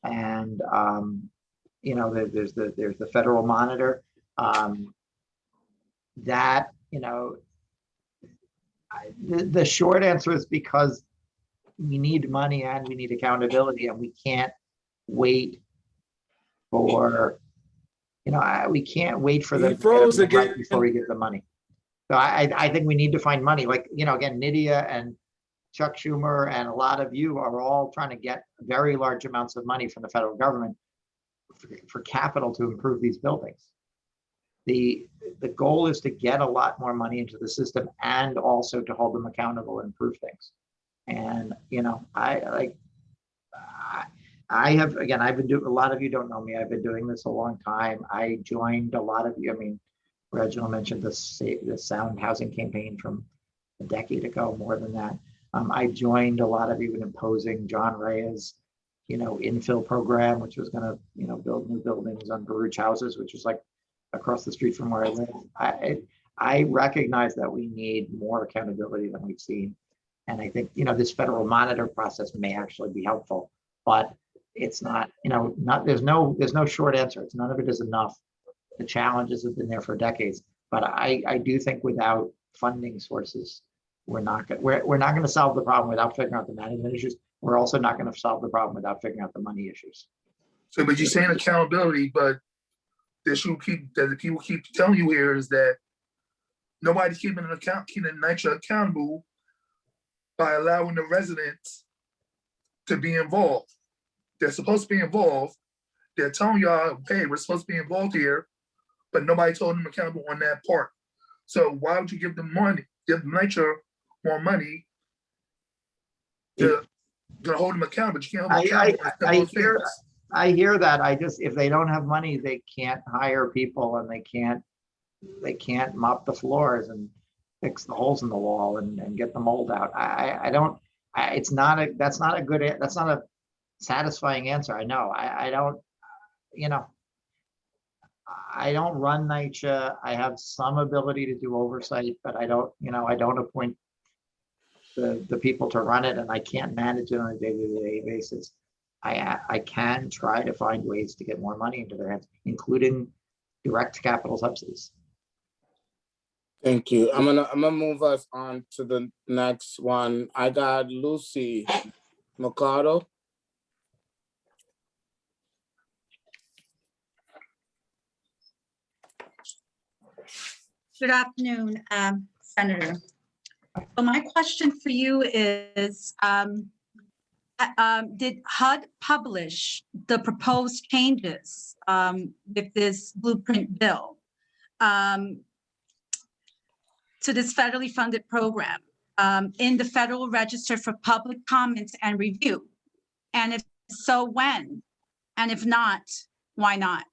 A: And, there's the federal monitor. The short answer is because we need money and we need accountability, and we can't wait for, we can't wait for them
I: He froze
A: to get it
I: again.
A: before we get the money. So I think we need to find money. Like, again, Nydia and Chuck Schumer and a lot of you are all trying to get very large amounts of money from the federal government for capital to improve these buildings. The goal is to get a lot more money into the system and also to hold them accountable and improve things. And, I've been doing, a lot of you don't know me. I've been doing this a long time. I joined a lot of you. Reginald mentioned the sound housing campaign from a decade ago, more than that. I joined a lot of you in opposing John Reyes, infill program, which was going to, build new buildings on Baruch houses, which is like across the street from where I live. I recognize that we need more accountability than we've seen. And I think, this federal monitor process may actually be helpful, but it's not, there's no short answer. It's none of it is enough. The challenges have been there for decades, but I do think without funding sources, we're not going to solve the problem without figuring out the management issues. We're also not going to solve the problem without figuring out the money issues.
E: So, but you're saying accountability, but the people keep telling you here is that nobody's keeping NYCHA accountable by allowing the residents to be involved. They're supposed to be involved. They're telling y'all, hey, we're supposed to be involved here, but nobody told them accountable on that part. So why would you give them money, give NYCHA more money to hold them accountable? But you can't hold them accountable.
A: I hear that. If they don't have money, they can't hire people and they can't mop the floors and fix the holes in the wall and get the mold out. That's not a satisfying answer. I know. I don't, I don't run NYCHA. I have some ability to do oversight, but I don't, I don't appoint the people to run it, and I can't manage it on a day-to-day basis. I can try to find ways to get more money into their hands, including direct capital subsidies.
B: Thank you. I'm gonna move us on to the next one. I got Lucy Mercado.
C: Good afternoon, Senator. So my question for you is, did HUD publish the proposed changes with this blueprint bill to this federally funded program in the Federal Register for public comment and review? And if so, when? And if not, why not?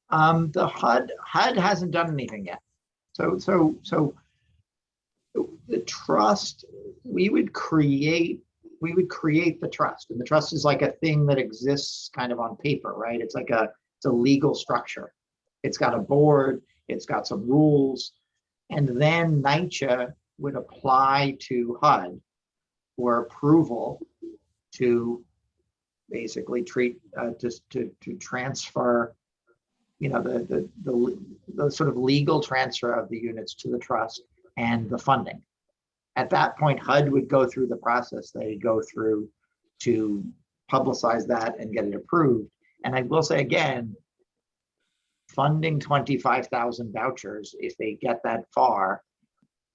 A: The HUD hasn't done anything yet. So the trust, we would create the trust, and the trust is like a thing that exists kind of on paper, right? It's like it's a legal structure. It's got a board, it's got some rules, and then NYCHA would apply to HUD for approval to basically treat to transfer, the sort of legal transfer of the units to the trust and the funding. At that point, HUD would go through the process they go through to publicize that and get it approved. And I will say again, funding 25,000 vouchers, if they get that far,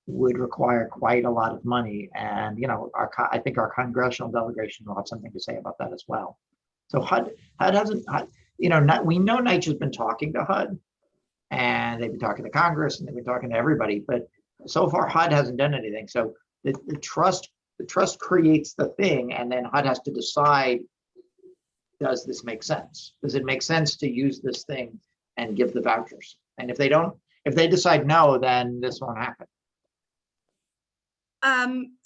A: would require quite a lot of money. And I think our congressional delegation will have something to say about that as well. So HUD hasn't. We know NYCHA's been talking to HUD, and they've been talking to Congress, and they've been talking to everybody, but so far HUD hasn't done anything. So the trust creates the thing, and then HUD has to decide, does this make sense? Does it make sense to use this thing and give the vouchers? And if they decide no, then this won't happen.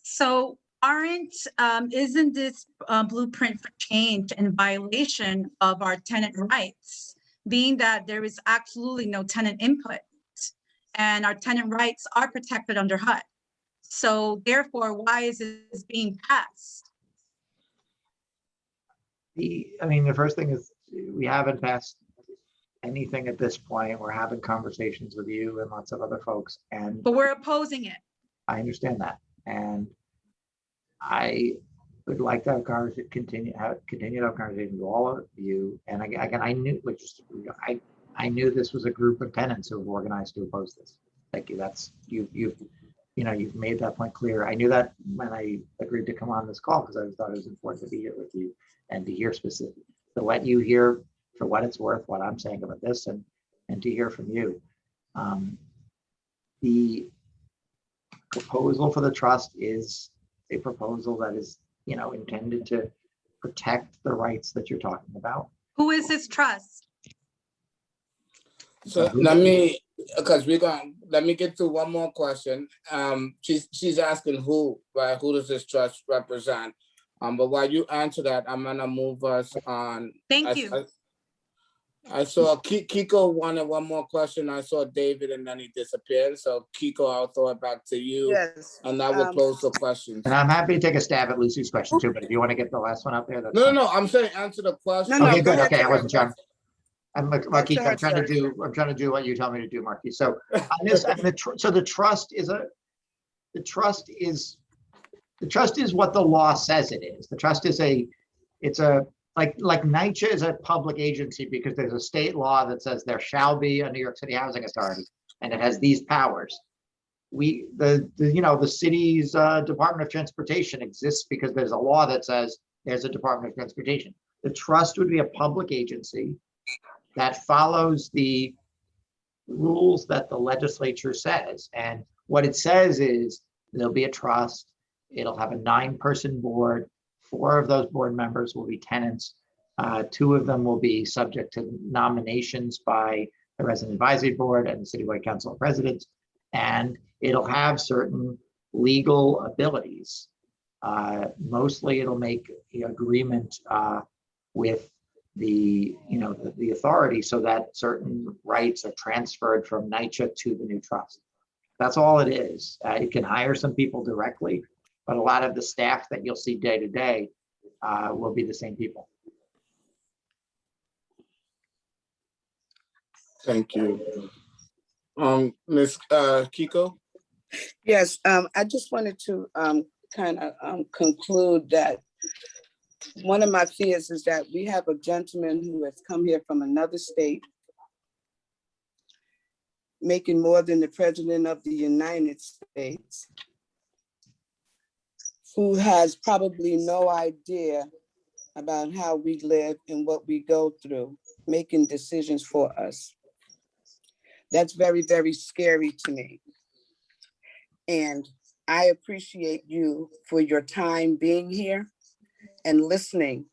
C: So isn't this blueprint for change in violation of our tenant rights, being that there is absolutely no tenant input and our tenant rights are protected under HUD? So therefore, why is this being passed?
A: The first thing is we haven't passed anything at this point. We're having conversations with you and lots of other folks,
C: But we're opposing it.
A: I understand that. And I would like to have continue to have conversations with all of you. And again, I knew this was a group of tenants who have organized to oppose this. Thank you. That's you've made that point clear. I knew that when I agreed to come on this call, because I thought it was important to be here with you and to hear to let you hear for what it's worth what I'm saying about this, and to hear from you. The proposal for the trust is a proposal that is, intended to protect the rights that you're talking about.
C: Who is this trust?
B: So let me get to one more question. She's asking who, right? Who does this trust represent? But while you answer that, I'm gonna move us on.
C: Thank you.
B: I saw Kiko wanted one more question. I saw David and then he disappeared. So Kiko, I'll throw it back to you.
H: Yes.
B: And that will close the questions.
A: And I'm happy to take a stab at Lucy's question too, but if you want to get the last one up there, that's
B: No, I'm saying answer the question.
A: Okay, good. Okay, I wasn't sure. And Marquis, I'm trying
H: sir.
A: to do what you tell me to do, Marquis. So on this, the trust is what the law says it is. The trust is like NYCHA is a public agency because there's a state law that says there shall be a New York City Housing Authority, and it has these powers. The city's Department of Transportation exists because there's a law that says there's a Department of Transportation. The trust would be a public agency that follows the rules that the legislature says. And what it says is there'll be a trust. It'll have a 9-person board. 4 of those board members will be tenants. 2 of them will be subject to nominations by the Resident Advisory Board and the Citywide Council of Presidents. And it'll have certain legal abilities. Mostly it'll make the agreement with the authority so that certain rights are transferred from NYCHA to the new trust. That's all it is. It can hire some people directly, but a lot of the staff that you'll see day to day will be the same people.
B: Thank you. Ms. Kiko?
H: Yes, I just wanted to kind of conclude that one of my fears is that we have a gentleman who has come here from another state, making more than the President of the United States, who has probably no idea about how we live and what we go through, making decisions for us. That's very, very scary to me. And I appreciate you for your time being here and listening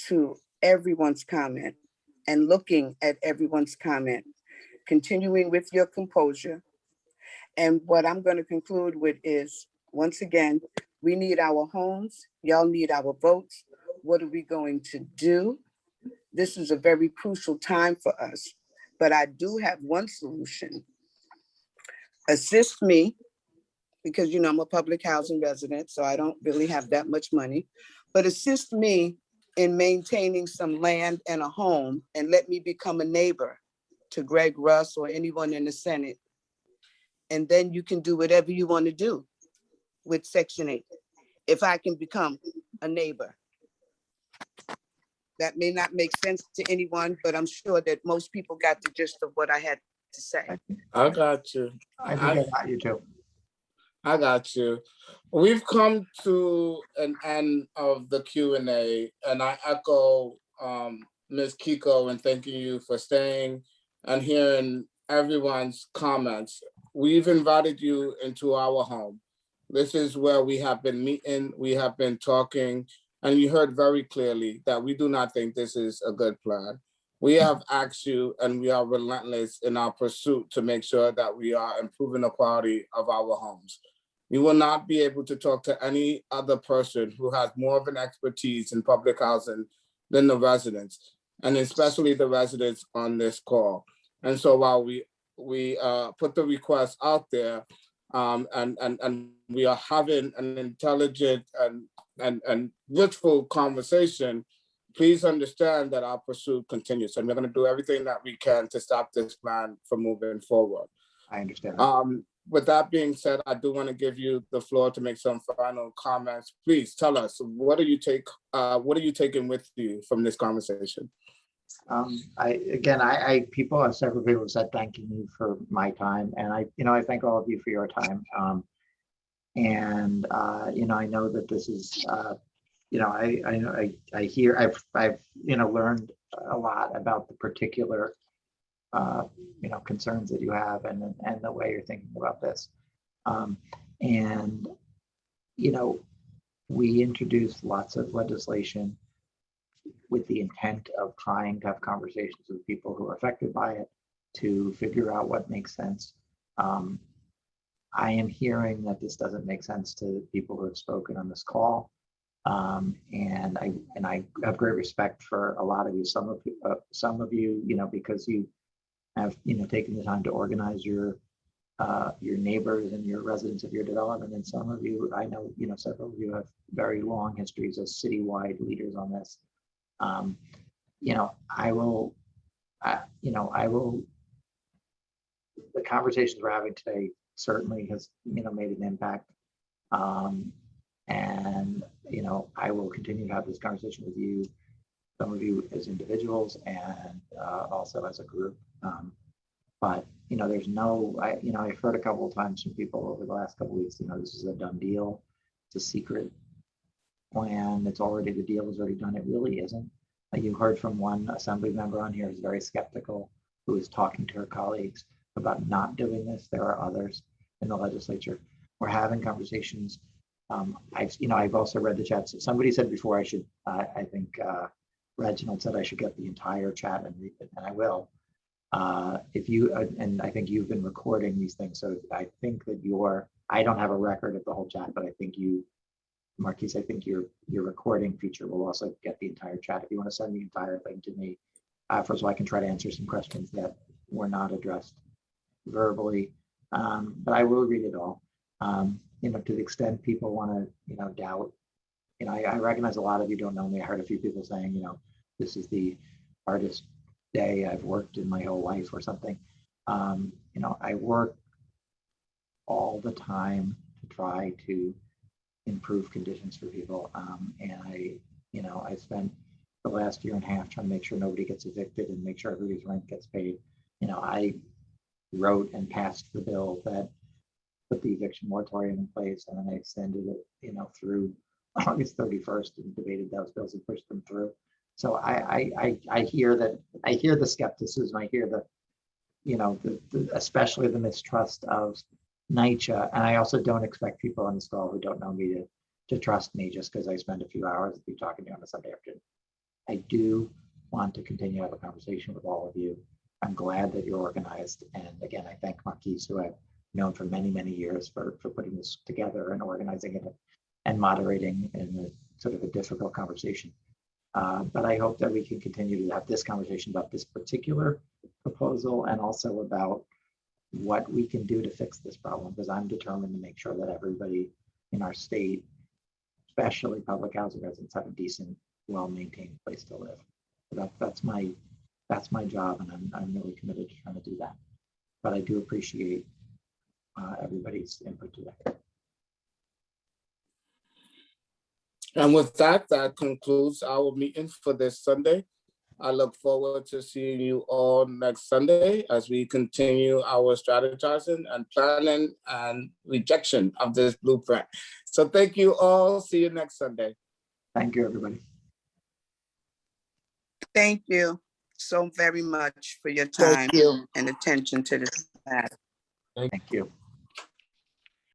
H: to everyone's comment and looking at everyone's comment, continuing with your composure. And what I'm going to conclude with is, once again, we need our homes. Y'all need our votes. What are we going to do? This is a very crucial time for us, but I do have one solution. Assist me, because I'm a public housing resident, so I don't really have that much money, but assist me in maintaining some land and a home, and let me become a neighbor to Greg Russ or anyone in the Senate. And then you can do whatever you want to do with Section 8. If I can become a neighbor. That may not make sense to anyone, but I'm sure that most people got the gist of what I had to say.
B: I got you.
A: I think I got you too.
B: I got you. We've come to an end of the Q&A, and I echo Ms. Kiko and thanking you for staying and hearing everyone's comments. We've invited you into our home. This is where we have been meeting, we have been talking, and you heard very clearly that we do not think this is a good plan. We have asked you, and we are relentless in our pursuit to make sure that we are improving the quality of our homes. You will not be able to talk to any other person who has more of an expertise in public housing than the residents, and especially the residents on this call. And so while we put the request out there, and we are having an intelligent and richful conversation, please understand that our pursuit continues, and we're going to do everything that we can to stop this plan from moving forward.
A: I understand.
B: With that being said, I do want to give you the floor to make some final comments. Please tell us, what are you taking with you from this conversation?
A: Several people have said thanking me for my time, and I thank all of you for your time. I know that this is, I've learned a lot about the particular, concerns that you have and the way you're thinking about this. We introduced lots of legislation with the intent of trying to have conversations with people who are affected by it to figure out what makes sense. I am hearing that this doesn't make sense to people who have spoken on this call. And I have great respect for a lot of you. Some of you, because you have, taken the time to organize your neighbors and your residents of your development. And some of you, I know, several of you have very long histories as citywide leaders on this. The conversations we're having today certainly has, made an impact. I will continue to have this conversation with you, some of you as individuals and also as a group. But there's I've heard a couple of times from people over the last couple of weeks, this is a done deal. It's a secret plan. The deal is already done. It really isn't. You heard from one assembly member on here who's very skeptical, who is talking to her colleagues about not doing this. There are others in the legislature. We're having conversations. I've also read the chats. Somebody said before I think Reginald said I should get the entire chat and read it, and I will. And I think you've been recording these things, so I think that I don't have a record of the whole chat, but I think you Marquise, I think your recording feature will also get the entire chat. If you want to send the entire thing to me, first of all, I can try to answer some questions that were not addressed verbally, but I will read it all. You know, to the extent people want to, you know, doubt, you know, I recognize a lot of you don't know me. I heard a few people saying, you know, this is the hardest day I've worked in my whole life or something. You know, I work all the time to try to improve conditions for people. And you know, I spent the last year and a half trying to make sure nobody gets evicted and make sure everybody's rent gets paid. You know, I wrote and passed the bill that put the eviction moratorium in place, and then I extended it, you know, through August 31st and debated those bills and pushed them through. So I hear that, I hear the skepticism, I hear the, you know, especially the mistrust of NYCHA, and I also don't expect people on this call who don't know me to trust me just because I spend a few hours with you talking to you on a Sunday afternoon. I do want to continue to have a conversation with all of you. I'm glad that you're organized, and again, I thank Marquise, who I've known for many, many years, for putting this together and organizing it and moderating in a sort of a difficult conversation. But I hope that we can continue to have this conversation about this particular proposal and also about what we can do to fix this problem, because I'm determined to make sure that everybody in our state, especially public housing residents, have a decent, well-maintained place to live. So that's my job, and I'm really committed to trying to do that. But I do appreciate everybody's input today.
B: And with that, that concludes our meeting for this Sunday. I look forward to seeing you all next Sunday as we continue our strategizing and planning and rejection of this blueprint. So thank you all. See you next Sunday.
A: Thank you, everybody.
H: Thank you so very much for your
B: Thank
H: time
B: you.
H: and attention to this matter.
A: Thank you.